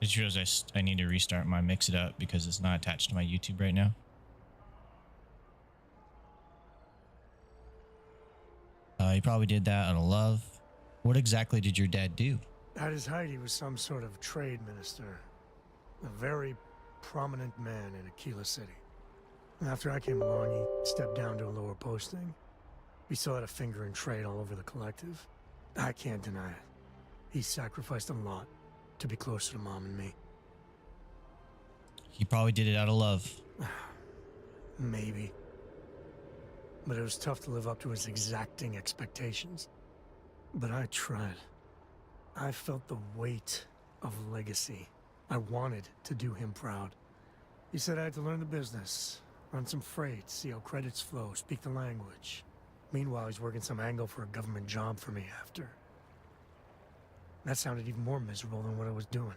Did you realize I need to restart my Mix It Up because it's not attached to my YouTube right now? You probably did that out of love. What exactly did your dad do? At his height, he was some sort of trade minister. A very prominent man in Aquila City. After I came along, he stepped down to a lower posting. He still had a finger in trade all over the collective. I can't deny it. He sacrificed a lot to be closer to Mom and me. He probably did it out of love. Maybe. But it was tough to live up to his exacting expectations. But I tried. I felt the weight of legacy. I wanted to do him proud. He said I had to learn the business, run some freight, see how credits flow, speak the language. Meanwhile, he's working some angle for a government job for me after. That sounded even more miserable than what I was doing.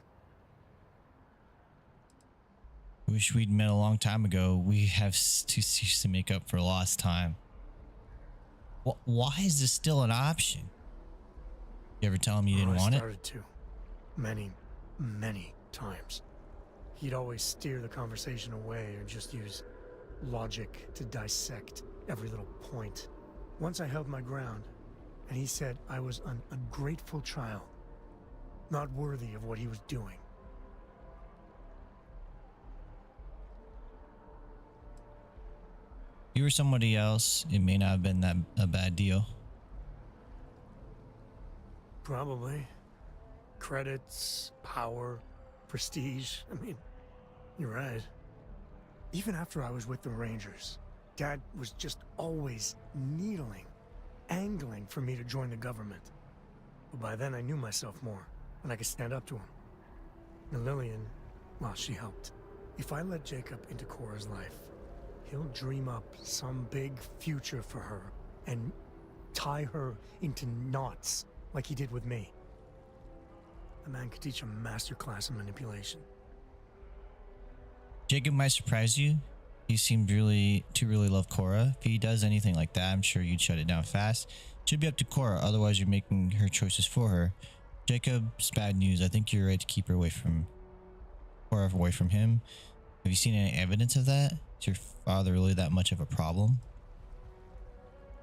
Wish we'd met a long time ago. We have to cease to make up for lost time. Why is this still an option? You ever tell him you didn't want it? I started to. Many, many times. He'd always steer the conversation away or just use logic to dissect every little point. Once I held my ground, and he said I was an ungrateful child, not worthy of what he was doing. If you were somebody else, it may not have been that a bad deal. Probably. Credits, power, prestige. I mean, you're right. Even after I was with the Rangers, Dad was just always needling, angling for me to join the government. But by then I knew myself more, and I could stand up to him. And Lillian, well, she helped. If I let Jacob into Cora's life, he'll dream up some big future for her and tie her into knots like he did with me. The man could teach a master class in manipulation. Jacob might surprise you. He seemed really love Cora. If he does anything like that, I'm sure you'd shut it down fast. Should be up to Cora, otherwise you're making her choices for her. Jacob's bad news. I think you're right to keep her away from Cora, away from him. Have you seen any evidence of that? Is your father really that much of a problem?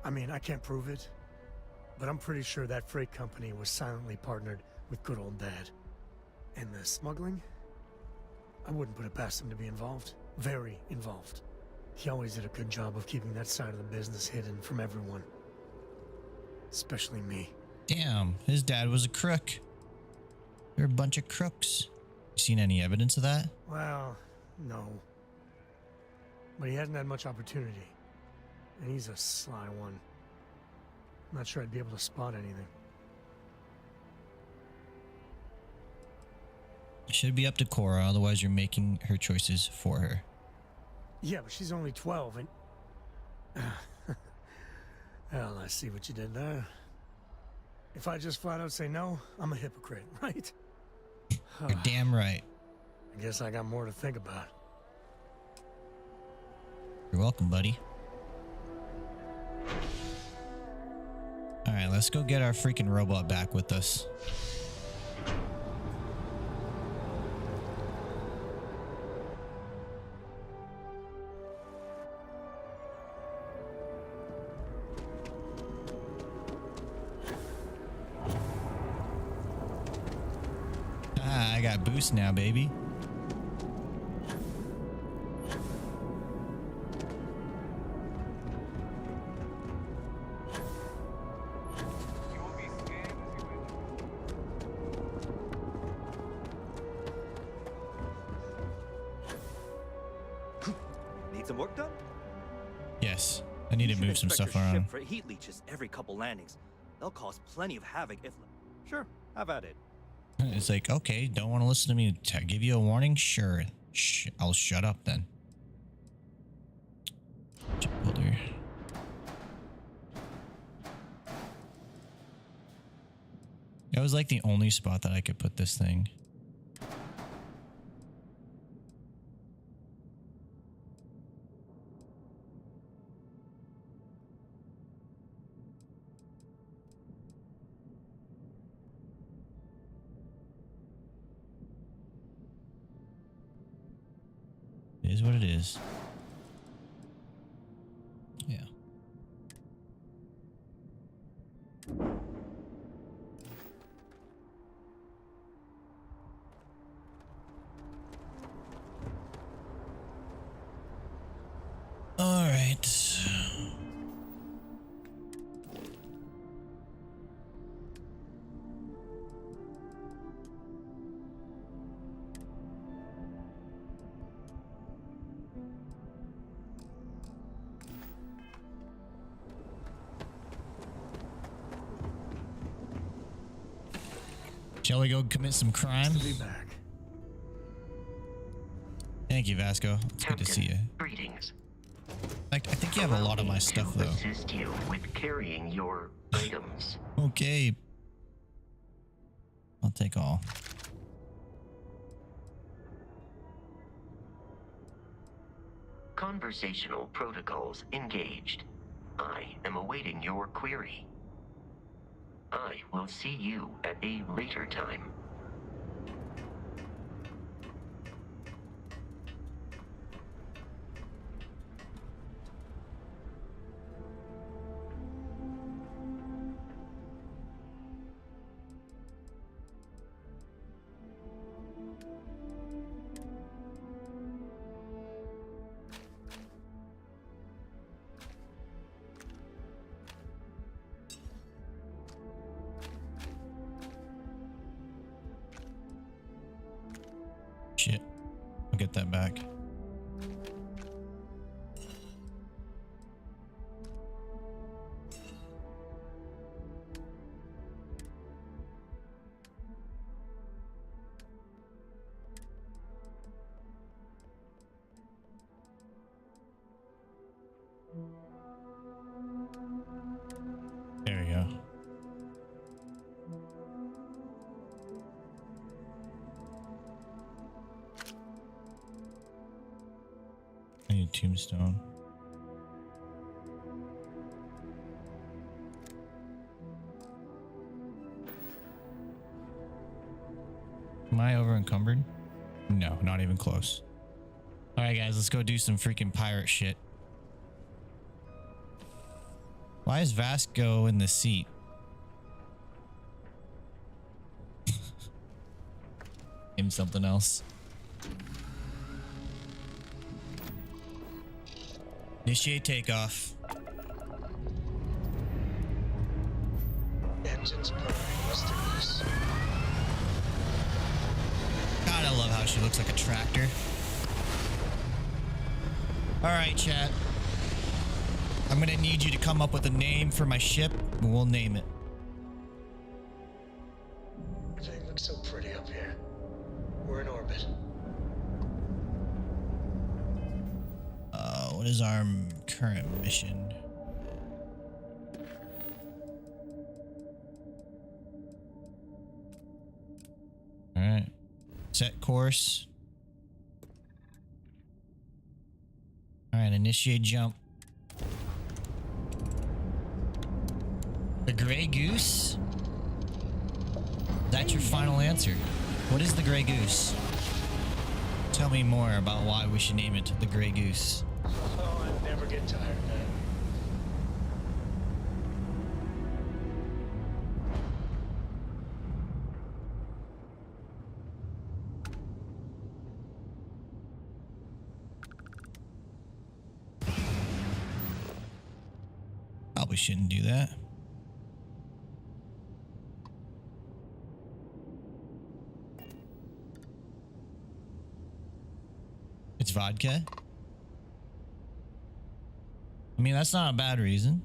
I mean, I can't prove it, but I'm pretty sure that freight company was silently partnered with good old Dad. And the smuggling? I wouldn't put it past him to be involved. Very involved. He always did a good job of keeping that side of the business hidden from everyone. Especially me. Damn, his dad was a crook. They're a bunch of crooks. You seen any evidence of that? Well, no. But he hasn't had much opportunity. And he's a sly one. I'm not sure I'd be able to spot anything. It should be up to Cora, otherwise you're making her choices for her. Yeah, but she's only 12 and... Well, I see what you did there. If I just flat out say no, I'm a hypocrite, right? You're damn right. I guess I got more to think about. You're welcome, buddy. Alright, let's go get our freaking robot back with us. I got boost now, baby. Need some work done? Yes, I need to move some stuff around. For heat leeches every couple landings. They'll cause plenty of havoc if... Sure, have at it. It's like, okay, don't want to listen to me give you a warning? Sure. I'll shut up then. Builder. That was like the only spot that I could put this thing. It is what it is. Yeah. All right. Shall we go commit some crime? Good to be back. Thank you, Vasco. It's good to see you. Greetings. I think you have a lot of my stuff, though. Assist you with carrying your items. Okay. I'll take all. Conversational protocols engaged. I am awaiting your query. I will see you at a later time. Shit. I'll get that back. There we go. I need a tombstone. Am I over encumbered? No, not even close. All right, guys, let's go do some freaking pirate shit. Why is Vasco in the seat? Him something else. Initiate takeoff. Engines burning. What's the use? God, I love how she looks like a tractor. All right, chat. I'm gonna need you to come up with a name for my ship, and we'll name it. Everything looks so pretty up here. We're in orbit. What is our current mission? All right. Set course. All right, initiate jump. The Gray Goose? That's your final answer. What is the Gray Goose? Tell me more about why we should name it the Gray Goose. Oh, I never get tired, man. Probably shouldn't do that. It's vodka? I mean, that's not a bad reason.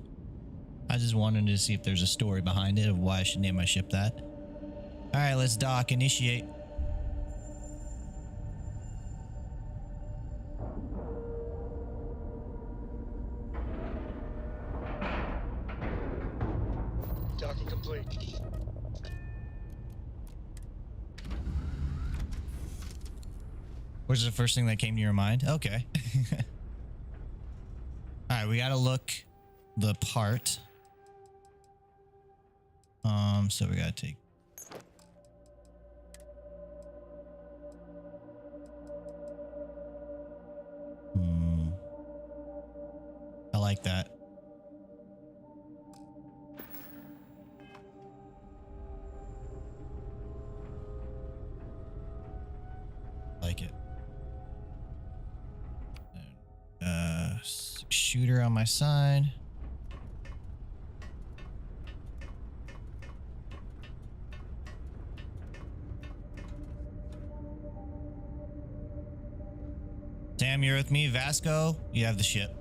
I just wanted to see if there's a story behind it of why I should name my ship that. All right, let's dock. Initiate. Docking complete. Was it the first thing that came to your mind? Okay. All right, we gotta look the part. So we gotta take. I like that. Like it. Shooter on my side. Sam, you're with me. Vasco, you have the ship.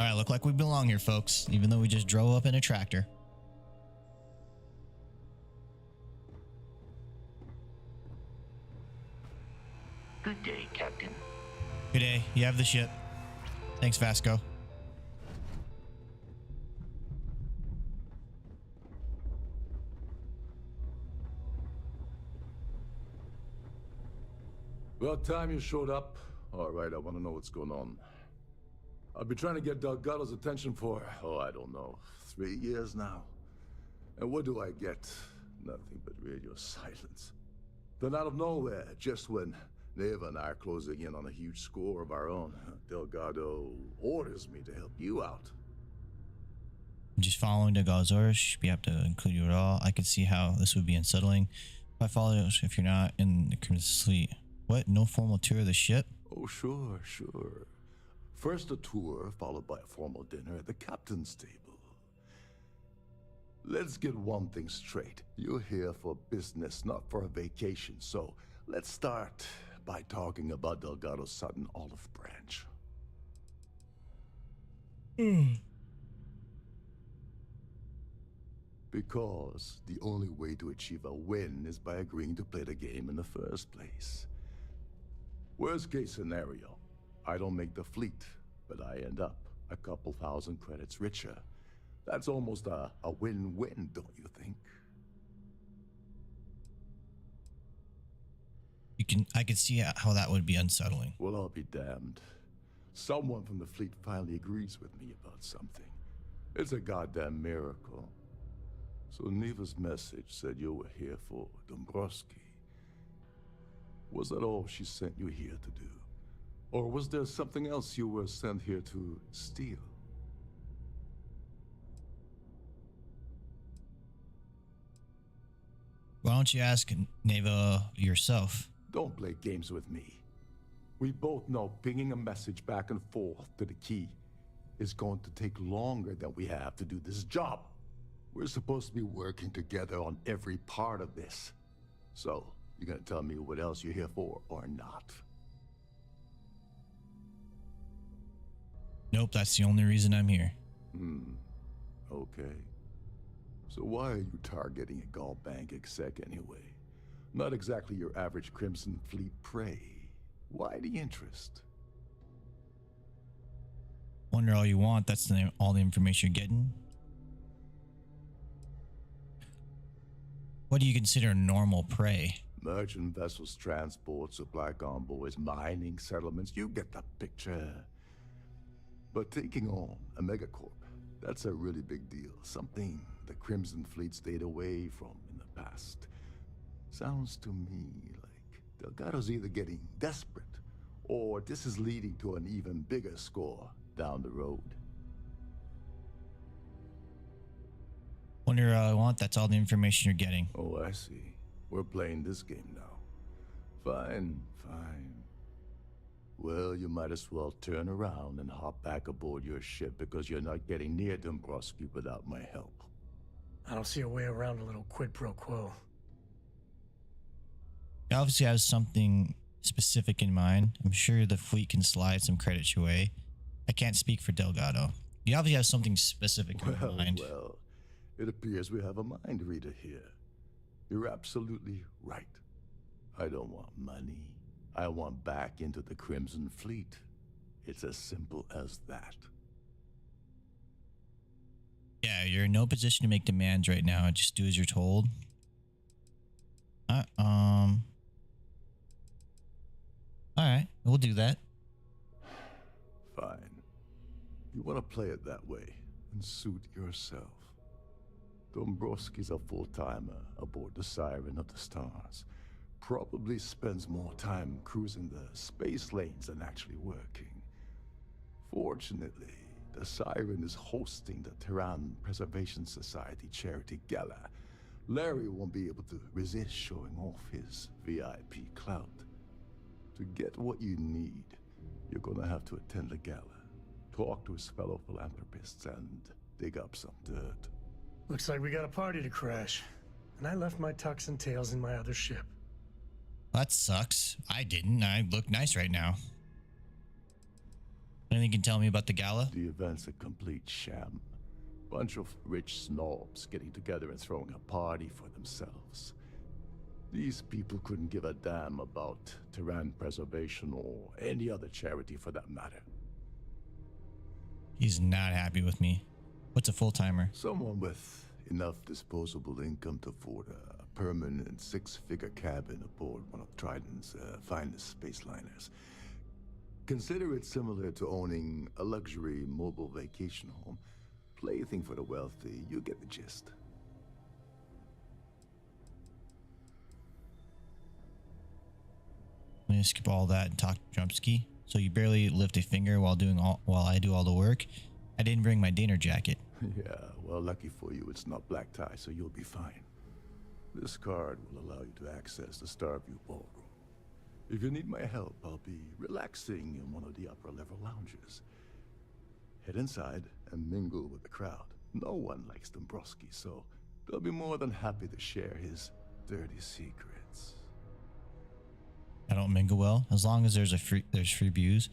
All right, look like we belong here, folks, even though we just drove up in a tractor. You have the ship. Thanks, Vasco. About time you showed up. All right, I want to know what's going on. I've been trying to get Delgado's attention for, I don't know, 3 years now. And what do I get? Nothing but radio silence. Then out of nowhere, just when Neva and I are closing in on a huge score of our own, Delgado orders me to help you out. Just following Delgado's orders should be able to include you at all. I could see how this would be unsettling. If I follow you, if you're not in the Crimson Fleet. What? No formal tour of the ship? Oh, sure. First a tour, followed by a formal dinner at the captain's table. Let's get one thing straight. You're here for business, not for a vacation. So let's start by talking about Delgado's sudden olive branch. Because the only way to achieve a win is by agreeing to play the game in the first place. Worst case scenario, I don't make the fleet, but I end up a couple thousand credits richer. That's almost a win-win, don't you think? I can see how that would be unsettling. Well, I'll be damned. Someone from the fleet finally agrees with me about something. It's a goddamn miracle. So Neva's message said you were here for Dombrowski. Was that all she sent you here to do? Or was there something else you were sent here to steal? Why don't you ask Neva yourself? Don't play games with me. We both know pinging a message back and forth to the key is going to take longer than we have to do this job. We're supposed to be working together on every part of this. So, you gonna tell me what else you're here for or not? Nope, that's the only reason I'm here. Okay. So why are you targeting a Gall Bank exec anyway? Not exactly your average Crimson Fleet prey. Why the interest? Wonder all you want, that's all the information you're getting. What do you consider normal prey? Merchant vessels, transport, supply convoys, mining settlements, you get the picture. But taking on a megacorp, that's a really big deal. Something the Crimson Fleet stayed away from in the past. Sounds to me like Delgado's either getting desperate, or this is leading to an even bigger score down the road. Wonder all I want, that's all the information you're getting. Oh, I see. We're playing this game now. Fine. Well, you might as well turn around and hop back aboard your ship because you're not getting near Dombrowski without my help. I don't see a way around a little quid pro quo. He obviously has something specific in mind. I'm sure the fleet can slide some credits your way. I can't speak for Delgado. He obviously has something specific in mind. Well, it appears we have a mind reader here. You're absolutely right. I don't want money. I want back into the Crimson Fleet. It's as simple as that. Yeah, you're in no position to make demands right now. Just do as you're told. Alright, we'll do that. Fine. You want to play it that way and suit yourself. Dombrowski's a full-timer aboard the Siren of the Stars. Probably spends more time cruising the space lanes than actually working. Fortunately, the Siren is hosting the Tehran Preservation Society charity gala. Larry won't be able to resist showing off his VIP clout. To get what you need, you're gonna have to attend the gala, talk to his fellow philanthropists, and dig up some dirt. Looks like we got a party to crash. And I left my tux and tails in my other ship. That sucks. I didn't. I look nice right now. Anything you can tell me about the gala? The event's a complete sham. Bunch of rich snobs getting together and throwing a party for themselves. These people couldn't give a damn about Terran preservation or any other charity for that matter. He's not happy with me. What's a full-timer? Someone with enough disposable income to afford a permanent 6-figure cabin aboard one of Trident's finest space liners. Consider it similar to owning a luxury mobile vacation home. Plaything for the wealthy, you get the gist. I'm gonna skip all that and talk to Drumsky. So you barely lift a finger while I do all the work. I didn't bring my dinner jacket. Yeah, well, lucky for you, it's not black tie, so you'll be fine. This card will allow you to access the Starfield ballroom. If you need my help, I'll be relaxing in one of the upper-level lounges. Head inside and mingle with the crowd. No one likes Dombrowski, so they'll be more than happy to share his dirty secrets. I don't mingle well, as long as there's free views.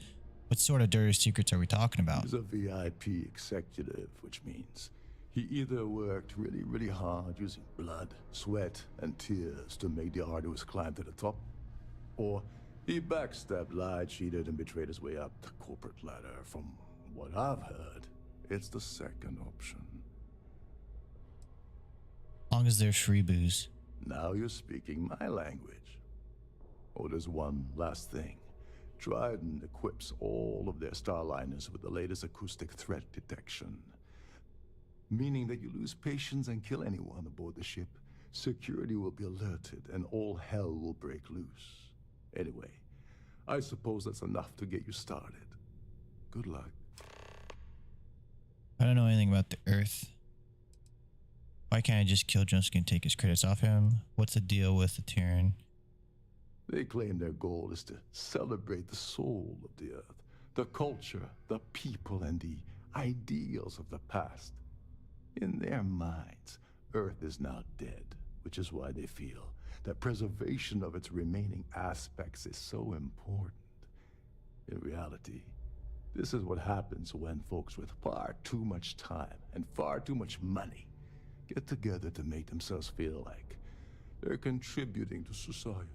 What sort of dirty secrets are we talking about? He's a VIP executive, which means he either worked really, really hard using blood, sweat, and tears to make the arduous climb to the top, or he backstabbed, lied, cheated, and betrayed his way up the corporate ladder. From what I've heard, it's the second option. As long as there's free booze. Now you're speaking my language. Oh, there's one last thing. Trident equips all of their starliners with the latest acoustic threat detection. Meaning that you lose patience and kill anyone aboard the ship, security will be alerted and all hell will break loose. Anyway, I suppose that's enough to get you started. Good luck. I don't know anything about the Earth. Why can't I just kill Drumsky and take his credits off him? What's the deal with the Terran? They claim their goal is to celebrate the soul of the Earth, the culture, the people, and the ideals of the past. In their minds, Earth is now dead, which is why they feel that preservation of its remaining aspects is so important. In reality, this is what happens when folks with far too much time and far too much money get together to make themselves feel like they're contributing to society.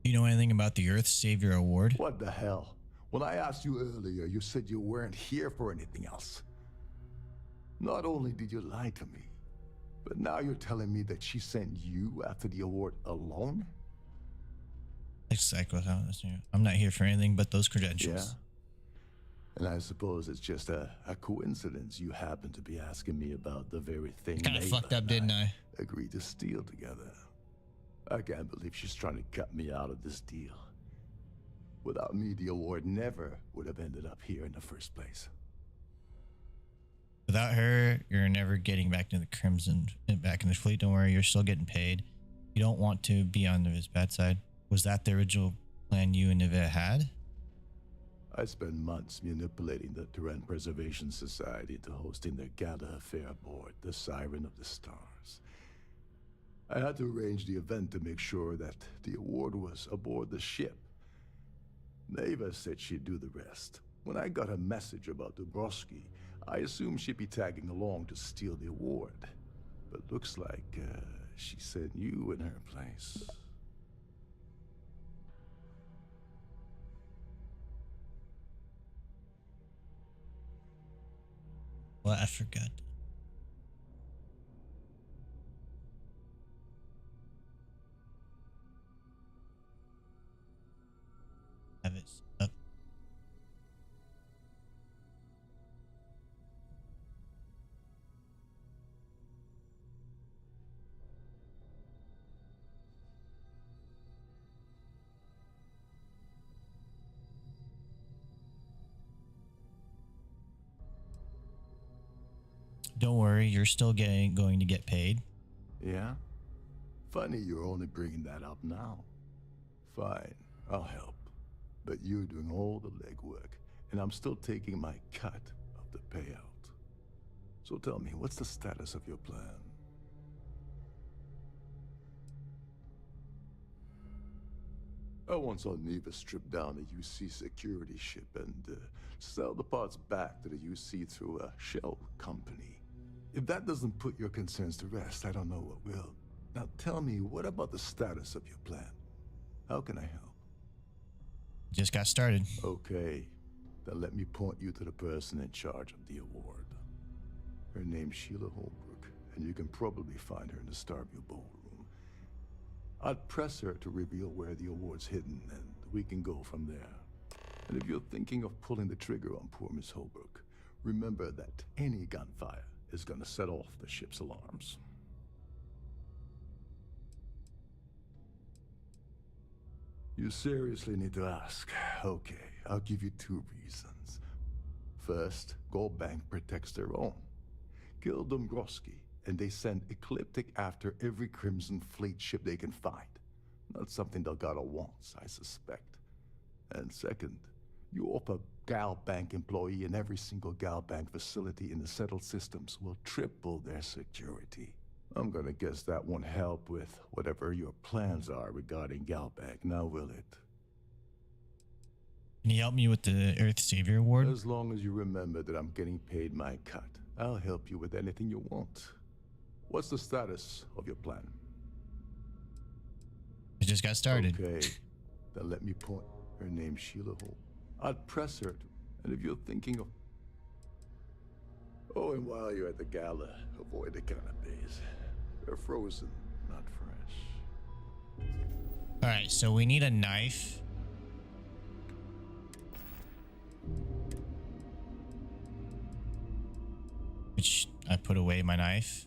You know anything about the Earth Savior Award? What the hell? When I asked you earlier, you said you weren't here for anything else. Not only did you lie to me, but now you're telling me that she sent you after the award alone? Exactly. I'm not here for anything but those credentials. Yeah. And I suppose it's just a coincidence you happen to be asking me about the very thing Kind of fucked up, didn't I? Agreed to steal together. I can't believe she's trying to cut me out of this deal. Without me, the award never would have ended up here in the first place. Without her, you're never getting back to the Crimson, back in the fleet. Don't worry, you're still getting paid. You don't want to be on his bad side. Was that the original plan you and Nivea had? I spent months manipulating the Terran Preservation Society into hosting their gala affair aboard the Siren of the Stars. I had to arrange the event to make sure that the award was aboard the ship. Neva said she'd do the rest. When I got a message about Dombrowski, I assumed she'd be tagging along to steal the award. But looks like she sent you in her place. Well, I forgot. Have it up. Don't worry, you're still going to get paid. Yeah? Funny you're only bringing that up now. Fine, I'll help. But you're doing all the legwork, and I'm still taking my cut of the payout. So tell me, what's the status of your plan? I once saw Neva strip down a UC security ship and sell the parts back to the UC through a shell company. If that doesn't put your concerns to rest, I don't know what will. Now tell me, what about the status of your plan? How can I help? Just got started. Okay, then let me point you to the person in charge of the award. Her name's Sheila Holbrook, and you can probably find her in the Starfield ballroom. I'd press her to reveal where the award's hidden, and we can go from there. And if you're thinking of pulling the trigger on poor Miss Holbrook, remember that any gunfire is gonna set off the ship's alarms. You seriously need to ask. Okay, I'll give you 2 reasons. First, Gold Bank protects their own. Kill Dombrowski, and they send Ecliptic after every Crimson Fleet ship they can find. Not something Delgado wants, I suspect. And second, you offer Gal Bank employee in every single Gal Bank facility in the settled systems will triple their security. I'm gonna guess that won't help with whatever your plans are regarding Gal Bank, now will it? Can you help me with the Earth Savior Award? As long as you remember that I'm getting paid my cut, I'll help you with anything you want. What's the status of your plan? It just got started. Okay, then let me point. Her name's Sheila Holt. I'd press her to, and if you're thinking of... Oh, and while you're at the gala, avoid the canapes. They're frozen, not fresh. Alright, so we need a knife. Which I put away my knife.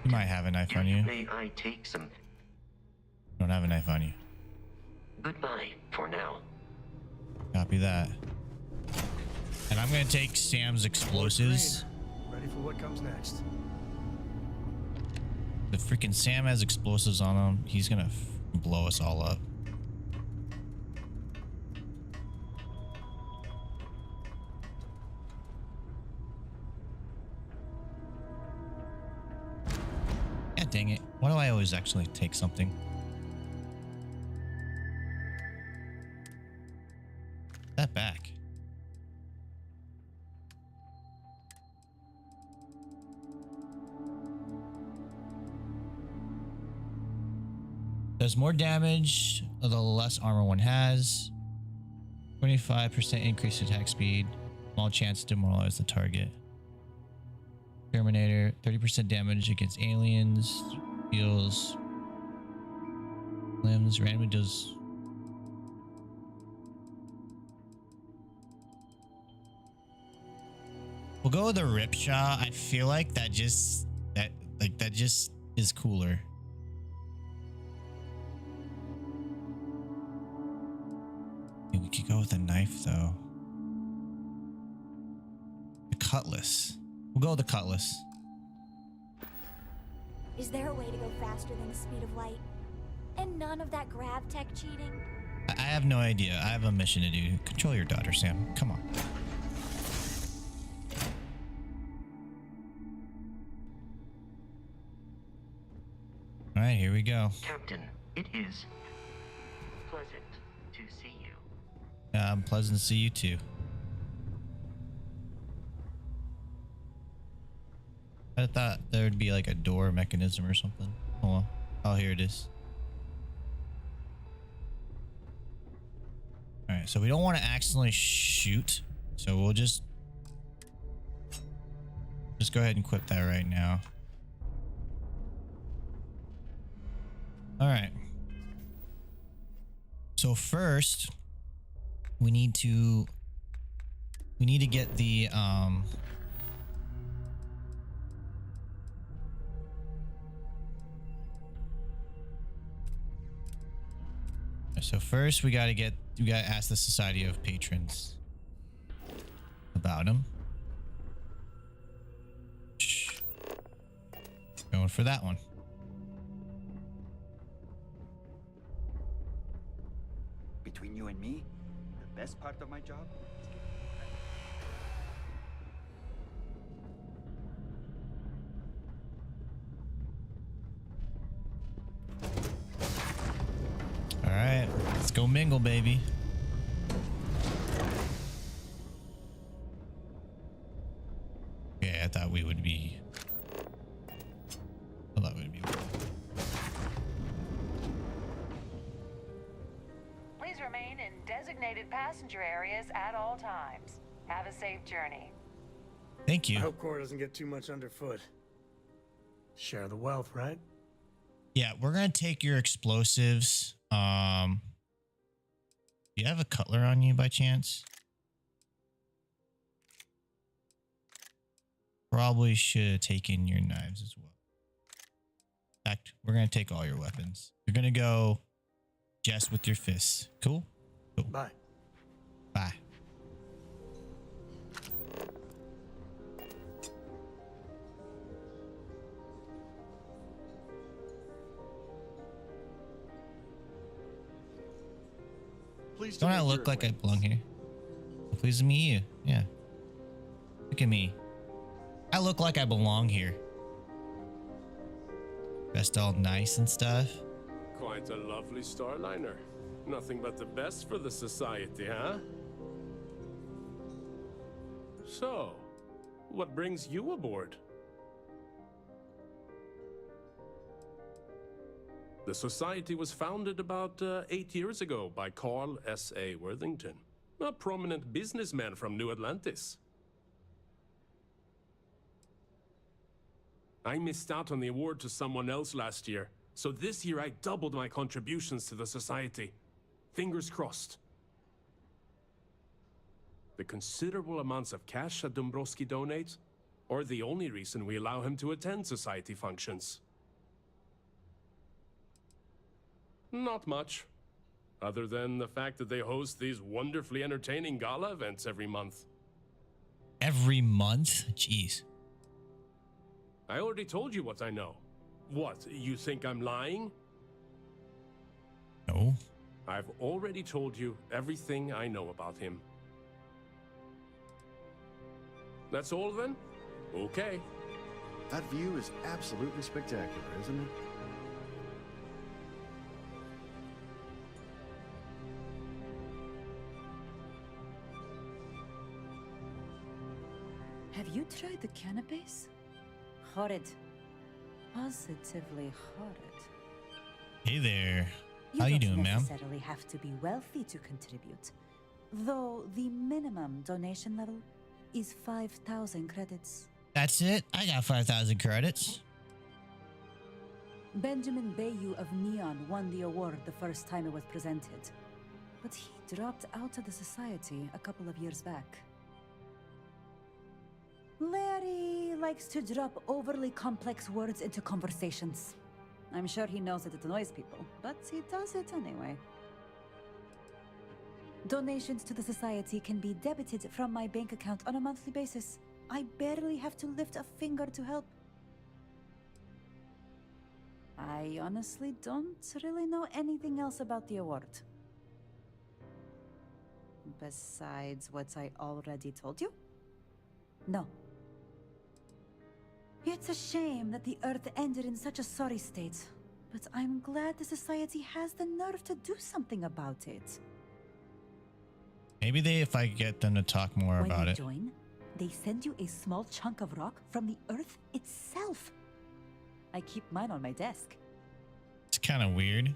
You might have a knife on you. May I take some? Don't have a knife on you. Goodbye for now. Copy that. And I'm gonna take Sam's explosives. Ready for what comes next. The freaking Sam has explosives on him. He's gonna blow us all up. God dang it. Why do I always actually take something? That back. Does more damage the less armor one has. 25% increased attack speed. Small chance to demoralize the target. Terminator, 30% damage against aliens. Heals. Limbs, randomly does. We'll go with the Ripsaw. I feel like that just is cooler. We could go with a knife though. The cutlass. We'll go with the cutlass. Is there a way to go faster than the speed of light? And none of that grav tech cheating? I have no idea. I have a mission to do. Control your daughter, Sam. Come on. All right, here we go. Captain, it is pleasant to see you. Pleasant to see you too. I thought there would be like a door mechanism or something. Oh well. Oh, here it is. All right, so we don't want to accidentally shoot, so we'll just go ahead and quit that right now. All right. So first, we need to get the so first we gotta ask the Society of Patrons about him. Shh. Going for that one. Between you and me, the best part of my job is All right, let's go mingle, baby. Please remain in designated passenger areas at all times. Have a safe journey. Thank you. I hope Core doesn't get too much underfoot. Share the wealth, right? Yeah, we're gonna take your explosives. Do you have a cutler on you by chance? Probably should have taken your knives as well. In fact, we're gonna take all your weapons. You're gonna go just with your fists. Cool? Cool. Bye. Bye. Don't I look like I belong here? Pleased to meet you. Yeah. Look at me. I look like I belong here. Dressed all nice and stuff. Quite a lovely Starliner. Nothing but the best for the society, huh? So, what brings you aboard? The society was founded about 8 years ago by Carl S.A. Worthington, a prominent businessman from New Atlantis. I missed out on the award to someone else last year, so this year I doubled my contributions to the society. Fingers crossed. The considerable amounts of cash that Dombrowski donates are the only reason we allow him to attend society functions. Not much, other than the fact that they host these wonderfully entertaining gala events every month. Every month? Jeez. I already told you what I know. What, you think I'm lying? No. I've already told you everything I know about him. That's all then? Okay. That view is absolutely spectacular, isn't it? Have you tried the canapes? Horrid. Positively horrid. Hey there. How you doing, ma'am? You don't necessarily have to be wealthy to contribute, though the minimum donation level is 5,000 credits. That's it? I got 5,000 credits. Benjamin Bayou of Neon won the award the first time it was presented, but he dropped out of the society a couple of years back. Larry likes to drop overly complex words into conversations. I'm sure he knows that it annoys people, but he does it anyway. Donations to the society can be debited from my bank account on a monthly basis. I barely have to lift a finger to help. I honestly don't really know anything else about the award. Besides what I already told you? No. It's a shame that the Earth ended in such a sorry state, but I'm glad the society has the nerve to do something about it. Maybe if I get them to talk more about it. When you join, they send you a small chunk of rock from the Earth itself. I keep mine on my desk. It's kind of weird.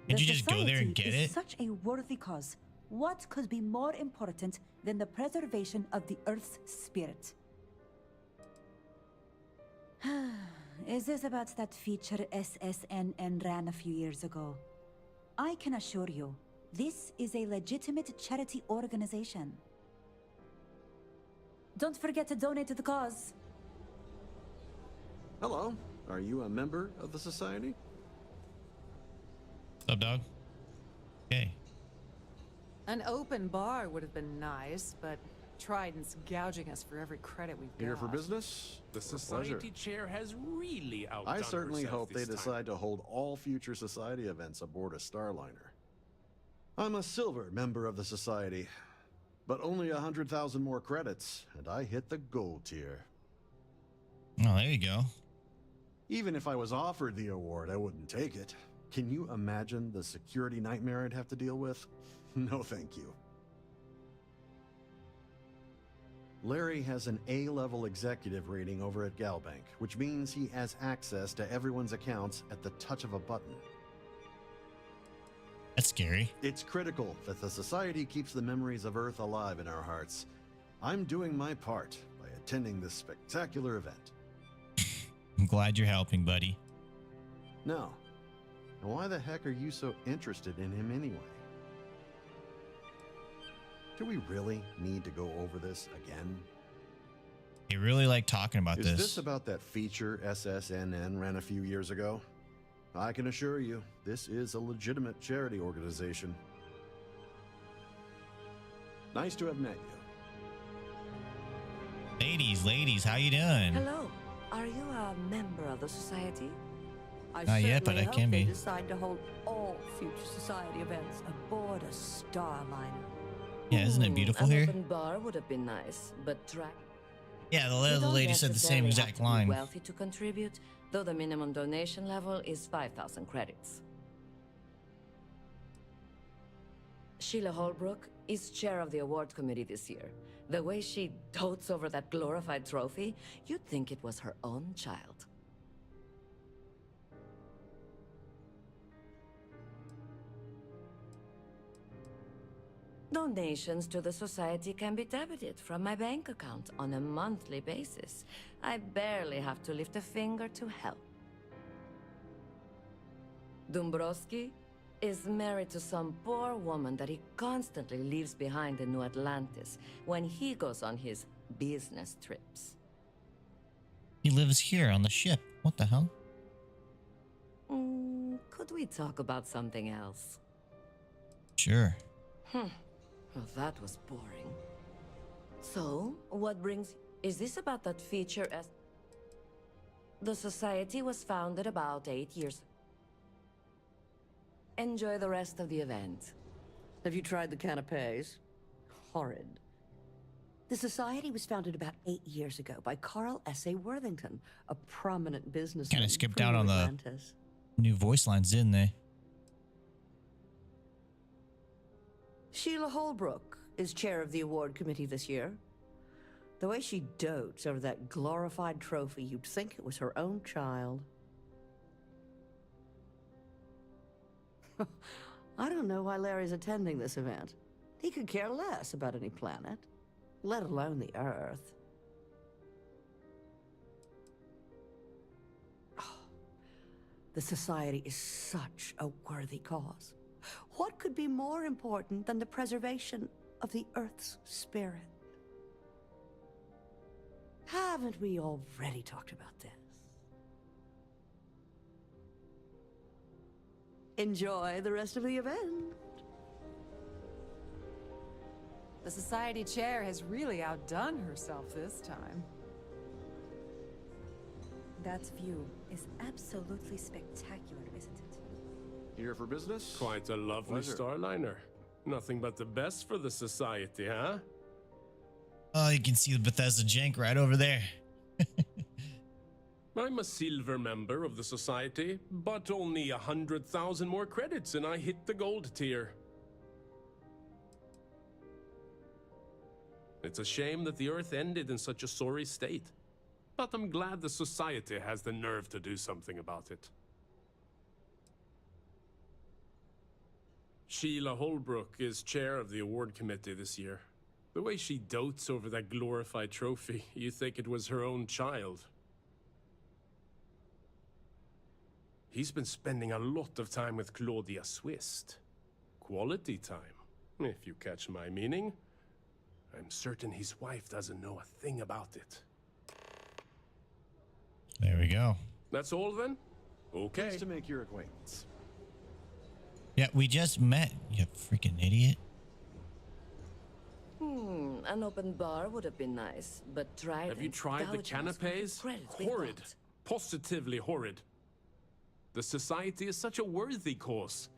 Did you just go there and get it? Such a worthy cause. What could be more important than the preservation of the Earth's spirit? Is this about that feature SSNN ran a few years ago? I can assure you, this is a legitimate charity organization. Don't forget to donate to the cause. Hello. Are you a member of the society? What's up, dog? Okay. An open bar would have been nice, but Trident's gouging us for every credit we've got. Here for business? The society chair has really outdone I certainly hope they this time. decide to hold all future society events aboard a Starliner. I'm a silver member of the society, but only 100,000 more credits, and I hit the gold tier. Oh, there you go. Even if I was offered the award, I wouldn't take it. Can you imagine the security nightmare I'd have to deal with? No, thank you. Larry has an A-level executive rating over at Galbank, which means he has access to everyone's accounts at the touch of a button. That's scary. It's critical that the Society keeps the memories of Earth alive in our hearts. I'm doing my part by attending this spectacular event. I'm glad you're helping, buddy. Now, why the heck are you so interested in him anyway? Do we really need to go over this again? He really like talking about Is this. this about that feature SSNN ran a few years ago? I can assure you, this is a legitimate charity organization. Nice to have met you. Ladies, how you doing? Hello. Are you a member of the society? Not yet, but I can be. They decide to hold all future society events aboard a Starliner. Yeah, isn't it beautiful An here? open bar would have been nice, but Yeah, the You little don't lady said the same necessarily exact have to be line. Wealthy to contribute, though the minimum donation level is 5,000 credits. Sheila Holbrook is chair of the award committee this year. The way she dotes over that glorified trophy, you'd think it was her own child. Donations to the society can be debited from my bank account on a monthly basis. I barely have to lift a finger to help. Dombrowski is married to some poor woman that he constantly leaves behind in New Atlantis when he goes on his business trips. He lives here on the ship. What the hell? Could we talk about something else? Sure. Well, that was boring. So, what brings... Is this about that feature as... The society was founded about 8 years... Enjoy the rest of the event. Have you tried the canapes? Horrid. The society was founded about 8 years ago by Carl S.A. Worthington, A prominent businessman. Kind of skipped from out on New the Atlantis. new voice lines, didn't they? Sheila Holbrook is chair of the award committee this year. The way she dotes over that glorified trophy, you'd think it was her own child. I don't know why Larry's attending this event. He could care less about any planet, let alone the Earth. The Society is such a worthy cause. What could be more important than the preservation of the Earth's spirit? Haven't we already talked about this? Enjoy the rest of the event. The society chair has really outdone herself this time. That view is absolutely spectacular, isn't it? Here for business? Quite a lovely Pleasure. Starliner. Nothing but the best for the society, huh? Oh, you can see the Bethesda jank right over there. I'm a silver member of the society, but only 100,000 more credits and I hit the gold tier. It's a shame that the Earth ended in such a sorry state, but I'm glad the society has the nerve to do something about it. Sheila Holbrook is chair of the award committee this year. The way she dotes over that glorified trophy, you think it was her own child. He's been spending a lot of time with Claudia Swist. Quality time, if you catch my meaning. I'm certain his wife doesn't know a thing about it. There we go. That's all then? Okay. Nice to make your acquaintance. Yeah, we just met, you freaking idiot. An open bar would have been nice, but try. Have you tried the canapes? Horrid. Positively horrid. The society is such a worthy cause.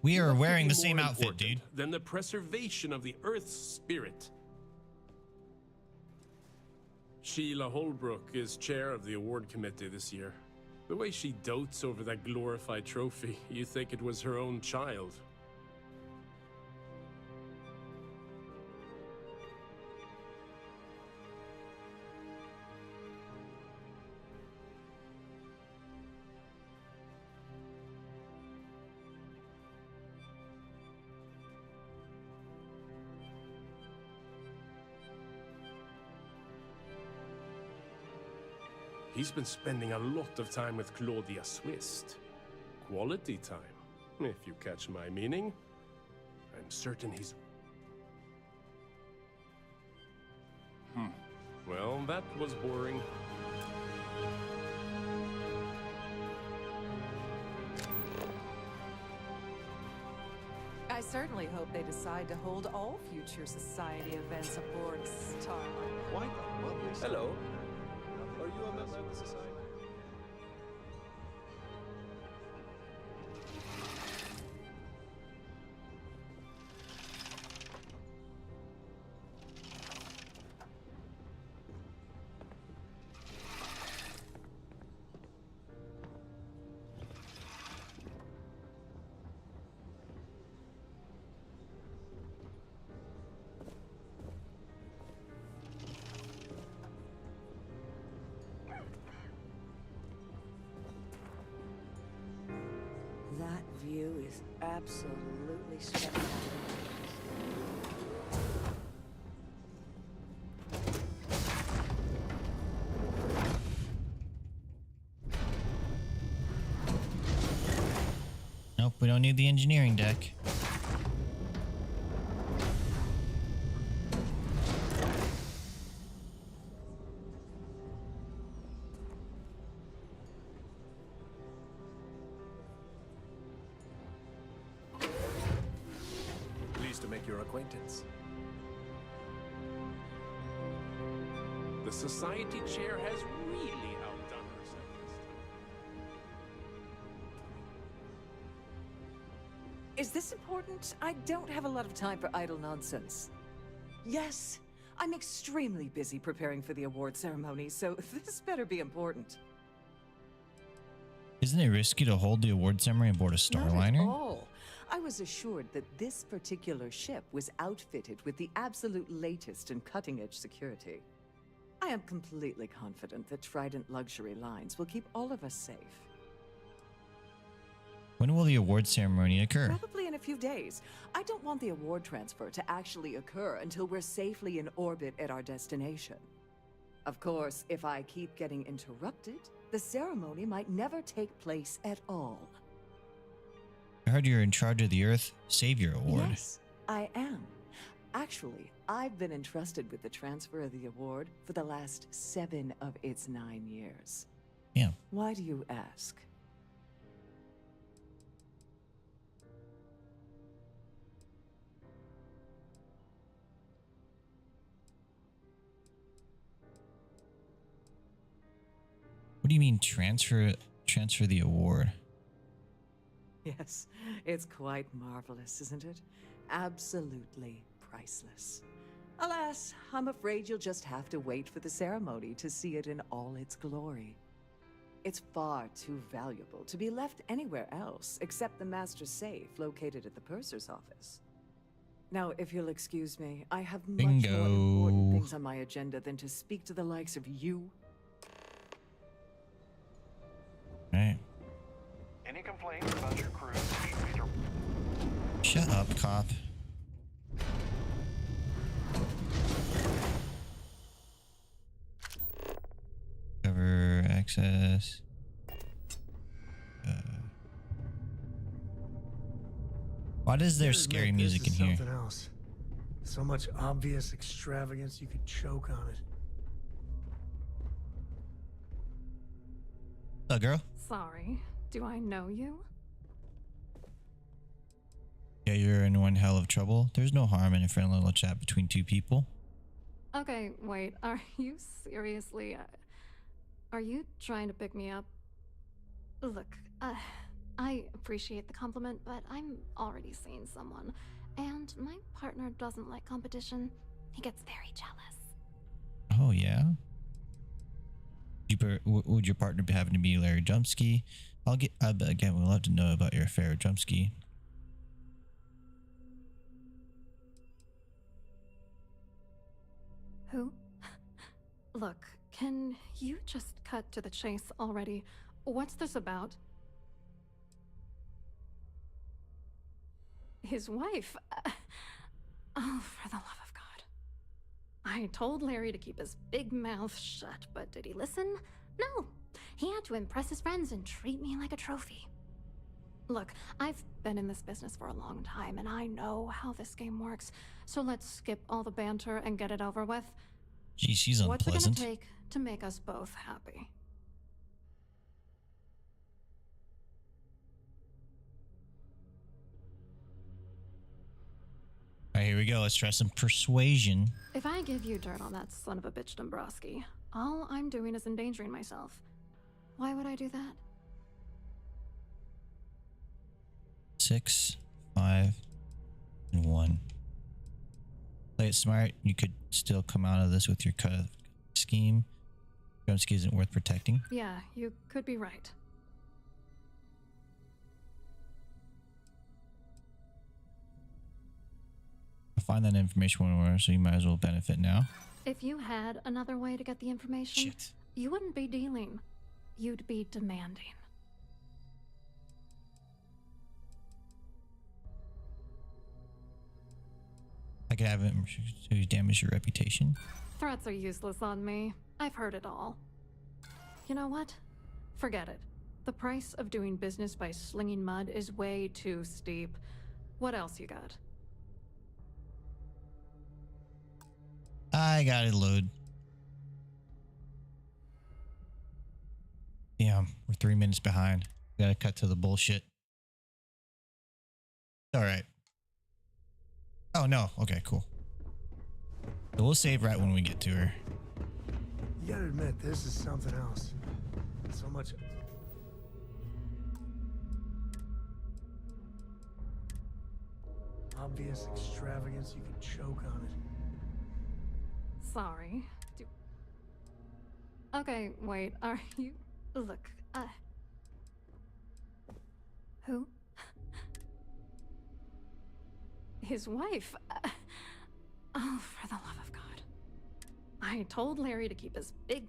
We are What could wearing be the same more outfit, important dude. Than the preservation of the Earth's spirit. Sheila Holbrook is chair of the award committee this year. The way she dotes over that glorified trophy, you think it was her own child. He's been spending a lot of time with Claudia Swist. Quality time, if you catch my meaning. I'm certain he's... Well, that was boring. I certainly hope they decide to hold all future society events aboard Starfield. Quite a lovely Hello. Are you a member of the society? That view is absolutely spectacular. Nope, we don't need the engineering deck. Pleased to make your acquaintance. The society chair has really outdone herself this time. Is this important? I don't have a lot of time for idle nonsense. Yes, I'm extremely busy preparing for the award ceremony, so this better be important. Isn't it risky to hold the award ceremony aboard a Starliner? Not at all. I was assured that this particular ship was outfitted with the absolute latest and cutting-edge security. I am completely confident that Trident Luxury Lines will keep all of us safe. When will the award ceremony occur? Probably in a few days. I don't want the award transfer to actually occur until we're safely in orbit at our destination. Of course, if I keep getting interrupted, the ceremony might never take place at all. I heard you're in charge of the Earth Savior Award. Yes, I am. Actually, I've been entrusted with the transfer of the award for the last 7 of its 9 years. Yeah. Why do you ask? What do you mean transfer the award? Yes, it's quite marvelous, isn't it? Absolutely priceless. Alas, I'm afraid you'll just have to wait for the ceremony to see it in all its glory. It's far too valuable to be left anywhere else except the master safe located at the purser's office. Now, if you'll excuse me, I have much more important things on my agenda than to speak to the likes of you. Right. Any complaints about your crew? Shut up, cop. Cover access. Why is there scary music in here? Something else. So much obvious extravagance you could choke on it. Hello, girl. Sorry. Do I know you? Yeah, you're in one hell of trouble. There's no harm in a friendly little chat between two people. Okay, wait. Are you seriously... are you trying to pick me up? Look, I appreciate the compliment, but I'm already seeing someone. And my partner doesn't like competition. He gets very jealous. Oh, yeah? Would your partner happen to be Larry Jumpski? Again, we'd love to know about your affair with Jumpski. Who? Look, can you just cut to the chase already? What's this about? His wife? Oh, for the love of God. I told Larry to keep his big mouth shut, but did he listen? No, he had to impress his friends and treat me like a trophy. Look, I've been in this business for a long time, and I know how this game works. So let's skip all the banter and get it over with. Gee, she's What's it unpleasant. gonna take to make us both happy? All right, here we go. Let's try some persuasion. If I give you dirt on that son of a bitch Dombrowski, all I'm doing is endangering myself. Why would I do that? 6, 5, and 1. Play it smart. You could still come out of this with your cut scheme. Dombrowski isn't worth protecting. Yeah, you could be right. I'll find that information somewhere, so you might as well benefit now. If you had another way to get the information, you wouldn't be dealing. You'd be demanding. I could have it to damage your reputation. Threats are useless on me. I've heard it all. You know what? Forget it. The price of doing business by slinging mud is way too steep. What else you got? I got it load. Damn, we're 3 minutes behind. Gotta cut to the bullshit. All right. Oh, no. Okay, cool. So we'll save right when we get to her. You gotta admit, this is something else. So much... obvious extravagance, you could choke on it. Sorry. Okay, wait, are you... Look, Who? His wife. Oh, for the love of God. I told Larry to keep his big...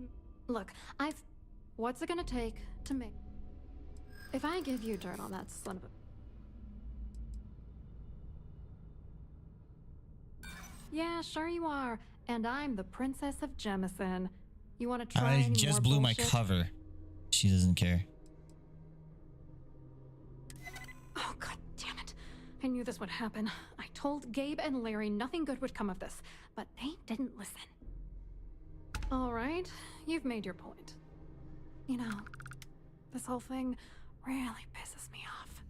Look, what's it gonna take to make... If I give you dirt on that son of a... Yeah, sure you are. And I'm the Princess of Jemison. You want to try I any just more blew my bullshit? cover. She doesn't care. Oh, God damn it. I knew this would happen. I told Gabe and Larry nothing good would come of this, but they didn't listen. All right, you've made your point. You know, this whole thing really pisses me off.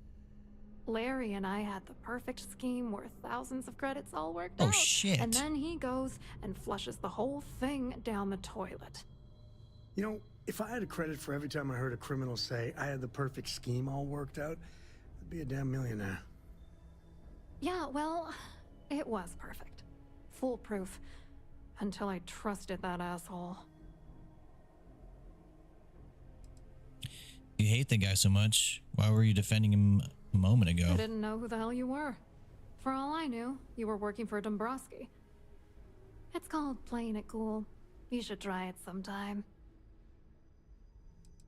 Larry and I had the perfect scheme worth thousands of credits all worked out. Oh, shit. And then he goes and flushes the whole thing down the toilet. You know, if I had a credit for every time I heard a criminal say I had the perfect scheme all worked out, I'd be a damn millionaire. Yeah, well, it was perfect. Foolproof. Until I trusted that asshole. You hate the guy so much. Why were you defending him a moment ago? I didn't know who the hell you were. For all I knew, you were working for Dombrowski. It's called playing it cool. You should try it sometime.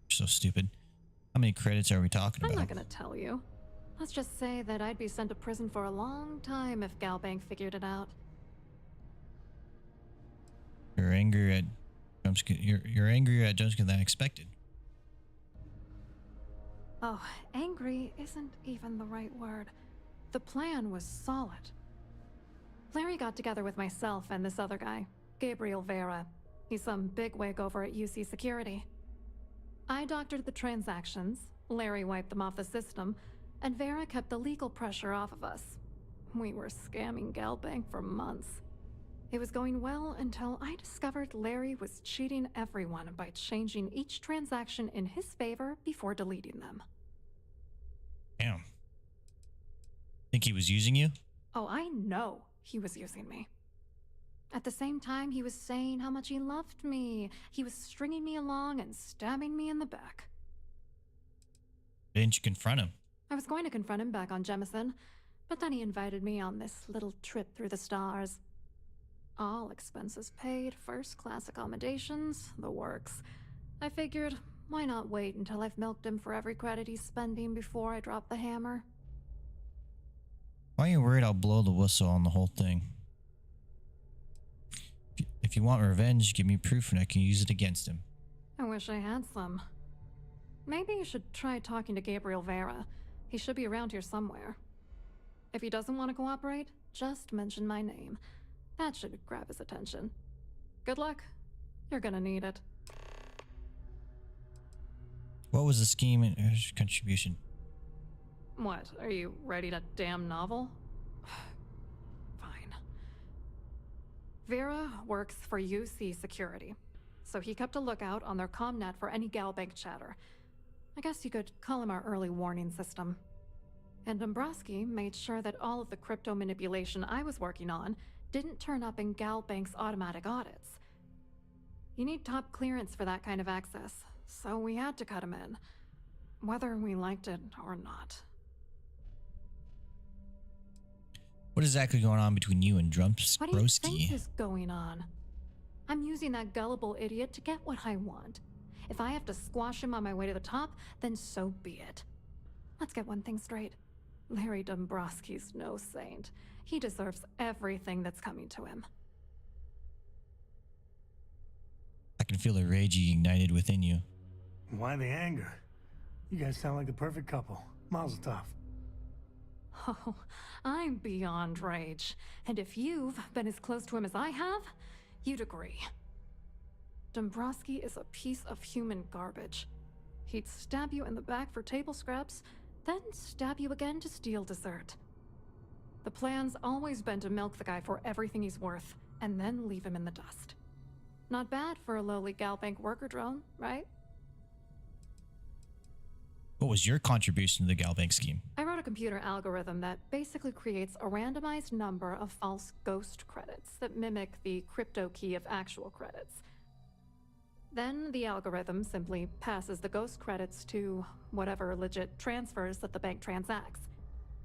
You're so stupid. How many credits are we talking I'm about? not gonna tell you. Let's just say that I'd be sent to prison for a long time if Galbank figured it out. You're angry at you're angrier at Jones than I expected. Oh, angry isn't even the right word. The plan was solid. Larry got together with myself and this other guy, Gabriel Vera. He's some bigwig over at UC Security. I doctored the transactions, Larry wiped them off the system, and Vera kept the legal pressure off of us. We were scamming Galbank for months. It was going well until I discovered Larry was cheating everyone by changing each transaction in his favor before deleting them. Damn. Think he was using you? Oh, I know he was using me. At the same time, he was saying how much he loved me. He was stringing me along and stabbing me in the back. Didn't you confront him? I was going to confront him back on Jemison, but then he invited me on this little trip through the stars. All expenses paid, first-class accommodations, the works. I figured, why not wait until I've milked him for every credit he's spending before I drop the hammer? Why are you worried I'll blow the whistle on the whole thing? If you want revenge, give me proof and I can use it against him. I wish I had some. Maybe you should try talking to Gabriel Vera. He should be around here somewhere. If he doesn't want to cooperate, just mention my name. That should grab his attention. Good luck. You're gonna need it. What was the scheme and contribution? What, are you writing a damn novel? Fine. Vera works for UC Security, so he kept a lookout on their comnet for any Galbank chatter. I guess you could call him our early warning system. And Dombrowski made sure that all of the crypto manipulation I was working on didn't turn up in Galbank's automatic audits. You need top clearance for that kind of access, so we had to cut him in, whether we liked it or not. What is exactly going on between you and Drumsbroski? What do you think is going on? I'm using that gullible idiot to get what I want. If I have to squash him on my way to the top, then so be it. Let's get one thing straight. Larry Dombrowski's no saint. He deserves everything that's coming to him. I can feel the rage you ignited within you. Why the anger? You guys sound like the perfect couple. Mazel tov. Oh, I'm beyond rage. And if you've been as close to him as I have, you'd agree. Dombrowski is a piece of human garbage. He'd stab you in the back for table scraps, then stab you again to steal dessert. The plan's always been to milk the guy for everything he's worth, and then leave him in the dust. Not bad for a lowly Galbank worker drone, right? What was your contribution to the Galbank scheme? I wrote a computer algorithm that basically creates a randomized number of false ghost credits that mimic the crypto key of actual credits. Then the algorithm simply passes the ghost credits to whatever legit transfers that the bank transacts.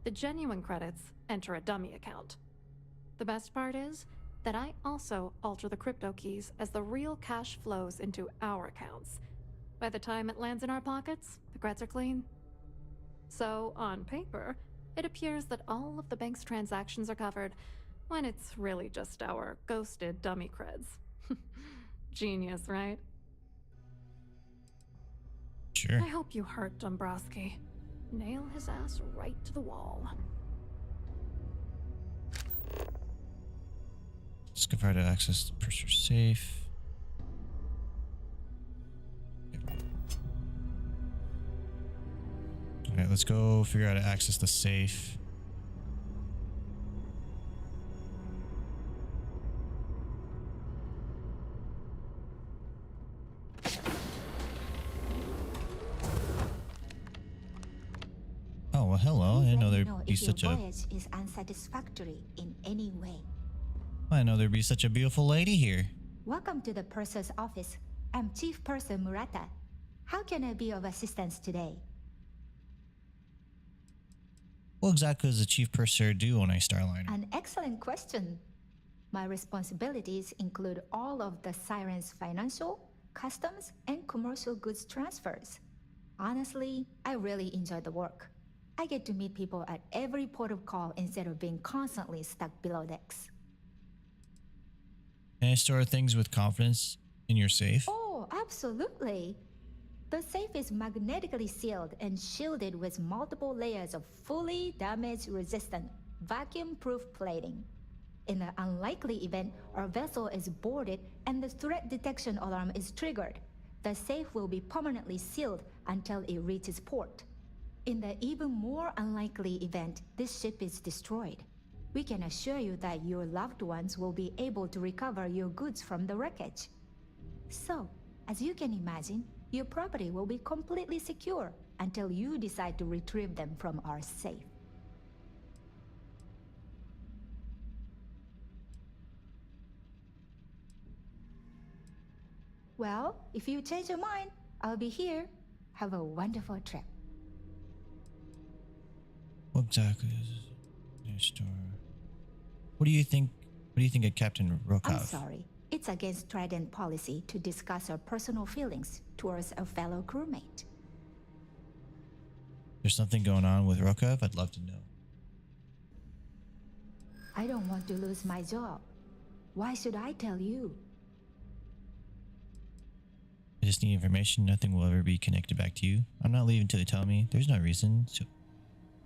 The genuine credits enter a dummy account. The best part is that I also alter the crypto keys as the real cash flows into our accounts. By the time it lands in our pockets, the creds are clean. So, on paper, it appears that all of the bank's transactions are covered, when it's really just our ghosted dummy creds. Genius, right? Sure. I hope you hurt Dombrowski. Nail his ass right to the wall. Discover how to access the purser safe. Okay, let's go figure out how to access the safe. Oh, well, hello. I didn't know there'd be such a... voyage is unsatisfactory in any way. I didn't know there'd be such a beautiful lady here. Welcome to the purser's office. I'm Chief Purser Murata. How can I be of assistance today? What exactly does the chief purser do on a Starliner? An excellent question. My responsibilities include all of the Siren's financial, customs, and commercial goods transfers. Honestly, I really enjoy the work. I get to meet people at every port of call instead of being constantly stuck below decks. Can I store things with confidence in your safe? Oh, absolutely. The safe is magnetically sealed and shielded with multiple layers of fully damage-resistant, vacuum-proof plating. In the unlikely event our vessel is boarded and the threat detection alarm is triggered, the safe will be permanently sealed until it reaches port. In the even more unlikely event this ship is destroyed, we can assure you that your loved ones will be able to recover your goods from the wreckage. So, as you can imagine, your property will be completely secure until you decide to retrieve them from our safe. Well, if you change your mind, I'll be here. Have a wonderful trip. What exactly is this store? What do you think of Captain Rokov? I'm sorry. It's against Trident policy to discuss our personal feelings towards a fellow crewmate. There's something going on with Rokov? I'd love to know. I don't want to lose my job. Why should I tell you? It just need information. Nothing will ever be connected back to you. I'm not leaving till they tell me. There's no reason. So,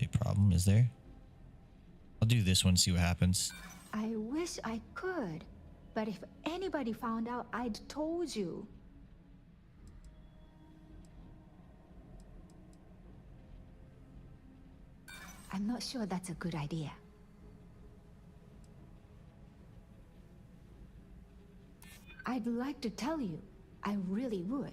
a problem, is there? I'll do this one, see what happens. I wish I could, but if anybody found out, I'd told you. I'm not sure that's a good idea. I'd like to tell you. I really would.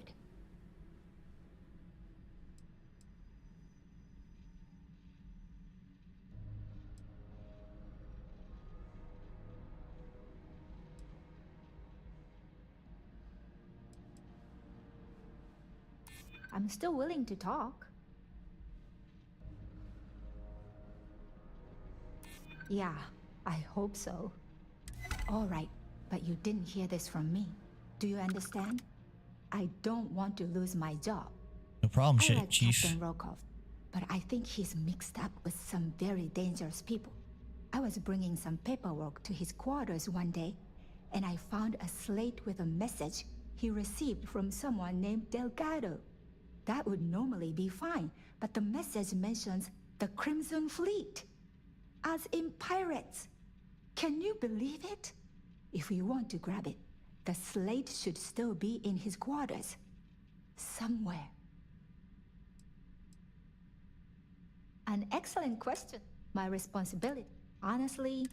I'm still willing to talk. Yeah, I hope so. All right, but you didn't hear this from me. Do you understand? I don't want to lose my job. No problem, I like Chief. Captain Rokov, but I think he's mixed up with some very dangerous people. I was bringing some paperwork to his quarters one day, and I found a slate with a message he received from someone named Delgado. That would normally be fine, but the message mentions the Crimson Fleet, as in pirates. Can you believe it? If we want to grab it, the slate should still be in his quarters. Somewhere. An excellent question. My responsibility. Honestly.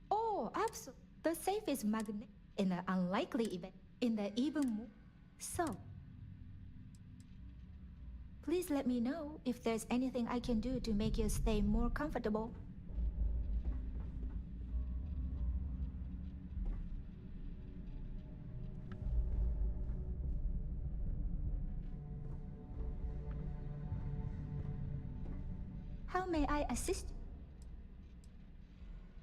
Oh, absolutely. The safe is magnetic. In the unlikely event. In the even more. So. Please let me know if there's anything I can do to make your stay more comfortable. How may I assist you?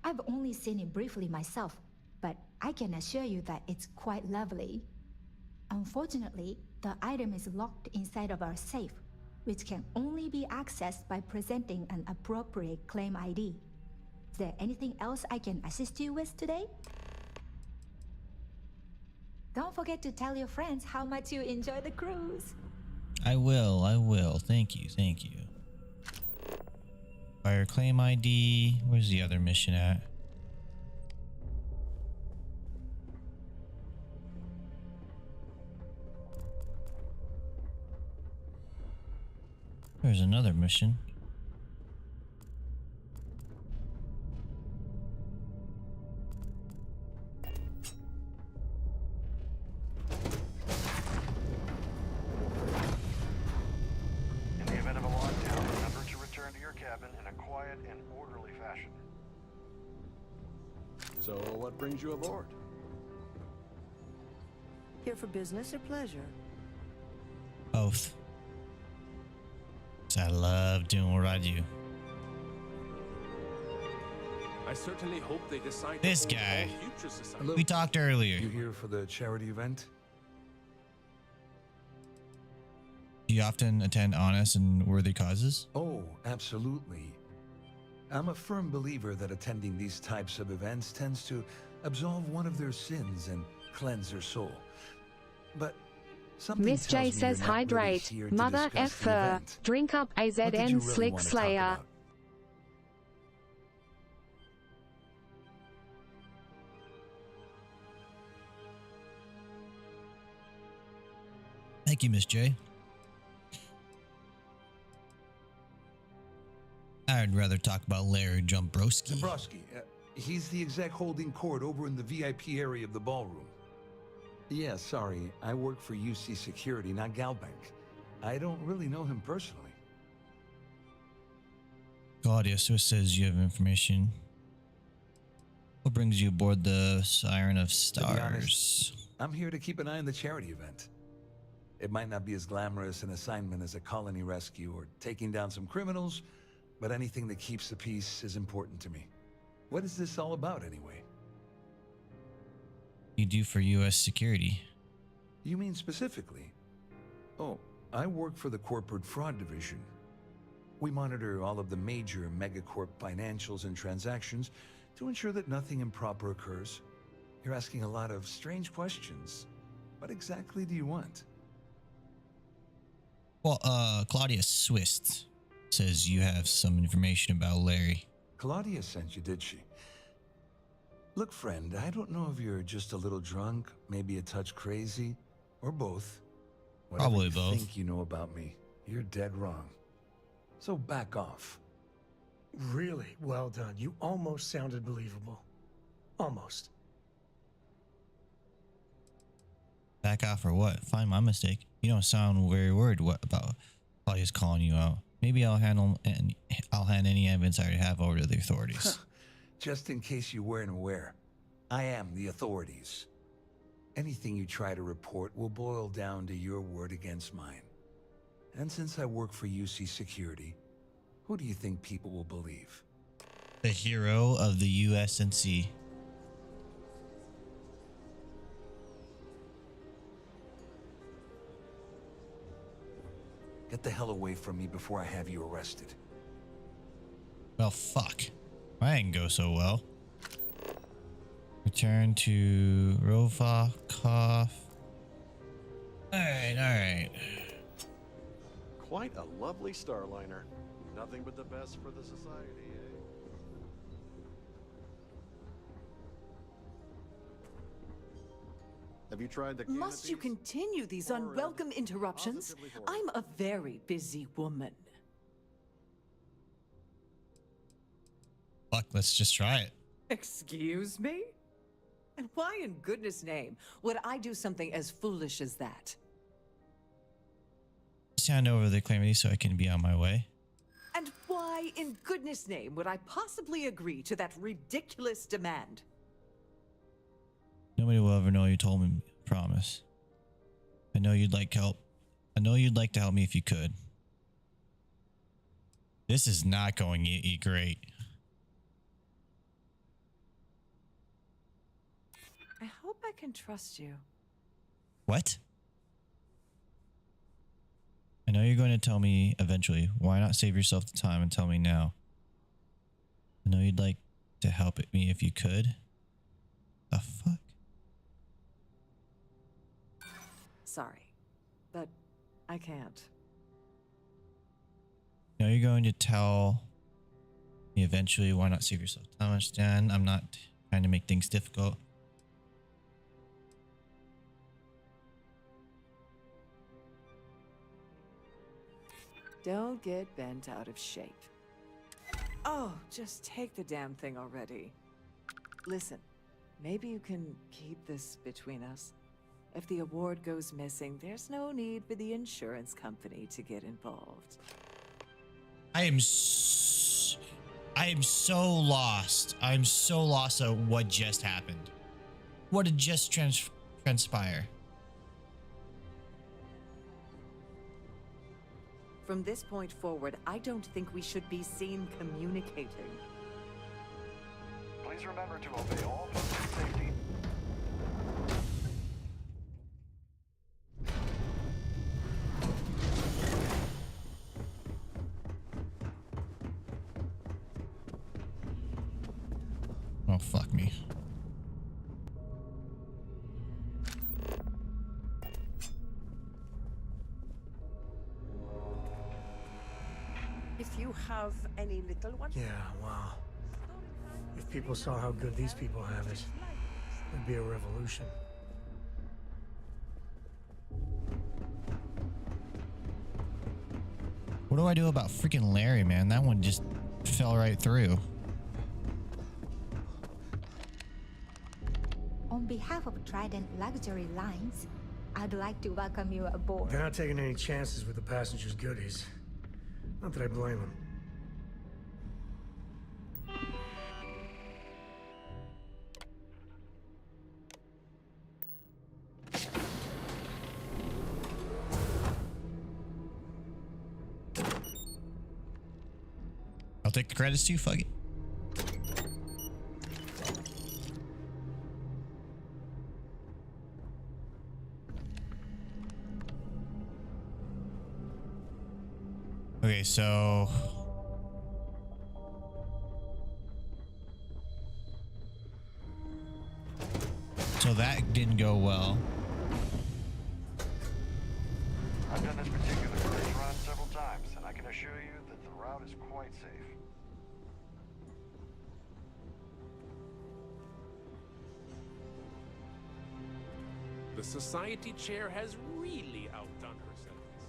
I've only seen it briefly myself, but I can assure you that it's quite lovely. Unfortunately, the item is locked inside of our safe, which can only be accessed by presenting an appropriate claim ID. Is there anything else I can assist you with today? Don't forget to tell your friends how much you enjoy the cruise. I will. Thank you. Fire claim ID. Where's the other mission at? There's another mission. In the event of a lockdown, remember to return to your cabin in a quiet and orderly fashion. So, what brings you aboard? Here for business or pleasure? Both. 'Cause I love doing what I do. I certainly hope they decide This to hold guy. all future society. Hello. We talked earlier. You here for the charity event? Do you often attend honest and worthy causes? Oh, absolutely. I'm a firm believer that attending these types of events tends to absolve one of their sins and cleanse their soul. But something Miss J tells me says you're not really hydrate. here to Mother discuss F the fur. event. Drink up What did you AZN really Slick want to talk Slayer. about? Thank you, Miss J. I'd rather talk about Larry Jumbrowski. Zabrowski, he's the exec holding court over in the VIP area of the ballroom. Yeah, sorry, I work for UC Security, not Galbank. I don't really know him personally. Claudia, so it says you have information. What brings you aboard the Siren of To be honest, Stars? I'm here to keep an eye on the charity event. It might not be as glamorous an assignment as a colony rescue or taking down some criminals, but anything that keeps the peace is important to me. What is this all about, anyway? You do for U.S. security. You mean specifically? Oh, I work for the Corporate Fraud Division. We monitor all of the major megacorp financials and transactions to ensure that nothing improper occurs. You're asking a lot of strange questions, What exactly do you want? Well, Claudia Swist says you have some information about Larry. Claudia sent you, did she? Look, friend, I don't know if you're just a little drunk, maybe a touch crazy, or both. Whatever Probably you both. think you know about me, you're dead wrong. So back off. Really well done. You almost sounded believable. Almost. Back off or what? Find my mistake. You don't sound very worried about Claudia's calling you out. Maybe I'll hand any evidence I have over to the authorities. Just in case you weren't aware, I am the authorities. Anything you try to report will boil down to your word against mine. And since I work for UC Security, who do you think people will believe? The hero of the USNC. Get the hell away from me before I have you arrested. Well, fuck. That didn't go so well. Return to Rovakov. Alright. Quite a lovely Starliner. Nothing but the best for the society, eh? Have you tried the Must you continue these unwelcome interruptions? I'm a very busy woman. Fuck, let's just try it. Excuse me? And why in goodness name would I do something as foolish as that? Just hand over the calamity so I can be on my way. And why in goodness name would I possibly agree to that ridiculous demand? Nobody will ever know you told me. Promise. I know you'd like help. I know you'd like to help me if you could. This is not going great. I hope I can trust you. What? I know you're going to tell me eventually. Why not save yourself the time and tell me now? I know you'd like to help me if you could. The fuck? Sorry, but I can't. I know you're going to tell me eventually. Why not save yourself time? Understand? I'm not trying to make things difficult. Don't get bent out of shape. Oh, just take the damn thing already. Listen, maybe you can keep this between us. If the award goes missing, there's no need for the insurance company to get involved. I am so lost. I'm so lost at what just happened. What did just transpire? From this point forward, I don't think we should be seen communicating. Please remember to obey all posted safety. Oh, fuck me. If you have any little one. Yeah, wow. If people saw how good these people have it, it'd be a revolution. What do I do about freaking Larry, man? That one just fell right through. On behalf of Trident Luxury Lines, I'd like to welcome you aboard. They're not taking any chances with the passengers' goodies. Not that I blame them. I'll take the credits too, fuck it. Okay, so that didn't go well. safe. The society chair has really outdone herself this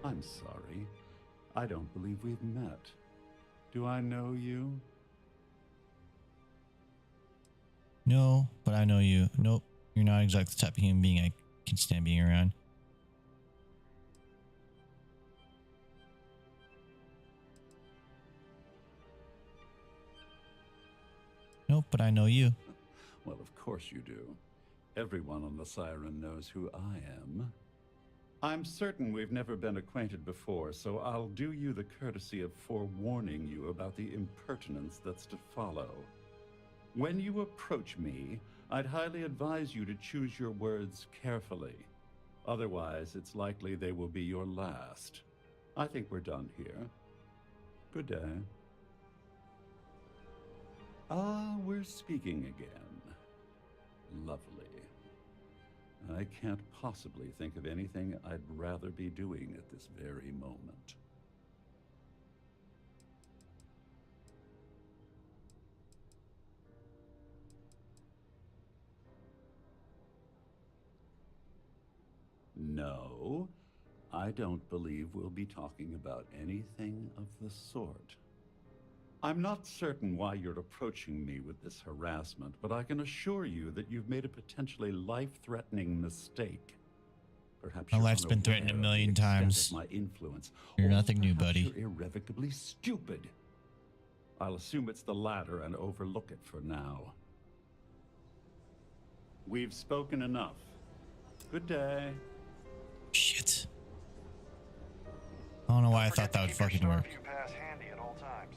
time. I'm sorry. I don't believe we've met. Do I know you? No, but I know you. Nope, you're not exactly the type of human being I can stand being around. Nope, but I know you. Well, of course you do. Everyone on the Siren knows who I am. I'm certain we've never been acquainted before, so I'll do you the courtesy of forewarning you about the impertinence that's to follow. When you approach me, I'd highly advise you to choose your words carefully. Otherwise, it's likely they will be your last. I think we're done here. Good day. Ah, we're speaking again. Lovely. I can't possibly think of anything I'd rather be doing at this very moment. No, I don't believe we'll be talking about anything of the sort. I'm not certain why you're approaching me with this harassment, but I can assure you that you've made a potentially life-threatening mistake. Perhaps My you're life's been threatened a unaware of million the extent times. of my influence. You're Or nothing new, perhaps buddy. You're irrevocably stupid. I'll assume it's the latter and overlook it for now. We've spoken enough. Good day. Shit. I don't know why I thought that would fucking work. Pass handy at all times.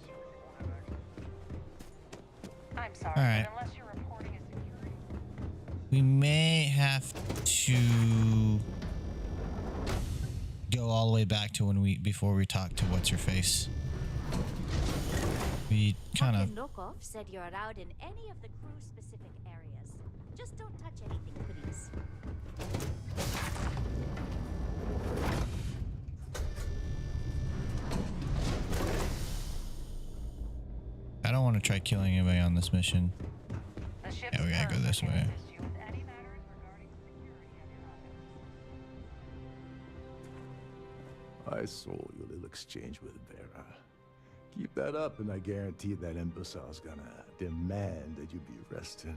I'm sorry, All right. but unless you're reporting a security... We may have to go all the way back to before we talk to what's her face. We kind of. Captain Lokov said you're allowed in any of the crew-specific areas. Just don't touch anything, please. I don't want to try killing anybody on this mission. Yeah, we gotta go this way. I saw your little exchange with Vera. Keep that up, and I guarantee that imbecile's gonna demand that you be arrested.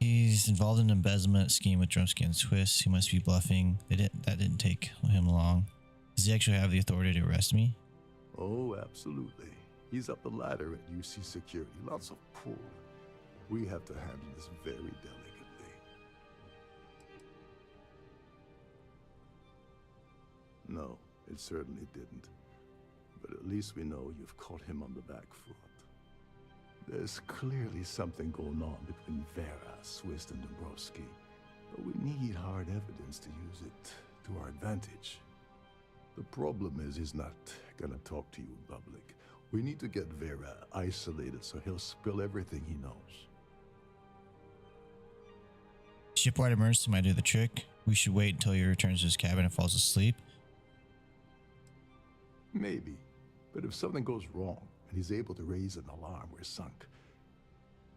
He's involved in an embezzlement scheme with Drumsky and Swiss. He must be bluffing. That didn't take him long. Does he actually have the authority to arrest me? Oh, absolutely. He's up the ladder at UC Security. Lots of pull. We have to handle this very delicately. No, it certainly didn't. But at least we know you've caught him on the back foot. There's clearly something going on between Vera, Swiss, and Dombrowski. But we need hard evidence to use it to our advantage. The problem is he's not gonna talk to you in public. We need to get Vera isolated so he'll spill everything he knows. Shipwide emergency might do the trick. We should wait until he returns to his cabin and falls asleep. Maybe. But if something goes wrong and he's able to raise an alarm, we're sunk.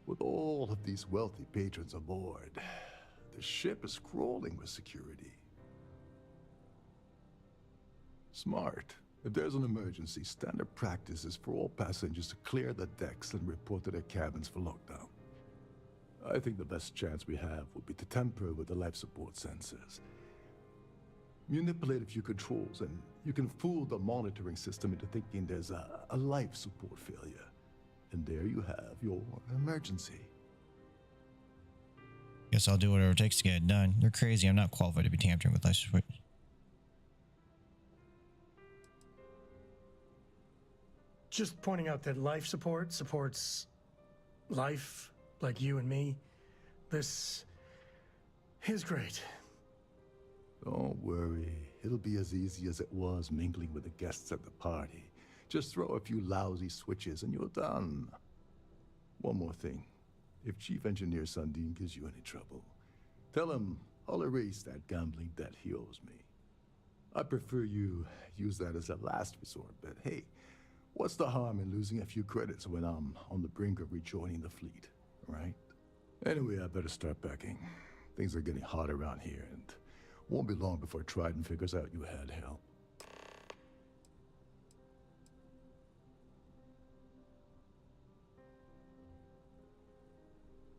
With all of these wealthy patrons aboard, the ship is crawling with security. Smart. If there's an emergency, standard practice is for all passengers to clear the decks and report to their cabins for lockdown. I think the best chance we have would be to tamper with the life support sensors. Manipulate a few controls and you can fool the monitoring system into thinking there's a life support failure. And there you have your emergency. Guess I'll do whatever it takes to get it done. You're crazy. I'm not qualified to be tampering with life support. Just pointing out that life support supports life, like you and me. This is great. Don't worry. It'll be as easy as it was mingling with the guests at the party. Just throw a few lousy switches and you're done. One more thing. If Chief Engineer Sundin gives you any trouble, tell him I'll erase that gambling debt he owes me. I prefer you use that as a last resort, but hey, what's the harm in losing a few credits when I'm on the brink of rejoining the fleet, right? Anyway, I better start packing. Things are getting hot around here, and won't be long before Trident figures out you had help.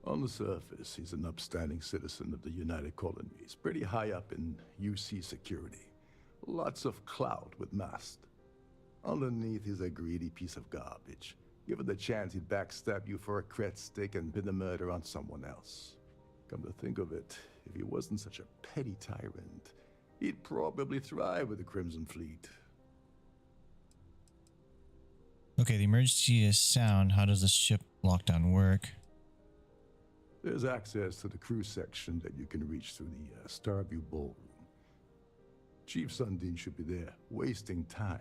On the surface, he's an upstanding citizen of the United Colonies, pretty high up in UC security. Lots of clout with Mast. Underneath, he's a greedy piece of garbage. Given the chance, he'd backstab you for a cret stick and pin the murder on someone else. Come to think of it, if he wasn't such a petty tyrant, he'd probably thrive with the Crimson Fleet. Okay, the emergency is sound. How does the ship lockdown work? There's access to the crew section that you can reach through the Starfield ballroom. Chief Sundin should be there, wasting time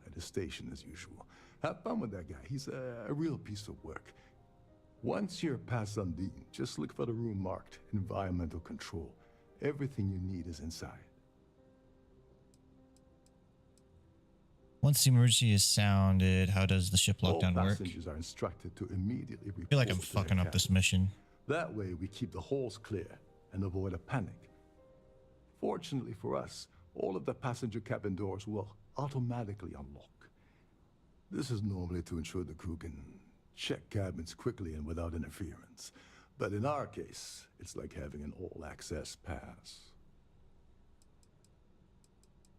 at his station as usual. Have fun with that guy. He's a real piece of work. Once you're past Sundin, just look for the room marked Environmental Control. Everything you need is inside. Once the emergency is sounded, how does the ship lockdown All work? passengers are instructed to immediately report I feel like I'm to their fucking up this captain. mission. That way, we keep the halls clear and avoid a panic. Fortunately for us, all of the passenger cabin doors will automatically unlock. This is normally to ensure the crew can check cabins quickly and without interference. But in our case, it's like having an all-access pass.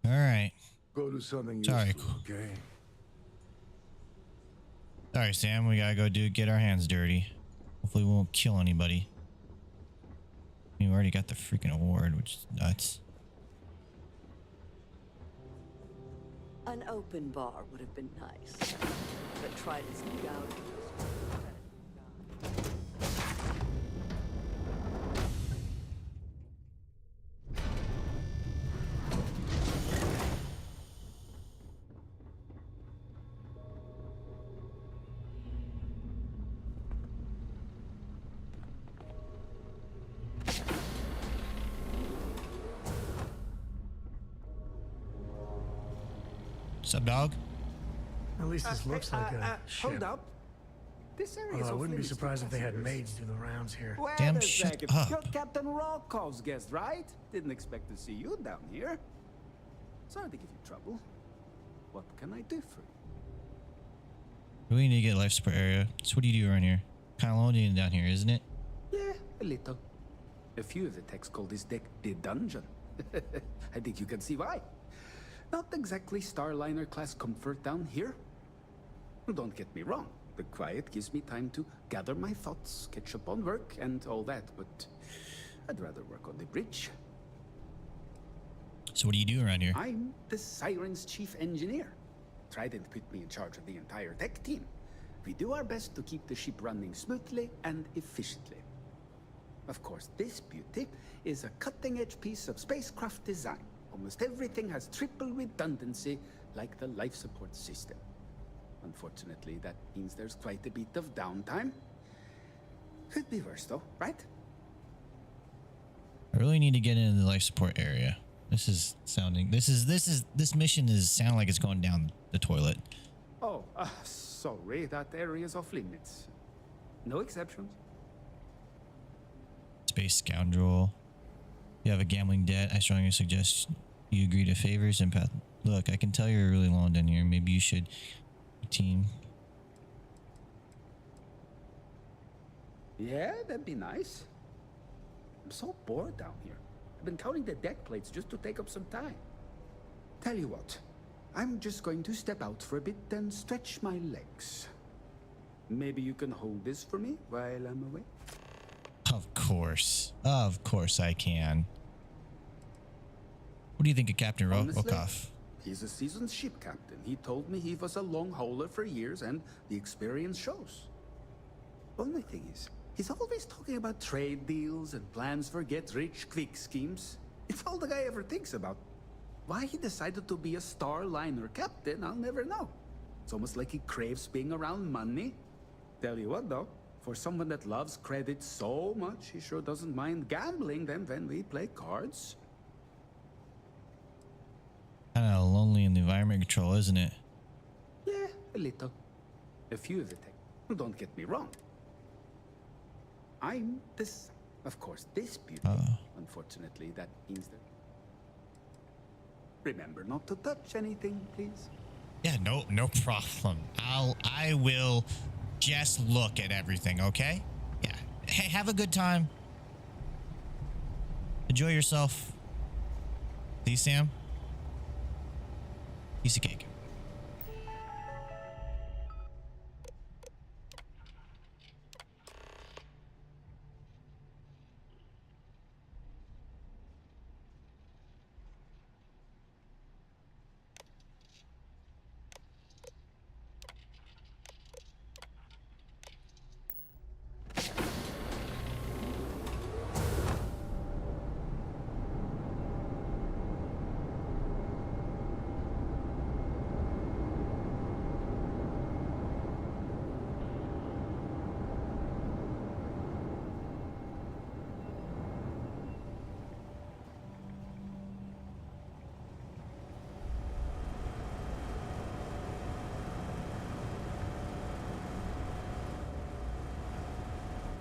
All right. Go do something Sorry. useful, okay? All right, Sam, we gotta go get our hands dirty. Hopefully we won't kill anybody. We already got the freaking award, which is nuts. An open bar would have been nice, but Trident's gout. What's up, dog? At least this looks like a ship. Hold up. This area Although is I wouldn't be off-limits to surprised if they had passengers. maids do the rounds here. Wait Damn, a shut second. up. You're Captain Rockov's guest, right? Didn't expect to see you down here. Sorry to give you trouble. What can I do for you? We need to get life support area. So what do you do around here? Kind of lonely down here, isn't it? Yeah, a little. A few of the techs call this deck the dungeon. I think you can see why. Not exactly Starliner class comfort down here. Don't get me wrong. The quiet gives me time to gather my thoughts, catch up on work, and all that, but I'd rather work on the bridge. So what do you do around here? I'm the Siren's chief engineer. Trident put me in charge of the entire tech team. We do our best to keep the ship running smoothly and efficiently. Of course, this beauty is a cutting-edge piece of spacecraft design. Almost everything has triple redundancy, like the life support system. Unfortunately, that means there's quite a bit of downtime. Could be worse though, right? I really need to get into the life support area. This mission is sounding like it's going down the toilet. Oh, sorry, that area is off limits. No exceptions. Space scoundrel. You have a gambling debt. I strongly suggest you agree to favors and path. Look, I can tell you're really long down here. Maybe you should team. Yeah, that'd be nice. I'm so bored down here. I've been counting the deck plates just to take up some time. Tell you what, I'm just going to step out for a bit and stretch my legs. Maybe you can hold this for me while I'm away? Of course I can. What do you think of Captain Honestly, Rokov? He's a seasoned ship captain. He told me he was a long hauler for years, and the experience shows. Only thing is, he's always talking about trade deals and plans for get-rich-quick schemes. It's all the guy ever thinks about. Why he decided to be a Starliner captain, I'll never know. It's almost like he craves being around money. Tell you what, though, for someone that loves credit so much, he sure doesn't mind gambling them when we play cards. Kind of lonely in the environment control, isn't it? Yeah, a little. A few of the tech. Don't get me wrong. I'm this, of course, this beauty. Unfortunately, that means that. Remember not to touch anything, please. Yeah, no problem. I will just look at everything, okay? Yeah. Hey, have a good time. Enjoy yourself. See, Sam? Piece of cake.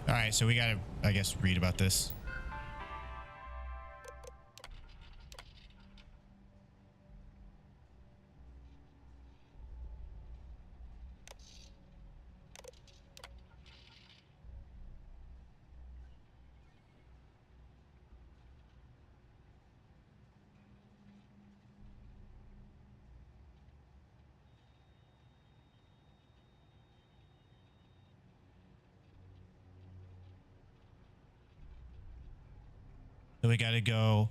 All right, so we gotta, I guess, read about this. So we gotta go.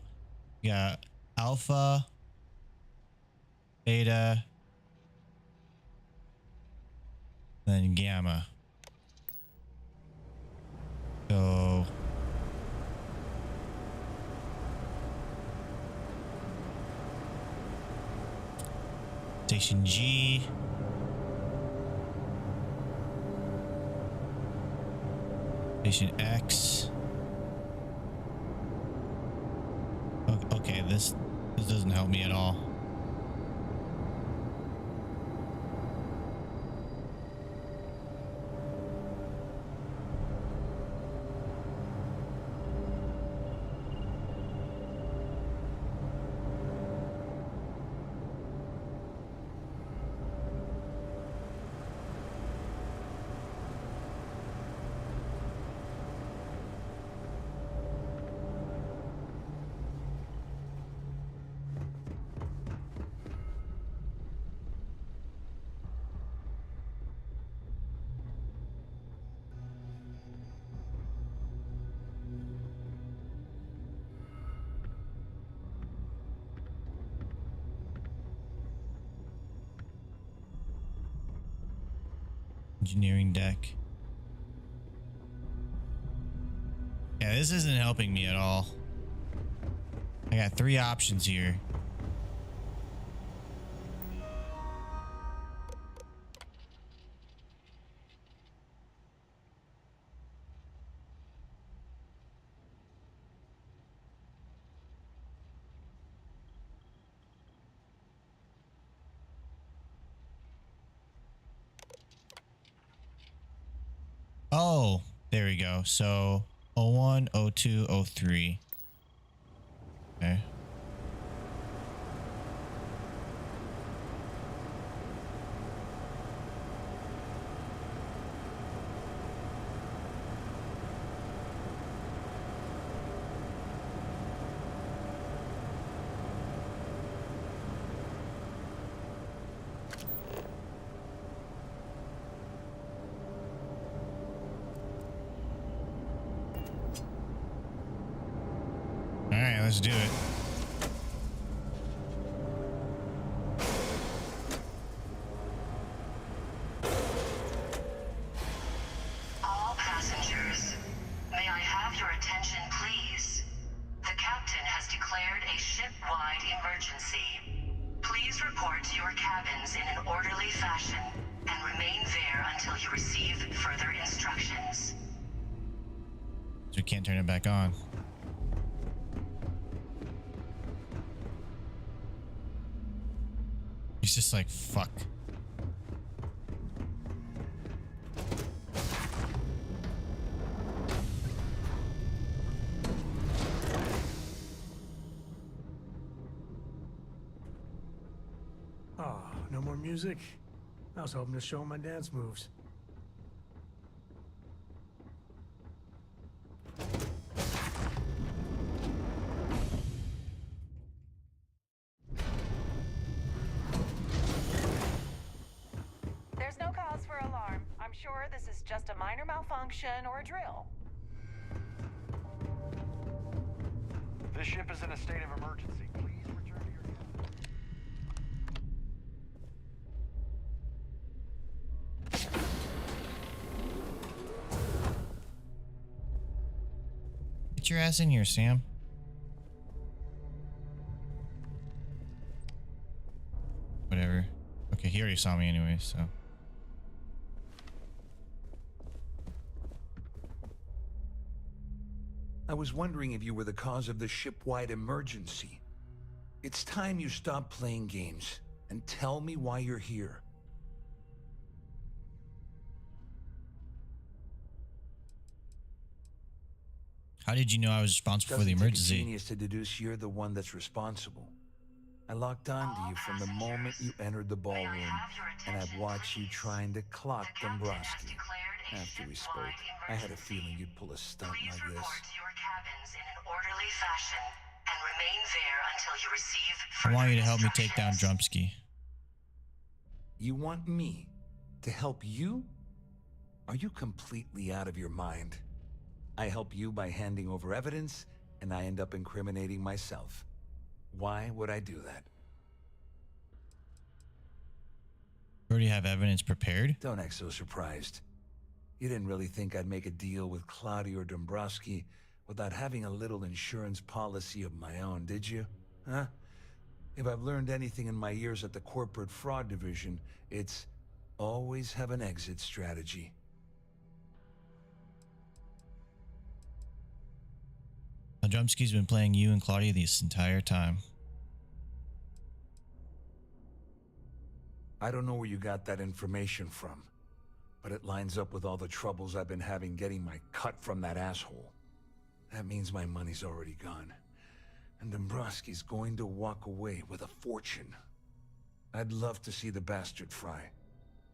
Yeah, alpha, beta, then gamma. So station G. Station X. Okay, this doesn't help me at all. Engineering deck. Yeah, this isn't helping me at all. I got 3 options here. Oh, there we go. So 01, 02, 03. Okay. All right, let's do it. All passengers, may I have your attention, please? The captain has declared a ship-wide emergency. Please report to your cabins in an orderly fashion and remain there until you receive further instructions. So we can't turn it back on. He's just like, fuck. Oh, no more music? I was hoping to show my dance moves. There's no cause for alarm. I'm sure this is just a minor malfunction or a drill. This ship is in a state of emergency. Please return to your cabin. Get your ass in here, Sam. Whatever. Okay, he already saw me anyway, so. I was wondering if you were the cause of the ship-wide emergency. It's time you stop playing games and tell me why you're here. How did you know I was responsible for the Doesn't take a emergency? genius to deduce you're the one that's responsible. I locked on to you from the moment you entered the ballroom, and I've watched you trying to clock Dombrowski. After we spoke, I had a feeling you'd pull a stunt like this. Your cabins in an orderly fashion and remain there until you receive I want you to help me take down Drumsky. You want me to help you? Are you completely out of your mind? I help you by handing over evidence, and I end up incriminating myself. Why would I do that? You already have evidence prepared? Don't act so surprised. You didn't really think I'd make a deal with Claudia or Dombrowski without having a little insurance policy of my own, did you? Huh? If I've learned anything in my years at the corporate fraud division, it's always have an exit strategy. Now, Drumsky's been playing you and Claudia this entire time. I don't know where you got that information from, but it lines up with all the troubles I've been having getting my cut from that asshole. That means my money's already gone, and Dombrowski's going to walk away with a fortune. I'd love to see the bastard fry,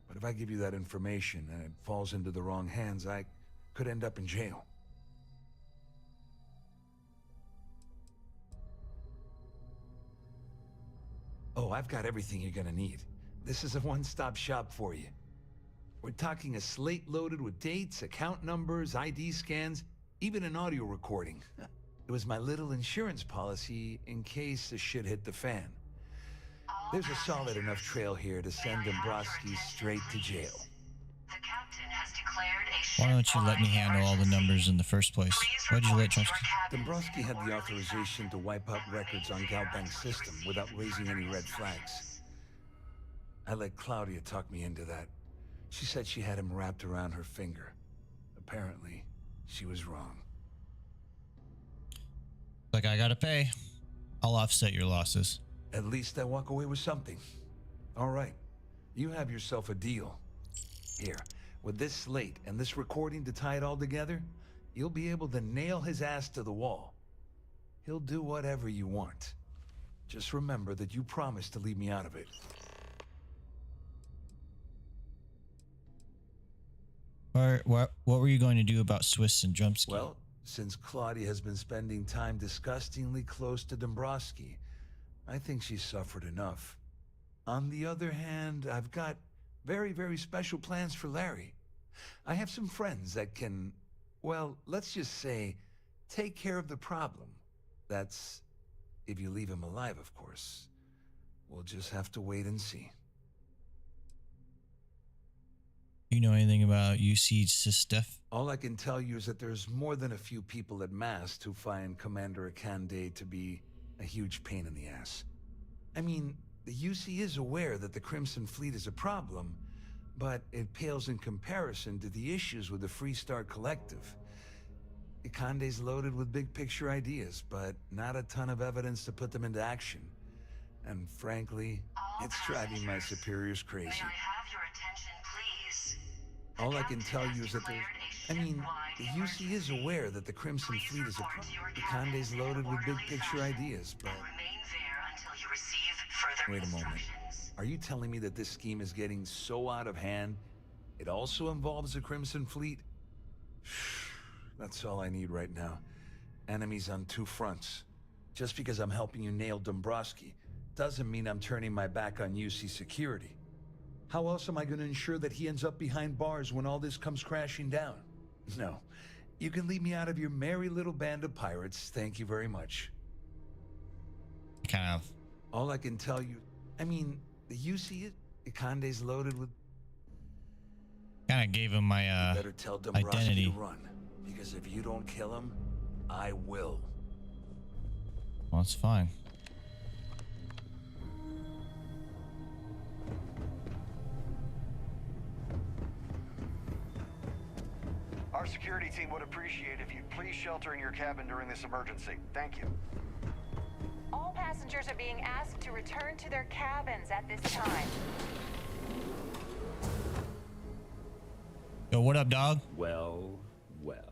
but if I give you that information and it falls into the wrong hands, I could end up in jail. Oh, I've got everything you're gonna need. This is a one-stop shop for you. We're talking a slate loaded with dates, account numbers, ID scans, even an audio recording. It was my little insurance policy in case the shit hit the fan. There's a solid enough trail here to send Dombrowski straight to jail. The captain has declared a ship Why don't you let me handle all the numbers in the first place? Why did you let Drumsky? Dombrowski had the authorization to wipe out records on Galbank's system without raising any red flags. I let Claudia talk me into that. She said she had him wrapped around her finger. Apparently, she was wrong. Like, I gotta pay. I'll offset your losses. At least I walk away with something. All right, you have yourself a deal. Here, with this slate and this recording to tie it all together, you'll be able to nail his ass to the wall. He'll do whatever you want. Just remember that you promised to leave me out of it. What were you going to do about Swiss and Drumsky? Well, since Claudia has been spending time disgustingly close to Dombrowski, I think she's suffered enough. On the other hand, I've got very, very special plans for Larry. I have some friends that can, well, let's just say, take care of the problem. That's if you leave him alive, of course. We'll just have to wait and see. Do you know anything about UC stuff? All I can tell you is that there's more than a few people at Mast who find Commander Akande to be a huge pain in the ass. I mean, the UC is aware that the Crimson Fleet is a problem, but it pales in comparison to the issues with the Freestar Collective. Akande's loaded with big picture ideas, but not a ton of evidence to put them into action. and frankly, it's driving my superiors crazy. May I have your attention, please? All I can tell you is that the UC is aware that the Crimson Fleet is a problem. The Conde's loaded with big picture ideas, but... Remain there until you receive further Wait a moment. instructions. Are you telling me that this scheme is getting so out of hand, it also involves the Crimson Fleet? That's all I need right now. Enemies on two fronts. Just because I'm helping you nail Dombrowski doesn't mean I'm turning my back on UC security. How else am I going to ensure that he ends up behind bars when all this comes crashing down? No. You can leave me out of your merry little band of pirates. Thank you very much. Kind of. All I can tell you, the UC, the Conde's loaded with... Kind of gave him my better tell Dombrowski identity. to run, because if you don't kill him, I will. Well, it's fine. Our security team would appreciate if you'd please shelter in your cabin during this emergency. Thank you. All passengers are being asked to return to their cabins at this time. Yo, what up, dog? Well, well.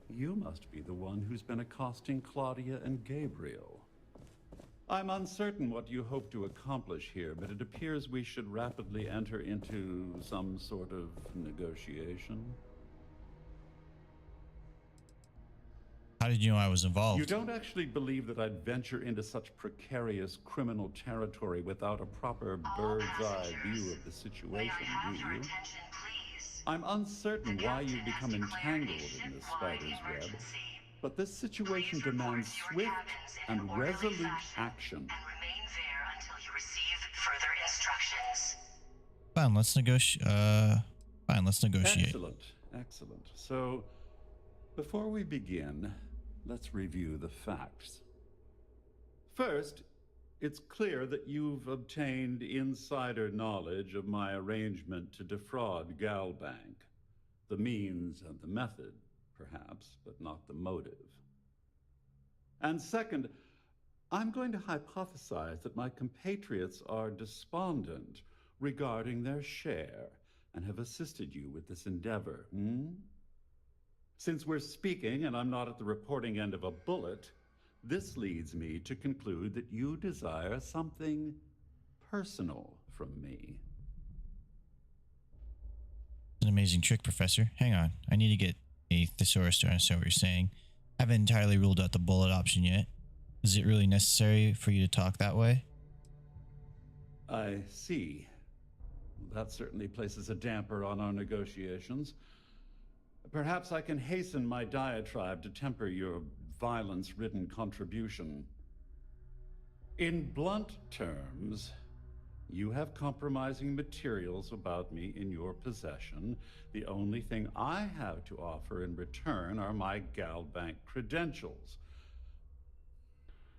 You must be the one who's been accosting Claudia and Gabriel. I'm uncertain what you hope to accomplish here, but it appears we should rapidly enter into some sort of negotiation. How did you know I was involved? You don't actually believe that I'd venture into such precarious criminal territory without a proper bird's-eye view of the situation, do you? I'm uncertain why you've become entangled in this spider's web, but this situation demands swift and resolute action. And remain there until you receive further instructions. Fine, let's negotiate. Excellent, excellent. So, before we begin, let's review the facts. First, it's clear that you've obtained insider knowledge of my arrangement to defraud Galbank. The means and the method, perhaps, but not the motive. And second, I'm going to hypothesize that my compatriots are despondent regarding their share and have assisted you with this endeavor. Since we're speaking and I'm not at the reporting end of a bullet, this leads me to conclude that you desire something personal from me. An amazing trick, Professor. Hang on. I need to get a thesaurus to understand what you're saying. I haven't entirely ruled out the bullet option yet. Is it really necessary for you to talk that way? I see. That certainly places a damper on our negotiations. Perhaps I can hasten my diatribe to temper your violence-ridden contribution. In blunt terms, you have compromising materials about me in your possession. The only thing I have to offer in return are my Galbank credentials.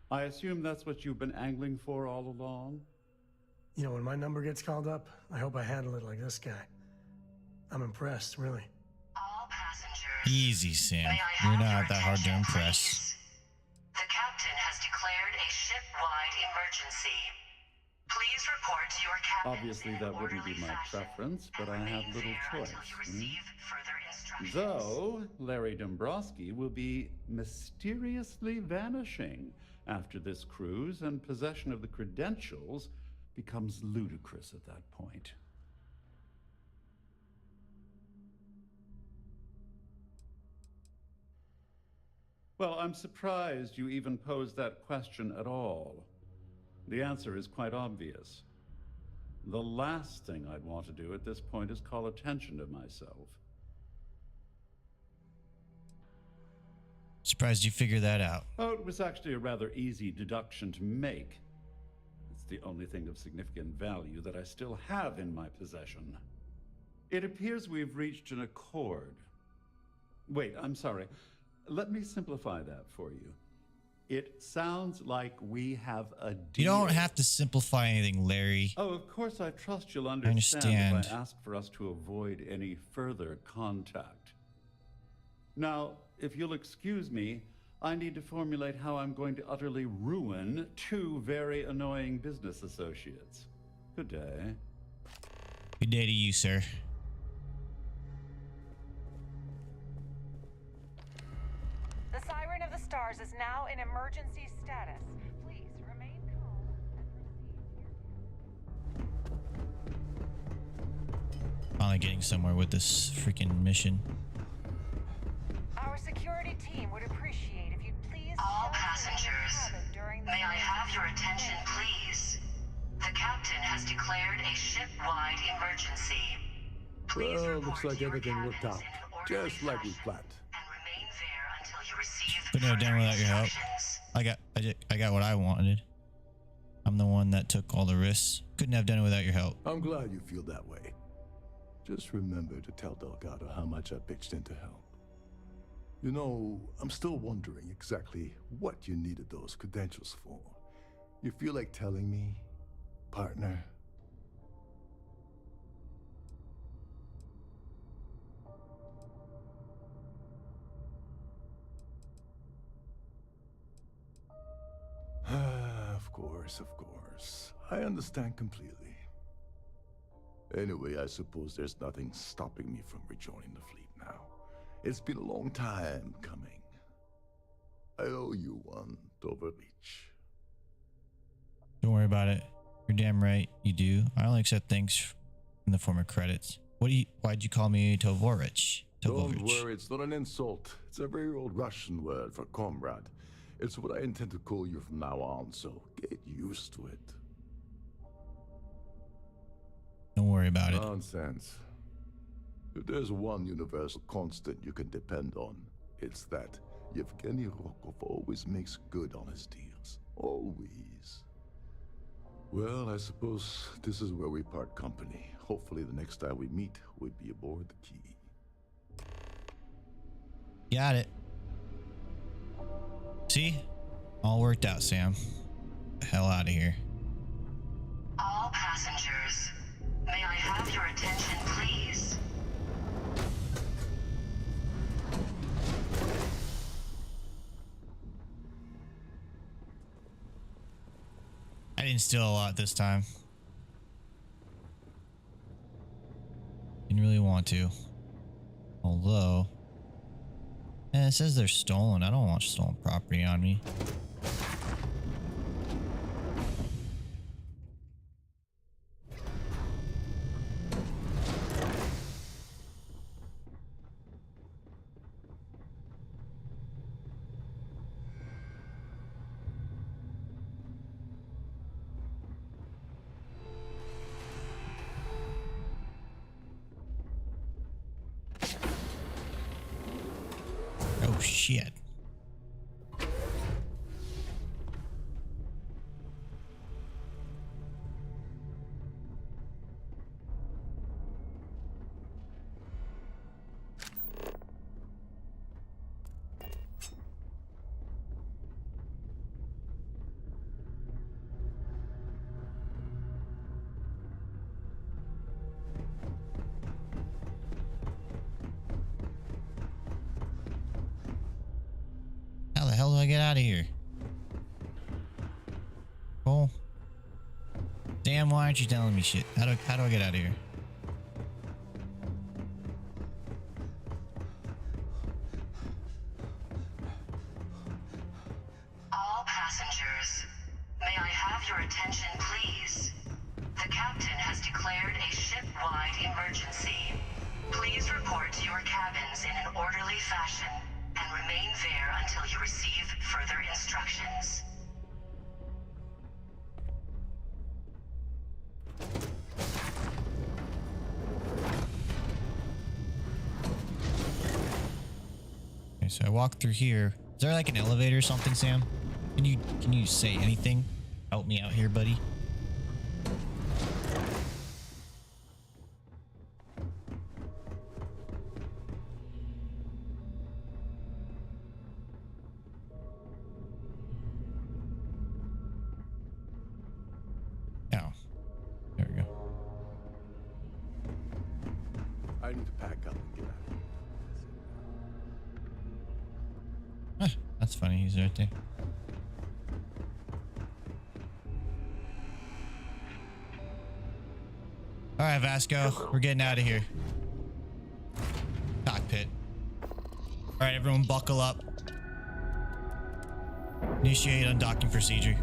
I assume that's what you've been angling for all along? You know, when my number gets called up, I hope I handle it like this guy. I'm impressed, really. All passengers. Easy, Sam. You're not that hard to impress. The captain has declared a ship-wide emergency. Please report to your cabin. Obviously, that wouldn't be my preference, but I have little choice. Though, Larry Dombrowski will be mysteriously vanishing after this cruise, and possession of the credentials becomes ludicrous at that point. Well, I'm surprised you even posed that question at all. The answer is quite obvious. The last thing I'd want to do at this point is call attention to myself. Surprised you figured that out. Oh, it was actually a rather easy deduction to make. It's the only thing of significant value that I still have in my possession. It appears we've reached an accord. Wait, I'm sorry. Let me simplify that for you. It sounds like we have a deal. You don't have to simplify anything, Larry. Oh, of course, I trust you'll understand if I ask for us to avoid any further contact. Now, if you'll excuse me, I need to formulate how I'm going to utterly ruin 2 very annoying business associates. Good day. Good day to you, sir. The Siren of the Stars is now in emergency status. Please remain calm and Finally getting somewhere with this freaking mission. Our security team would appreciate if you'd please All passengers, may I have your attention, please? The captain has declared a ship-wide emergency. Please Well, report looks like to your everything cabins worked out, in an orderly just like we fashion planned. and remain there until you receive Couldn't have done further without your help. instructions. I got what I wanted. I'm the one that took all the risks. Couldn't have done it without your help. I'm glad you feel that way. Just remember to tell Delgado how much I pitched in to help. You know, I'm still wondering exactly what you needed those credentials for. You feel like telling me, partner? Of course, of course. I understand completely. Anyway, I suppose there's nothing stopping me from rejoining the fleet now. It's been a long time coming. I owe you one, Overreach. Don't worry about it. You're damn right, you do. I only accept things in the form of credits. Why'd you call me Tovorich? Don't worry, it's not an insult. It's a very old Russian word for comrade. It's what I intend to call you from now on, so get used to it. Don't worry about it. Nonsense. If there's one universal constant you can depend on, it's that Yevgeny Rokov always makes good on his deals. Always. Well, I suppose this is where we part company. Hopefully the next time we meet, we'll be aboard the Key. Got it. See? All worked out, Sam. The hell out of here. All passengers, may I have your attention, please? I didn't steal a lot this time. Didn't really want to. Although, it says they're stolen. I don't want stolen property on me. Oh shit. How the hell do I get out of here? Cole? Damn, why aren't you telling me shit? How do I get out of here? All passengers, may I have your attention, please? The captain has declared a ship-wide emergency. Please report to your cabins in an orderly fashion and remain there until you receive further instructions. Okay, so I walk through here. Is there like an elevator or something, Sam? Can you say anything? Help me out here, buddy. Oh, there we go. I need to pack up and get out of here. That's funny. funny. He's right there. All right, Vasco, we're getting out of here. Cockpit. All right, everyone, buckle up. Initiate undocking procedure.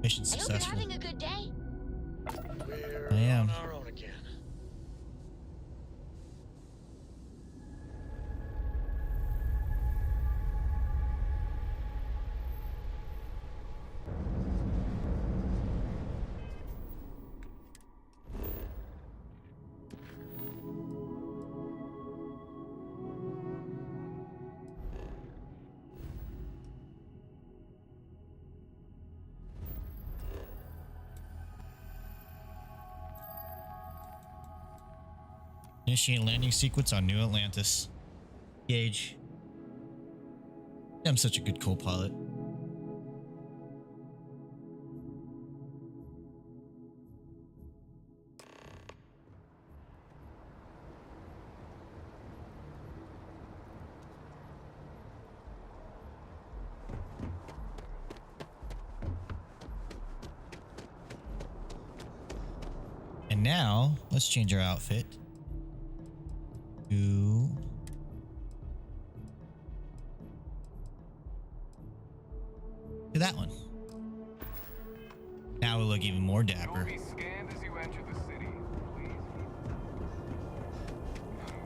Mission successful. I hope you're having a good day. We're I am. on our own again. Initiate landing sequence on New Atlantis. Gage. I'm such a good co-pilot. And now, let's change our outfit to that one. Now we look even more dapper. Be scanned as you enter the city, please.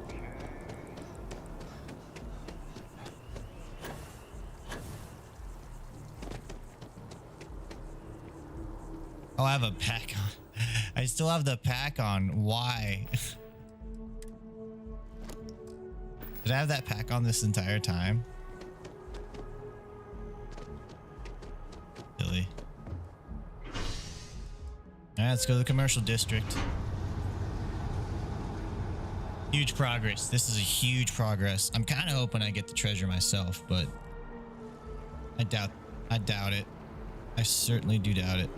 Okay. Oh, I have a pack on. I still have the pack on. Why? Did I have that pack on this entire time? Silly. Alright, let's go to the commercial district. Huge progress. This is a huge progress. I'm kind of hoping I get the treasure myself, but I doubt it. I certainly do doubt it.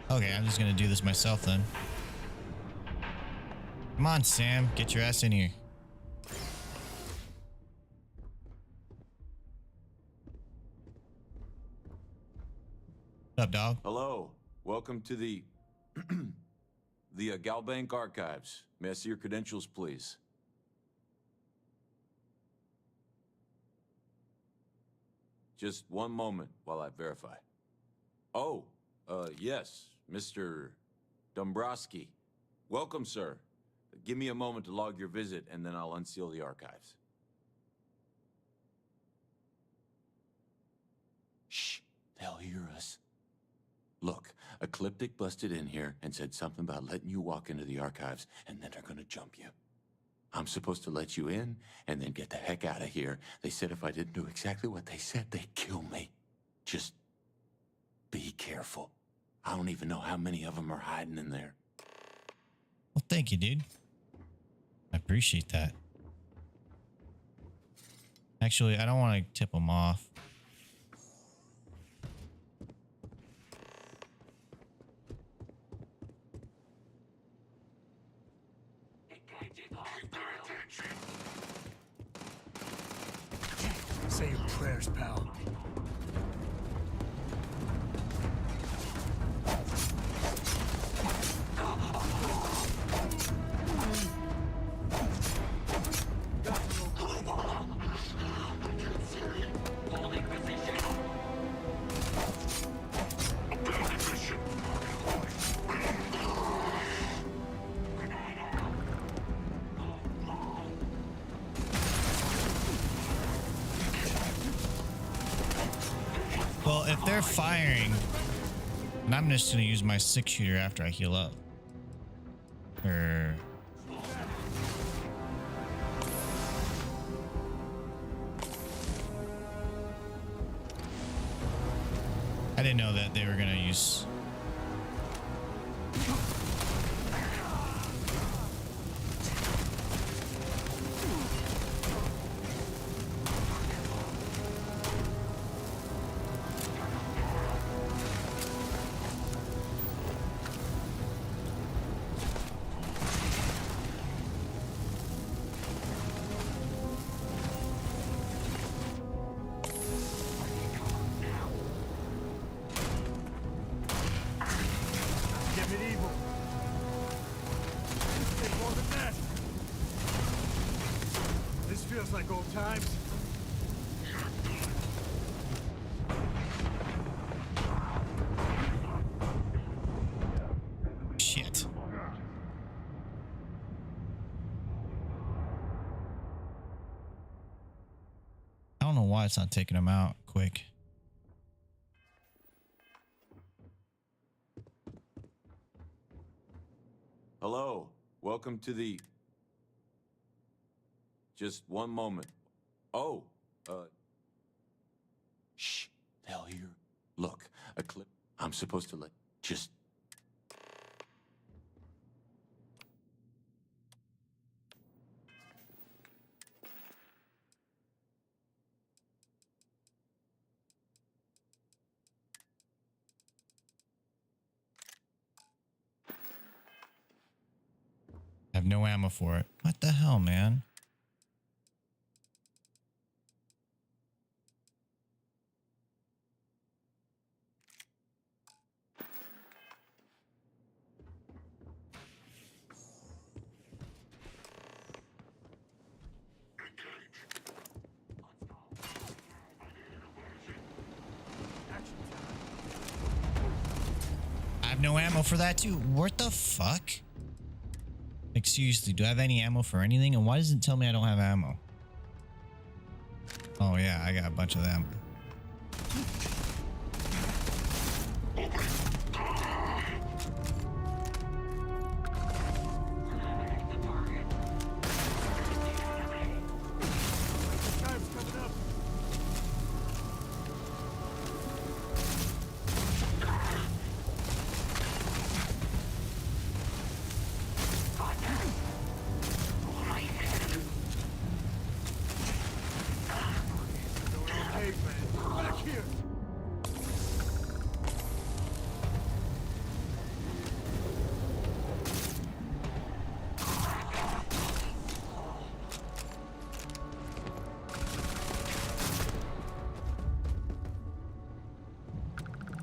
Okay, I'm just gonna do this myself then. Come on, Sam, get your ass in here. What's up, dog? Hello, welcome to the Galbank Archives. May I see your credentials, please? Just one moment while I verify. Oh, yes, Mr. Dombrowski. Welcome, sir. Give me a moment to log your visit, and then I'll unseal the archives. Shh, they'll hear us. Look, Ecliptic busted in here and said something about letting you walk into the archives, and then they're gonna jump you. I'm supposed to let you in, and then get the heck out of here. They said if I didn't do exactly what they said, they'd kill me. Just be careful. I don't even know how many of them are hiding in there. Well, thank you, dude. I appreciate that. Actually, I don't want to tip them off. Say your prayers, pal. Well, if they're firing, and I'm just going to use my 6-shooter after I heal up. I didn't know that they were going to use... Just like old times. Shit. I don't know why it's not taking him out quick. Hello. Welcome to the... Just one moment. Oh, Shh. They'll hear. Look, a clip. I'm supposed to let... Just... I have no ammo for it. What the hell, man? I have no ammo for that too. What the fuck? Like, seriously, do I have any ammo for anything? And why does it tell me I don't have ammo? Oh yeah, I got a bunch of ammo.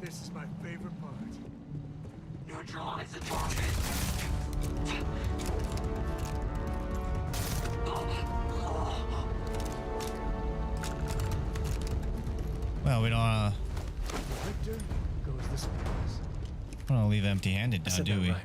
This is my favorite part. Neutralize the target. Well, we don't Victor goes this way. want to leave empty-handed now, do we? Right?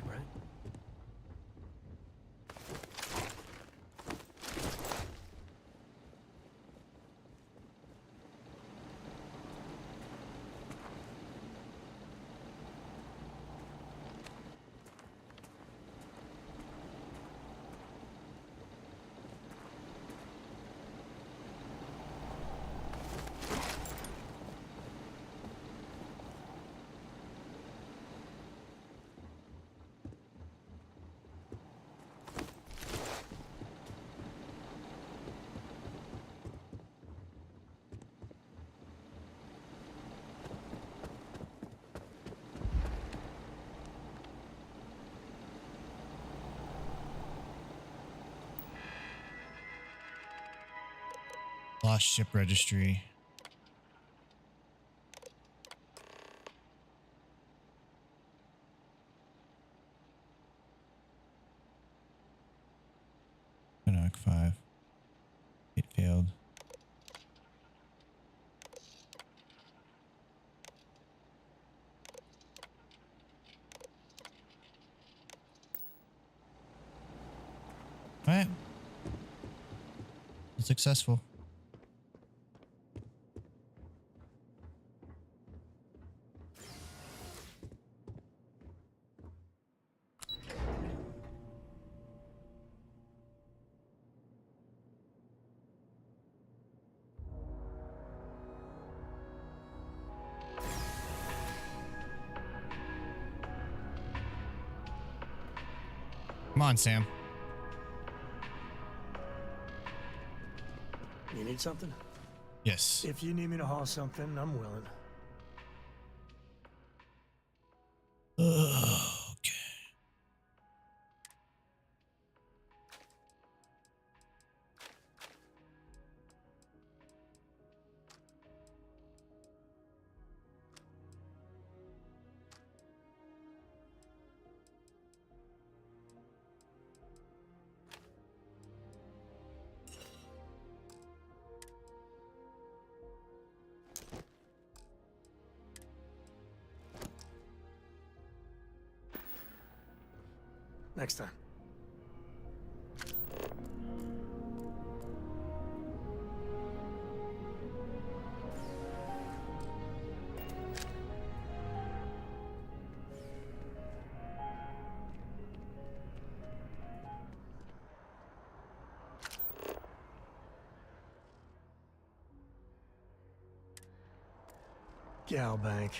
Lost ship registry. Canuck 5. It failed. All right. It's successful. Come on, Sam. You need something? Yes. If you need me to haul something, I'm willing. Okay. Next time. Gal Bank.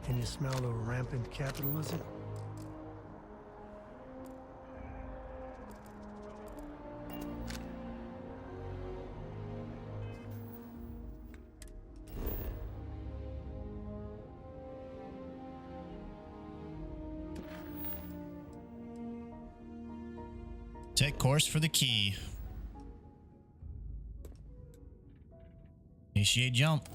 Can you smell the rampant capitalism? Take course for the key. Initiate jump.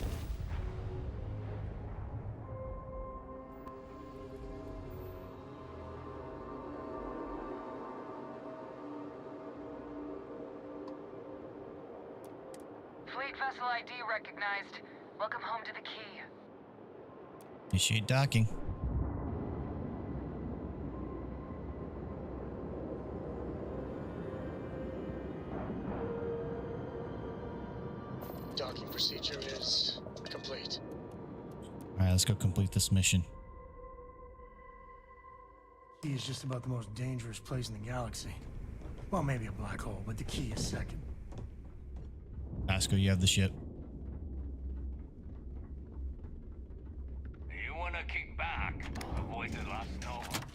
Fleet vessel ID recognized. Welcome home to the key. Initiate docking. Docking procedure is complete. All right, let's go complete this mission. Key is just about the most dangerous place in the galaxy. Well, maybe a black hole, but the key is second. Vasco, you have the ship. You wanna kick back? Avoid the last Nova.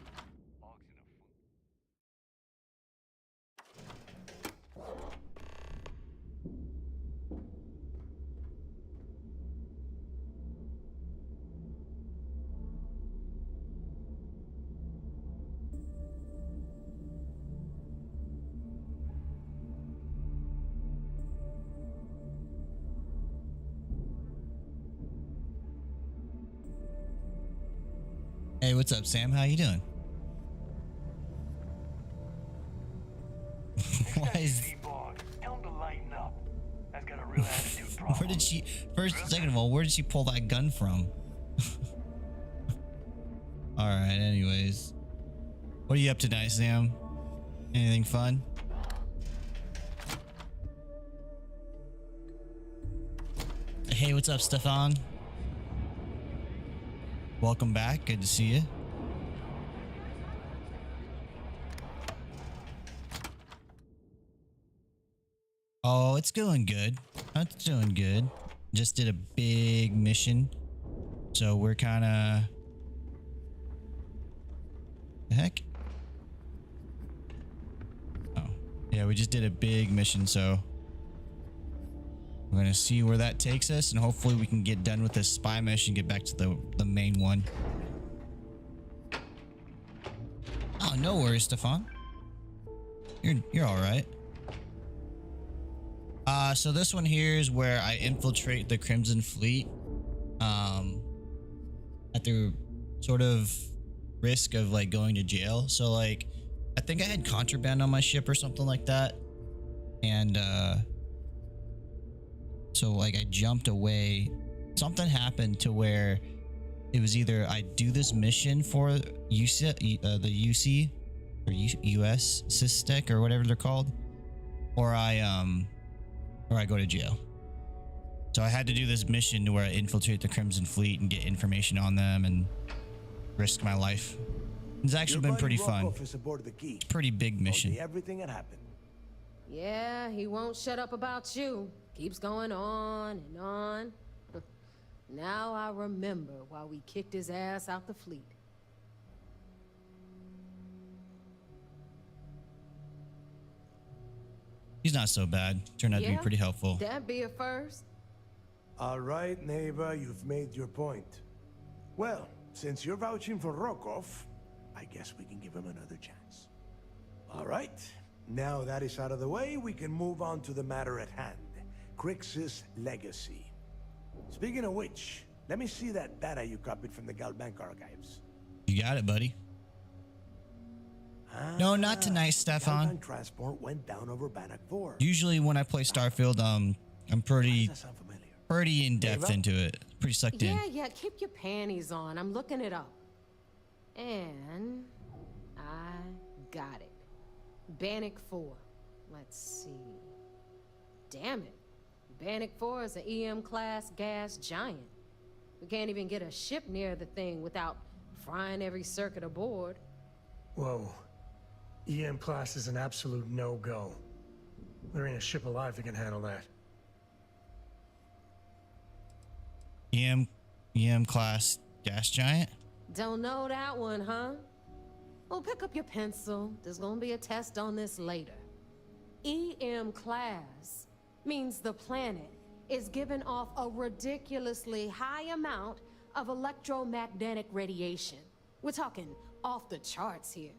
Hey, what's up, Sam? How you doing? Why is... Tell him to lighten up. That's got a real attitude problem. Where did she... First, second of all, where did she pull that gun from? Alright, anyways. What are you up to tonight, Sam? Anything fun? Hey, what's up, Stefan? Welcome back. Good to see you. Oh, it's going good. It's doing good. Just did a big mission. So we're kind of... The heck? Oh. Yeah, we just did a big mission, so... We're going to see where that takes us, and hopefully we can get done with this spy mission and get back to the main one. Oh, no worries, Stefan. You're all right. So this one here is where I infiltrate the Crimson Fleet. At the sort of risk of like going to jail. So like, I think I had contraband on my ship or something like that. And, so like I jumped away. Something happened to where it was either I do this mission for UC, the UC or US Systec or whatever they're called, or I go to jail. So I had to do this mission to where I infiltrate the Crimson Fleet and get information on them and risk my life. It's actually been pretty fun. Pretty big mission. Everything that happened. Yeah, he won't shut up about you. Keeps going on and on. Now I remember why we kicked his ass out the fleet. He's not so bad. Turned out to be pretty helpful. That'd be a first. All right, neighbor, you've made your point. Well, since you're vouching for Rokov, I guess we can give him another chance. All right, now that is out of the way, we can move on to the matter at hand. Crix's legacy. Speaking of which, let me see that data you copied from the Gal Bank archives. You got it, buddy. No, not tonight, Stefan. Gal transport went down over Bannock 4. Usually when I play Starfield, I'm pretty in depth into it. Pretty sucked in. Yeah, keep your panties on. I'm looking it up. And I Got it. Bannock 4. Let's see. Damn it. Bannock 4 is an EM-class gas giant. We can't even get a ship near the thing without frying every circuit aboard. Whoa. EM class is an absolute no-go. There ain't a ship alive that can handle that. EM class gas giant? Don't know that one, huh? Well, pick up your pencil. There's gonna be a test on this later. EM class means the planet is giving off a ridiculously high amount of electromagnetic radiation. We're talking off the charts here.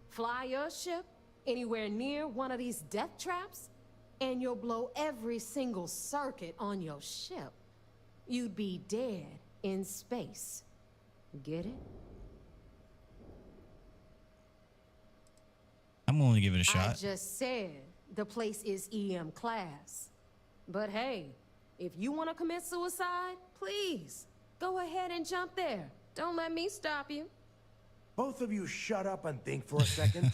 Fly your ship anywhere near one of these death traps, and you'll blow every single circuit on your ship. You'd be dead in space. Get it? I'm willing to give it a shot. I just said the place is EM class. But hey, if you want to commit suicide, please, go ahead and jump there. Don't let me stop you. Both of you shut up and think for a second.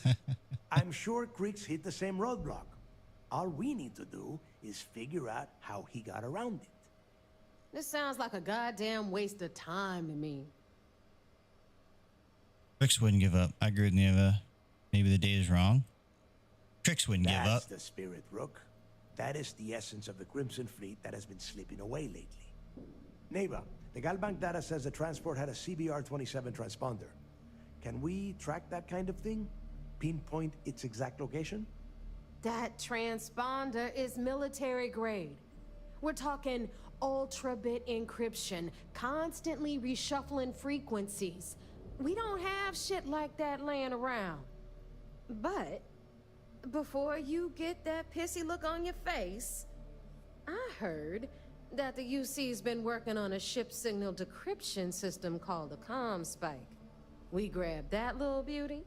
I'm sure Creeks hit the same roadblock. All we need to do is figure out how he got around it. This sounds like a goddamn waste of time to me. Crix wouldn't give up. I agree with Neva. Maybe the data's wrong. Crix wouldn't give up. That's the spirit, Rook. That is the essence of the Crimson Fleet that has been slipping away lately. Neva, the Galbank data says the transport had a CBR-27 transponder. Can we track that kind of thing? Pinpoint its exact location? That transponder is military grade. We're talking ultra-bit encryption, constantly reshuffling frequencies. We don't have shit like that laying around. But before you get that pissy look on your face, I heard that the UC's been working on a ship signal decryption system called a comm spike. We grab that little beauty,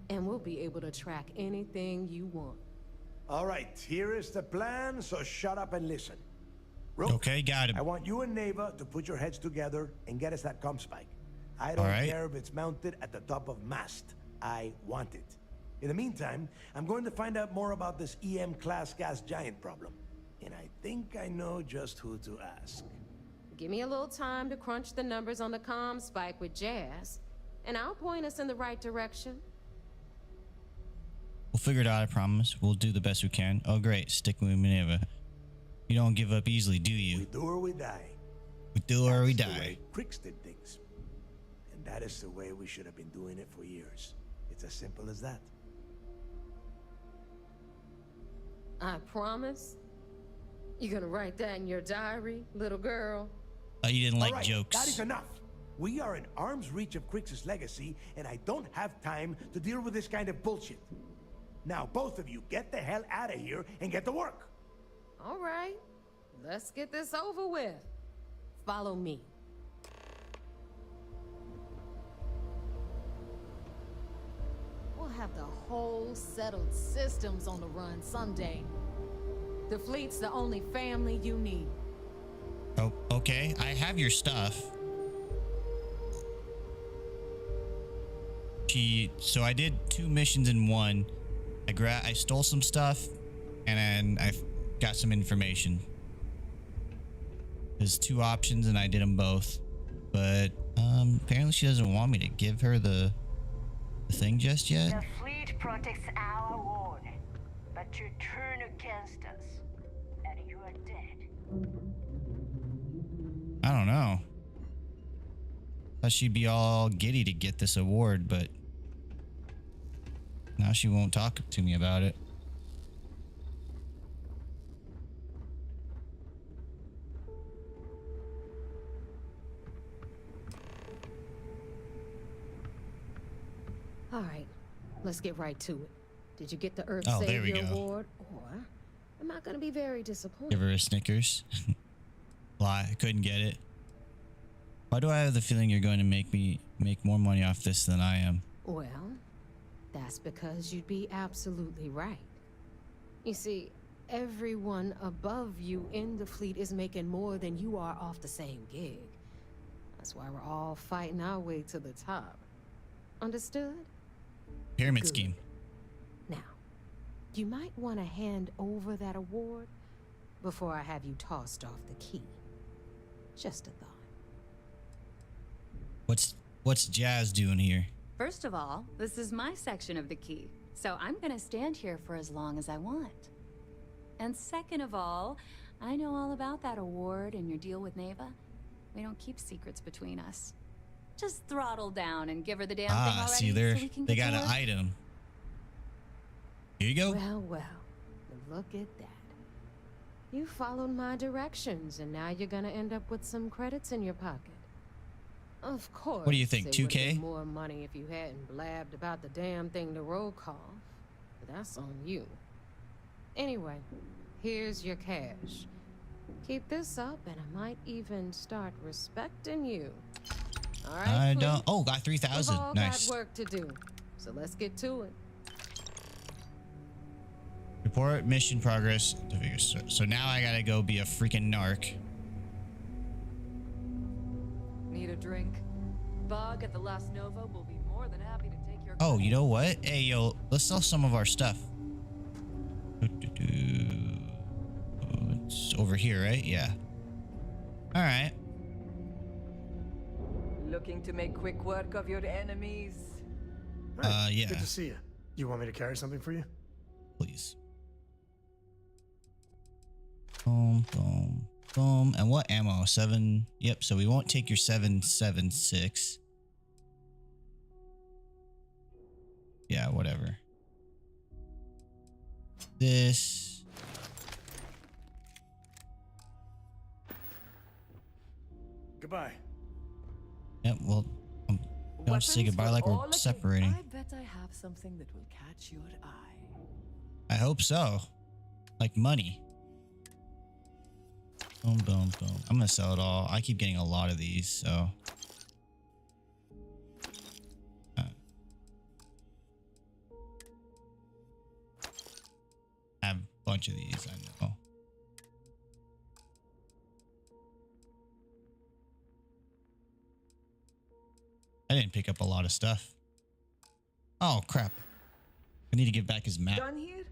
and we'll be able to track anything you want. All right, here is the plan, so shut up and listen. Rook, okay, got it. I want you and Neva to put your heads together and get us that comm spike. I don't care if it's mounted at the top of mast. I want it. In the meantime, I'm going to find out more about this EM-class gas giant problem. And I think I know just who to ask. Give me a little time to crunch the numbers on the comm spike with Jazz, and I'll point us in the right direction. We'll figure it out, I promise. We'll do the best we can. Oh, great. Stick with me, Neva. You don't give up easily, do you? We do or we die. We do or we That's the die. way Crix did things. And that is the way we should have been doing it for years. It's as simple as that. I promise. You gonna write that in your diary, little girl? You didn't like All right, jokes. that is enough. We are in arm's reach of Crix's legacy, and I don't have time to deal with this kind of bullshit. Now, both of you, get the hell out of here and get to work. All right, let's get this over with. Follow me. We'll have the whole settled systems on the run someday. The fleet's the only family you need. Oh, okay. I have your stuff. So I did 2 missions in one. I stole some stuff, and then I got some information. There's 2 options, and I did them both. But apparently she doesn't want me to give her the thing just yet. The fleet protects our ward, but you turn against us, and you are dead. I don't know. Thought she'd be all giddy to get this award, but now she won't talk to me about it. All right, let's get right to it. Did you get the Earth Oh, there we Savior go. Award? Or am I going to be very disappointed? Give her a Snickers. Lie, I couldn't get it. Why do I have the feeling you're going to make me make more money off this than I am? Well, that's because you'd be absolutely right. You see, everyone above you in the fleet is making more than you are off the same gig. That's why we're all fighting our way to the top. Understood? Pyramid Good. scheme. you might want to hand over that award before I have you tossed off the key. Just a thought. What's Jazz doing here? First of all, this is my section of the key, so I'm gonna stand here for as long as I want. And second of all, I know all about that award and your deal with Neva. We don't keep secrets between us. Just throttle down and give her the damn thing already. See there, so we can they get got to an work. item. Here you go. Well, look at that. You followed my directions, and now you're gonna end up with some credits in your pocket. Of course. What do you think, it would've 2K? been more money if you hadn't blabbed about the damn thing to roll call. But that's on you. Anyway, here's your cash. Keep this up, and I might even start respecting you. All right, I Fleet? don't. Oh, got 3,000. We've all Nice. got work to do, so let's get to it. Report mission progress. So now I gotta go be a freaking narc. Need a drink? Bug at the Last Nova will be more than happy to take your... Oh, you know what? Hey, yo, let's sell some of our stuff. It's over here, right? Yeah. All right. Looking to make quick work of your enemies? Yeah. Good to see you. You want me to carry something for you? Please. Boom, boom, boom. And what ammo? 7. Yep. So we won't take your 7.76. Yeah, whatever. This. Goodbye. Yep. Well, don't say goodbye like we're separating. I bet I have something that will catch your eye. I hope so. Like money. Boom, boom, boom. I'm gonna sell it all. I keep getting a lot of these, so. I have a bunch of these, I know. I didn't pick up a lot of stuff. Oh, crap. I need to give back his map. Done here?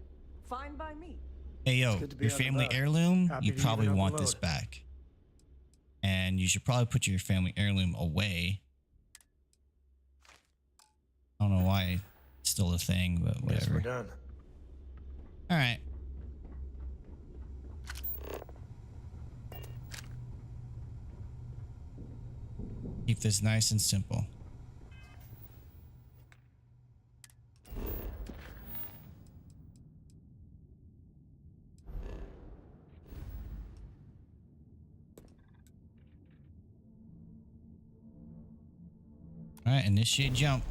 Fine by me. Hey, yo, your family heirloom, you probably want this load. back. And you should probably put your family heirloom away. I don't know why it's still a thing, but whatever. Yes, we're done. All right. Keep this nice and simple. All right, initiate jump.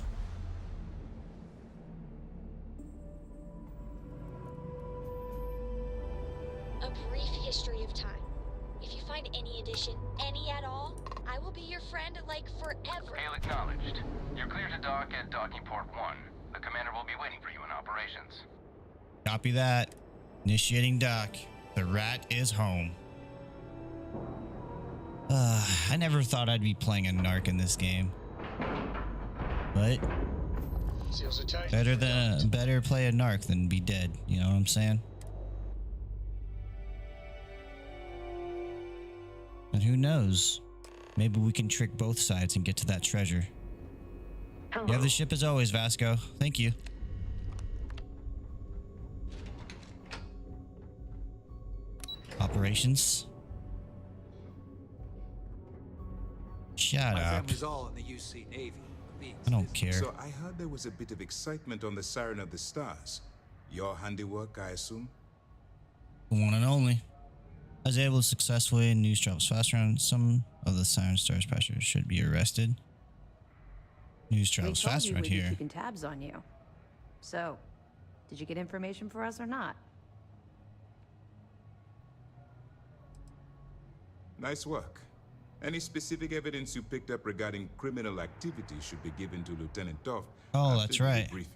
A brief history of time. If you find any addition, any at all, I will be your friend like forever. Hail acknowledged. You're clear to dock at docking port 1. The commander will be waiting for you in operations. Copy that. Initiating dock. The rat is home. I never thought I'd be playing a narc in this game. But better play a narc than be dead. You know what I'm saying? And who knows? Maybe we can trick both sides and get to that treasure. You have the ship as always, Vasco. Thank you. Operations. Shut My up. family's all in the UC Navy. I don't care. So I heard there was a bit of excitement on the Siren of the Stars. Your handiwork, I assume? The one and only. I was able to successfully news travels fast around. Some of the Siren Stars passengers should be arrested. News travels fast around here. Keeping tabs on you. So, did you get information for us or not? Nice work. Any specific evidence you picked up regarding criminal activity should be given to Lieutenant Toff. Oh, after that's the right. debriefing.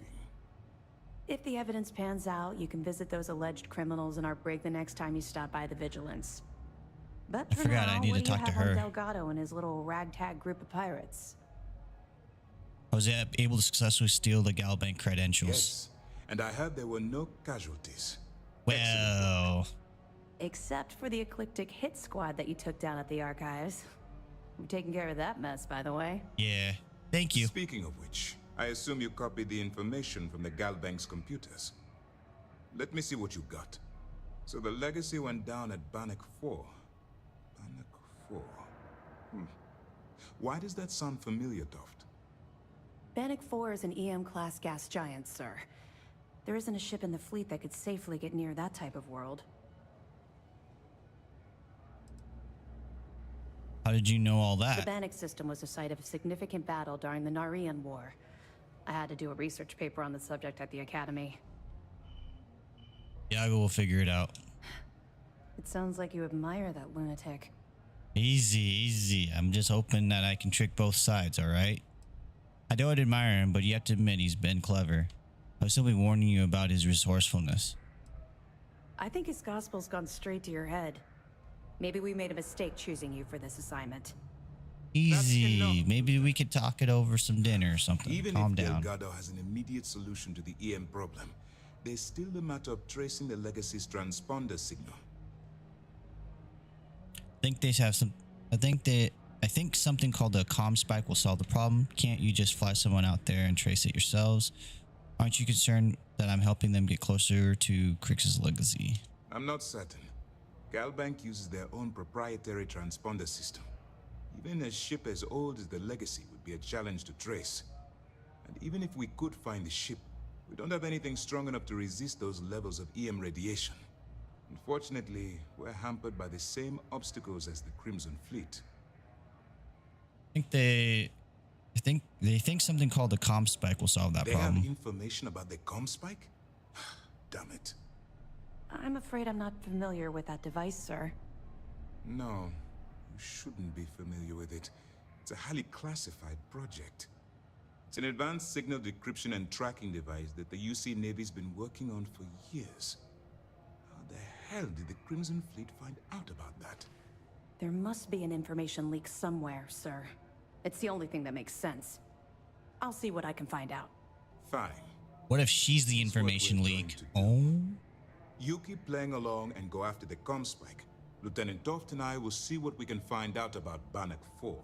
If the evidence pans out, you can visit those alleged criminals in our brig the next time you stop by the Vigilance. But I for forgot now, I need what to do you talk to have on her. Delgado and his little ragtag group of pirates. I was able to successfully steal the Galbank credentials. Yes. And I heard there were no casualties. Well, Except for the eclectic hit squad that you took down at the archives. We're taking care of that mess, by the way. yeah. Thank you. Speaking of which, I assume you copied the information from the Galbank's computers. Let me see what you got. So the legacy went down at Bannock 4. Bannock 4. Why does that sound familiar, Toft? Bannock 4 is an EM-class gas giant, sir. There isn't a ship in the fleet that could safely get near that type of world. How did you know all The that? Bannock system was the site of a significant battle during the Narian War. I had to do a research paper on the subject at the Academy. Yago will figure it out. It sounds like you admire that lunatic. Easy, easy. I'm just hoping that I can trick both sides, alright? I don't admire him, but you have to admit he's been clever. I was simply warning you about his resourcefulness. I think his gospel's gone straight to your head. Maybe we made a mistake choosing you for this assignment. Easy. Maybe we could talk it over some dinner or something. Even Calm if down. Delgado has an immediate solution to the EM problem, there's still the matter of tracing the legacy's transponder signal. I think something called a comm spike will solve the problem. Can't you just fly someone out there and trace it yourselves? Aren't you concerned that I'm helping them get closer to Crix's legacy? I'm not certain. Galbank uses their own proprietary transponder system. Even a ship as old as the Legacy would be a challenge to trace. And even if we could find the ship, we don't have anything strong enough to resist those levels of EM radiation. Unfortunately, we're hampered by the same obstacles as the Crimson Fleet. They think something called the comm spike will solve that They problem. have information about the comm spike? Damn it. I'm afraid I'm not familiar with that device, sir. No, you shouldn't be familiar with it. It's a highly classified project. It's an advanced signal decryption and tracking device that the UC Navy's been working on for years. How the hell did the Crimson Fleet find out about that? There must be an information leak somewhere, sir. It's the only thing that makes sense. I'll see what I can find out. Fine. What if she's the information leak? Oh? You keep playing along and go after the comm spike. Lieutenant Toft and I will see what we can find out about Bannock 4.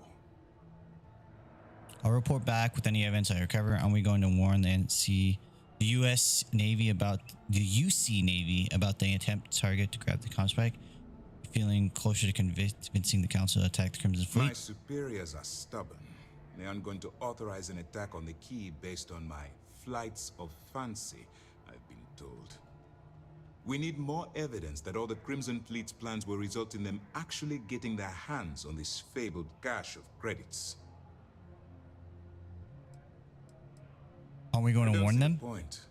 I'll report back with any evidence I recover. Are we going to warn the U.S. Navy about the UC Navy about the attempt to target to grab the comm spike? Feeling closer to convincing the council to attack the Crimson Fleet? My superiors are stubborn. They aren't going to authorize an attack on the key based on my flights of fancy, I've been told. We need more evidence that all the Crimson Fleet's plans will result in them actually getting their hands on this fabled cache of credits. Are we going to warn them? Point.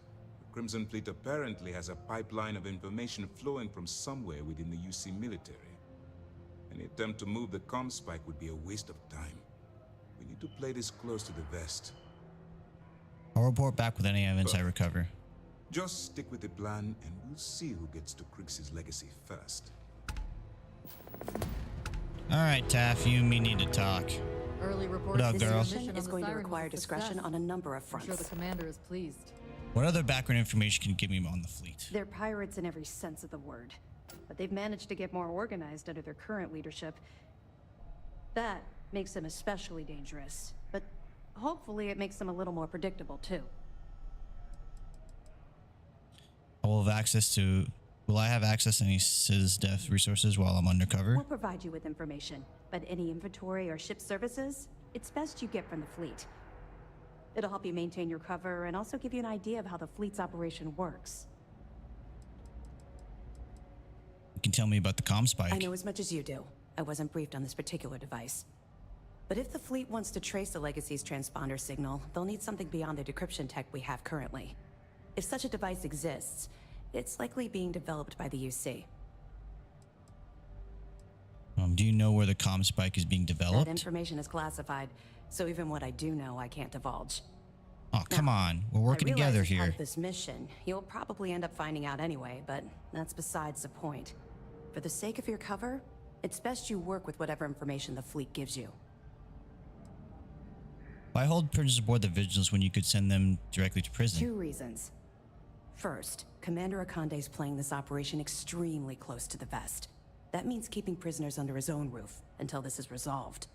The Crimson Fleet apparently has a pipeline of information flowing from somewhere within the UC military. Any attempt to move the comm spike would be a waste of time. We need to play this close to the vest. I'll report back with any evidence I recover. Just stick with the plan and we'll see who gets to Crix's legacy first. Alright, Taff, you and me need to talk. Early What reports up, this girl? mission Is on going the to Siren require was a discretion success. on a number of I'm fronts. sure the commander is pleased. What other background information can you give me on the fleet? They're pirates in every sense of the word, but they've managed to get more organized under their current leadership. That makes them especially dangerous, but hopefully it makes them a little more predictable too. Will I have access to any SysDef resources while I'm undercover? We'll provide you with information, but any inventory or ship services, it's best you get from the fleet. It'll help you maintain your cover and also give you an idea of how the fleet's operation works. You can tell me about the comm spike. I know as much as you do. I wasn't briefed on this particular device. But if the fleet wants to trace the Legacy's transponder signal, they'll need something beyond the decryption tech we have currently. If such a device exists, it's likely being developed by the UC. Do you know where the comm spike is being That developed? information is classified, so even what I do know, I can't divulge. Oh, come on. We're working I realize together as part here. of this mission, you'll probably end up finding out anyway, but that's besides the point. For the sake of your cover, it's best you work with whatever information the fleet gives you. Why hold prisoners aboard the Vigilance when you could send them directly to prison? 2 reasons. First, Commander Akande's playing this operation extremely close to the vest. That means keeping prisoners under his own roof until this is resolved.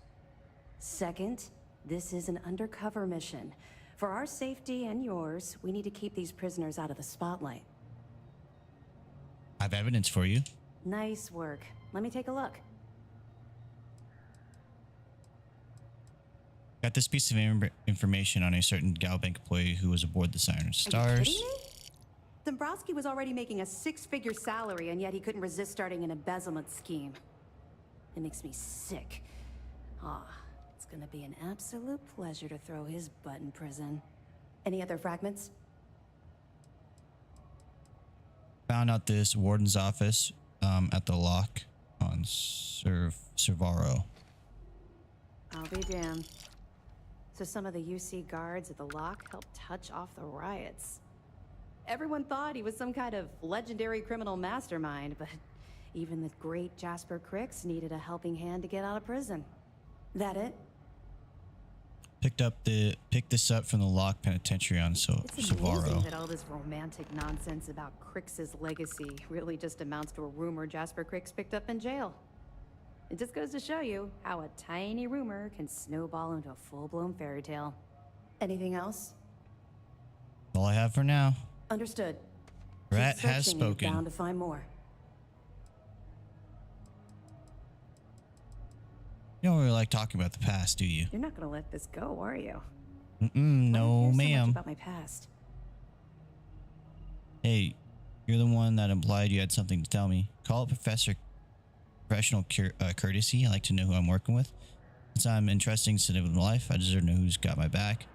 Second, this is an undercover mission. For our safety and yours, we need to keep these prisoners out of the spotlight. I have evidence for you. Nice work. Let me take a look. Got this piece of information on a certain Galbank employee who was aboard the Siren of Stars. Are you kidding me? Dombrowski was already making a 6-figure salary, and yet he couldn't resist starting an embezzlement scheme. It makes me sick. It's gonna be an absolute pleasure to throw his butt in prison. Any other fragments? Found out this warden's office at the lock on Servaro. I'll be damned. So some of the UC guards at the lock helped touch off the riots. Everyone thought he was some kind of legendary criminal mastermind, but even the great Jasper Cricks needed a helping hand to get out of prison. That it? Picked this up from the lock penitentiary on It's amazing Servaro. that all this romantic nonsense about Crix's legacy really just amounts to a rumor Jasper Cricks picked up in jail. It just goes to show you how a tiny rumor can snowball into a full-blown fairy tale. Anything else? All I have for now. Understood. Rat Keep has searching and you're spoken. bound to find more. You don't really like talking about the past, do you? You're not gonna let this go, are you? No, So much ma'am. about my past. Hey, you're the one that implied you had something to tell me. Call it professional courtesy. I like to know who I'm working with. Since I'm interested in civil life, I deserve to know who's got my back.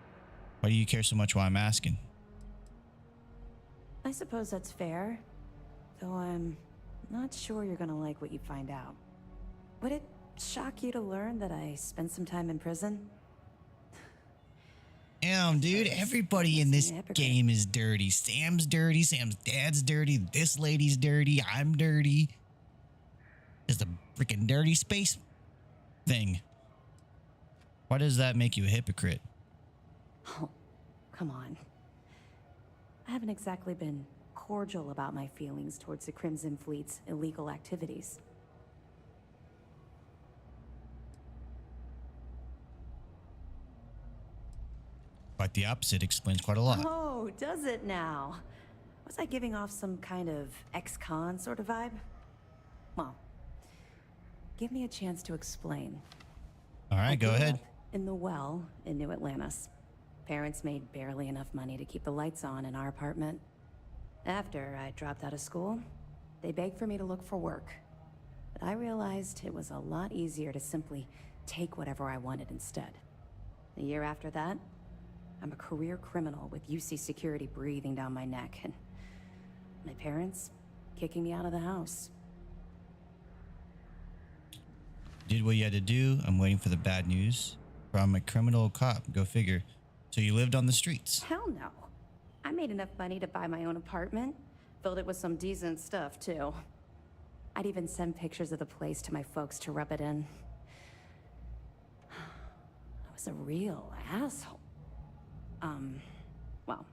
Why do you care so much while I'm asking? I suppose that's fair. Though I'm not sure you're gonna like what you find out. Would it shock you to learn that I spent some time in prison? Damn, dude, everybody in this game is dirty. Sam's dirty. Sam's dad's dirty. This lady's dirty. I'm dirty. It's a freaking dirty space thing. Why does that make you a hypocrite? Oh, come on. I haven't exactly been cordial about my feelings towards the Crimson Fleet's illegal activities. Quite the opposite explains quite a lot. Oh, does it now? Was I giving off some kind of ex-con sort of vibe? Well, give me a chance to explain. All right, go ahead. In the well in New Atlantis. Parents made barely enough money to keep the lights on in our apartment. After I dropped out of school, they begged for me to look for work. But I realized it was a lot easier to simply take whatever I wanted instead. The year after that, I'm a career criminal with UC security breathing down my neck, and my parents kicking me out of the house. Did what you had to do. I'm waiting for the bad news from a criminal cop. Go figure. So you lived on the streets. Hell no. I made enough money to buy my own apartment. Filled it with some decent stuff, too. I'd even send pictures of the place to my folks to rub it in. I was a real asshole. Well,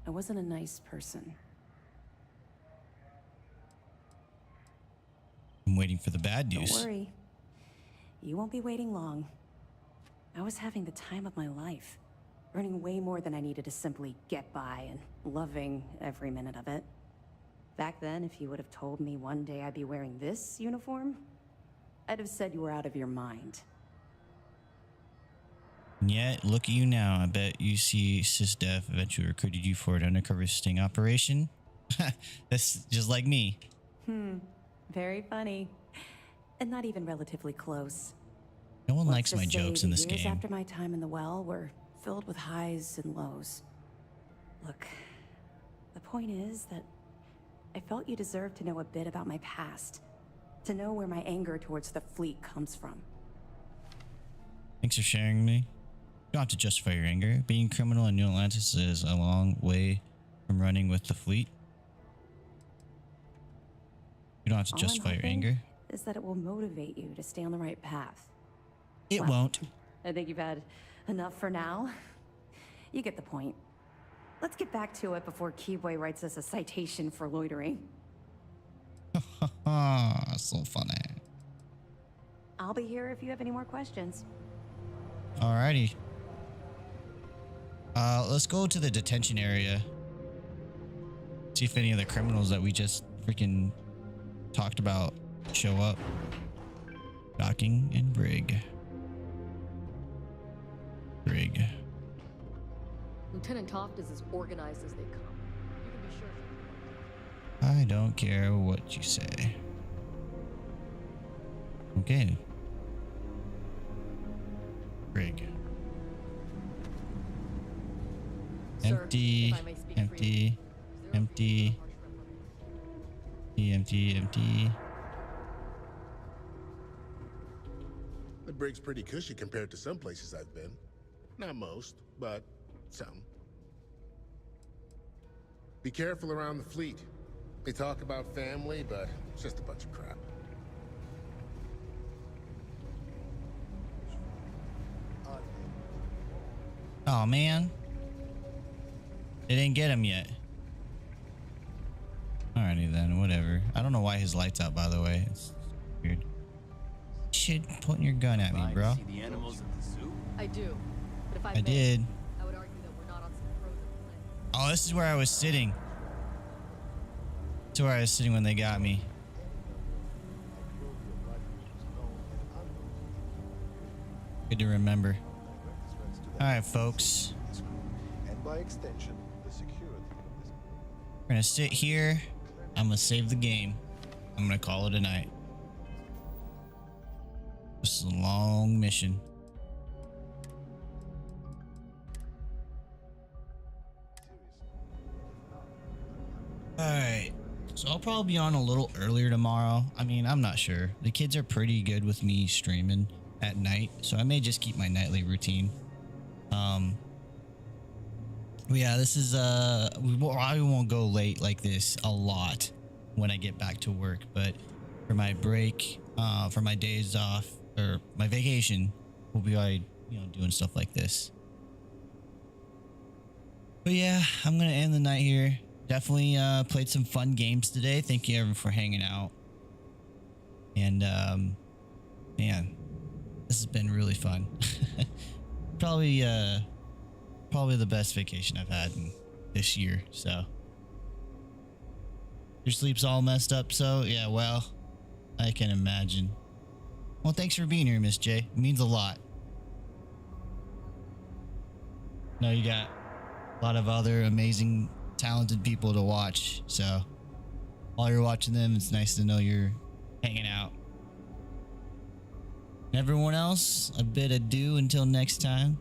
I wasn't a nice person. I'm waiting for the bad news. Don't worry. You won't be waiting long. I was having the time of my life. Earning way more than I needed to simply get by and loving every minute of it. Back then, if you would have told me one day I'd be wearing this uniform, I'd have said you were out of your mind. And yet, look at you now. I bet you see SysDef eventually recruited you for an undercover sting operation. That's just like me. Very funny. And not even relatively close. No one likes Let's my just say jokes in the this years game. after my time in the well were filled with highs and lows. Look, the point is that I felt you deserved to know a bit about my past. To know where my anger towards the fleet comes from. Thanks for sharing me. You don't have to justify your anger. Being criminal in New Atlantis is a long way from running with the fleet. You don't have to All I'm justify your hoping anger. is that it will motivate you to stay on the right path. It won't. I think you've had enough for now. You get the point. Let's get back to it before Keyboy writes us a citation for loitering. So funny. I'll be here if you have any more questions. Alrighty. Let's go to the detention area. See if any of the criminals that we just freaking talked about show up. Docking and brig. Brig. Lieutenant Toft is as organized as they come. You can be sure. I don't care what you say. Okay. Brig. Empty. Empty. Empty. Empty. The brig's pretty cushy compared to some places I've been. Not most, but some. Be careful around the fleet. They talk about family, but it's just a bunch of crap. Oh man. They didn't get him yet. Alrighty then, whatever. I don't know why his light's out, by the way. It's weird. Shit, pointing your gun at me, bro. See the animals at the zoo? I do. But if I did. I would argue that we're not on some frozen planet. Oh, this is where I was sitting. This is where I was sitting when they got me. Good to remember. Alright, folks. And by extension, the security of this. We're gonna sit here. I'm gonna save the game. I'm gonna call it a night. This is a long mission. Alright. So I'll probably be on a little earlier tomorrow. I mean, I'm not sure. The kids are pretty good with me streaming at night, so I may just keep my nightly routine. But yeah, this is I won't go late like this a lot when I get back to work, but for my break, for my days off or my vacation, we'll be doing stuff like this. But yeah, I'm gonna end the night here. Definitely played some fun games today. Thank you everyone for hanging out. And man, this has been really fun. Probably the best vacation I've had in this year. So your sleep's all messed up. So yeah, well, I can imagine. Well, thanks for being here, Miss J. It means a lot. No, you got a lot of other amazing, talented people to watch. So while you're watching them, it's nice to know you're hanging out. Everyone else, a bit adieu until next time.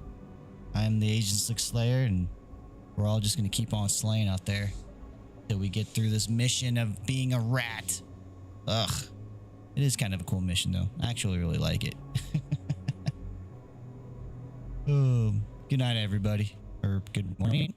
I'm the Agent Slick Slayer, and we're all just going to keep on slaying out there till we get through this mission of being a rat. Ugh. It is kind of a cool mission, though. I actually really like it. Good night, everybody. Or good morning.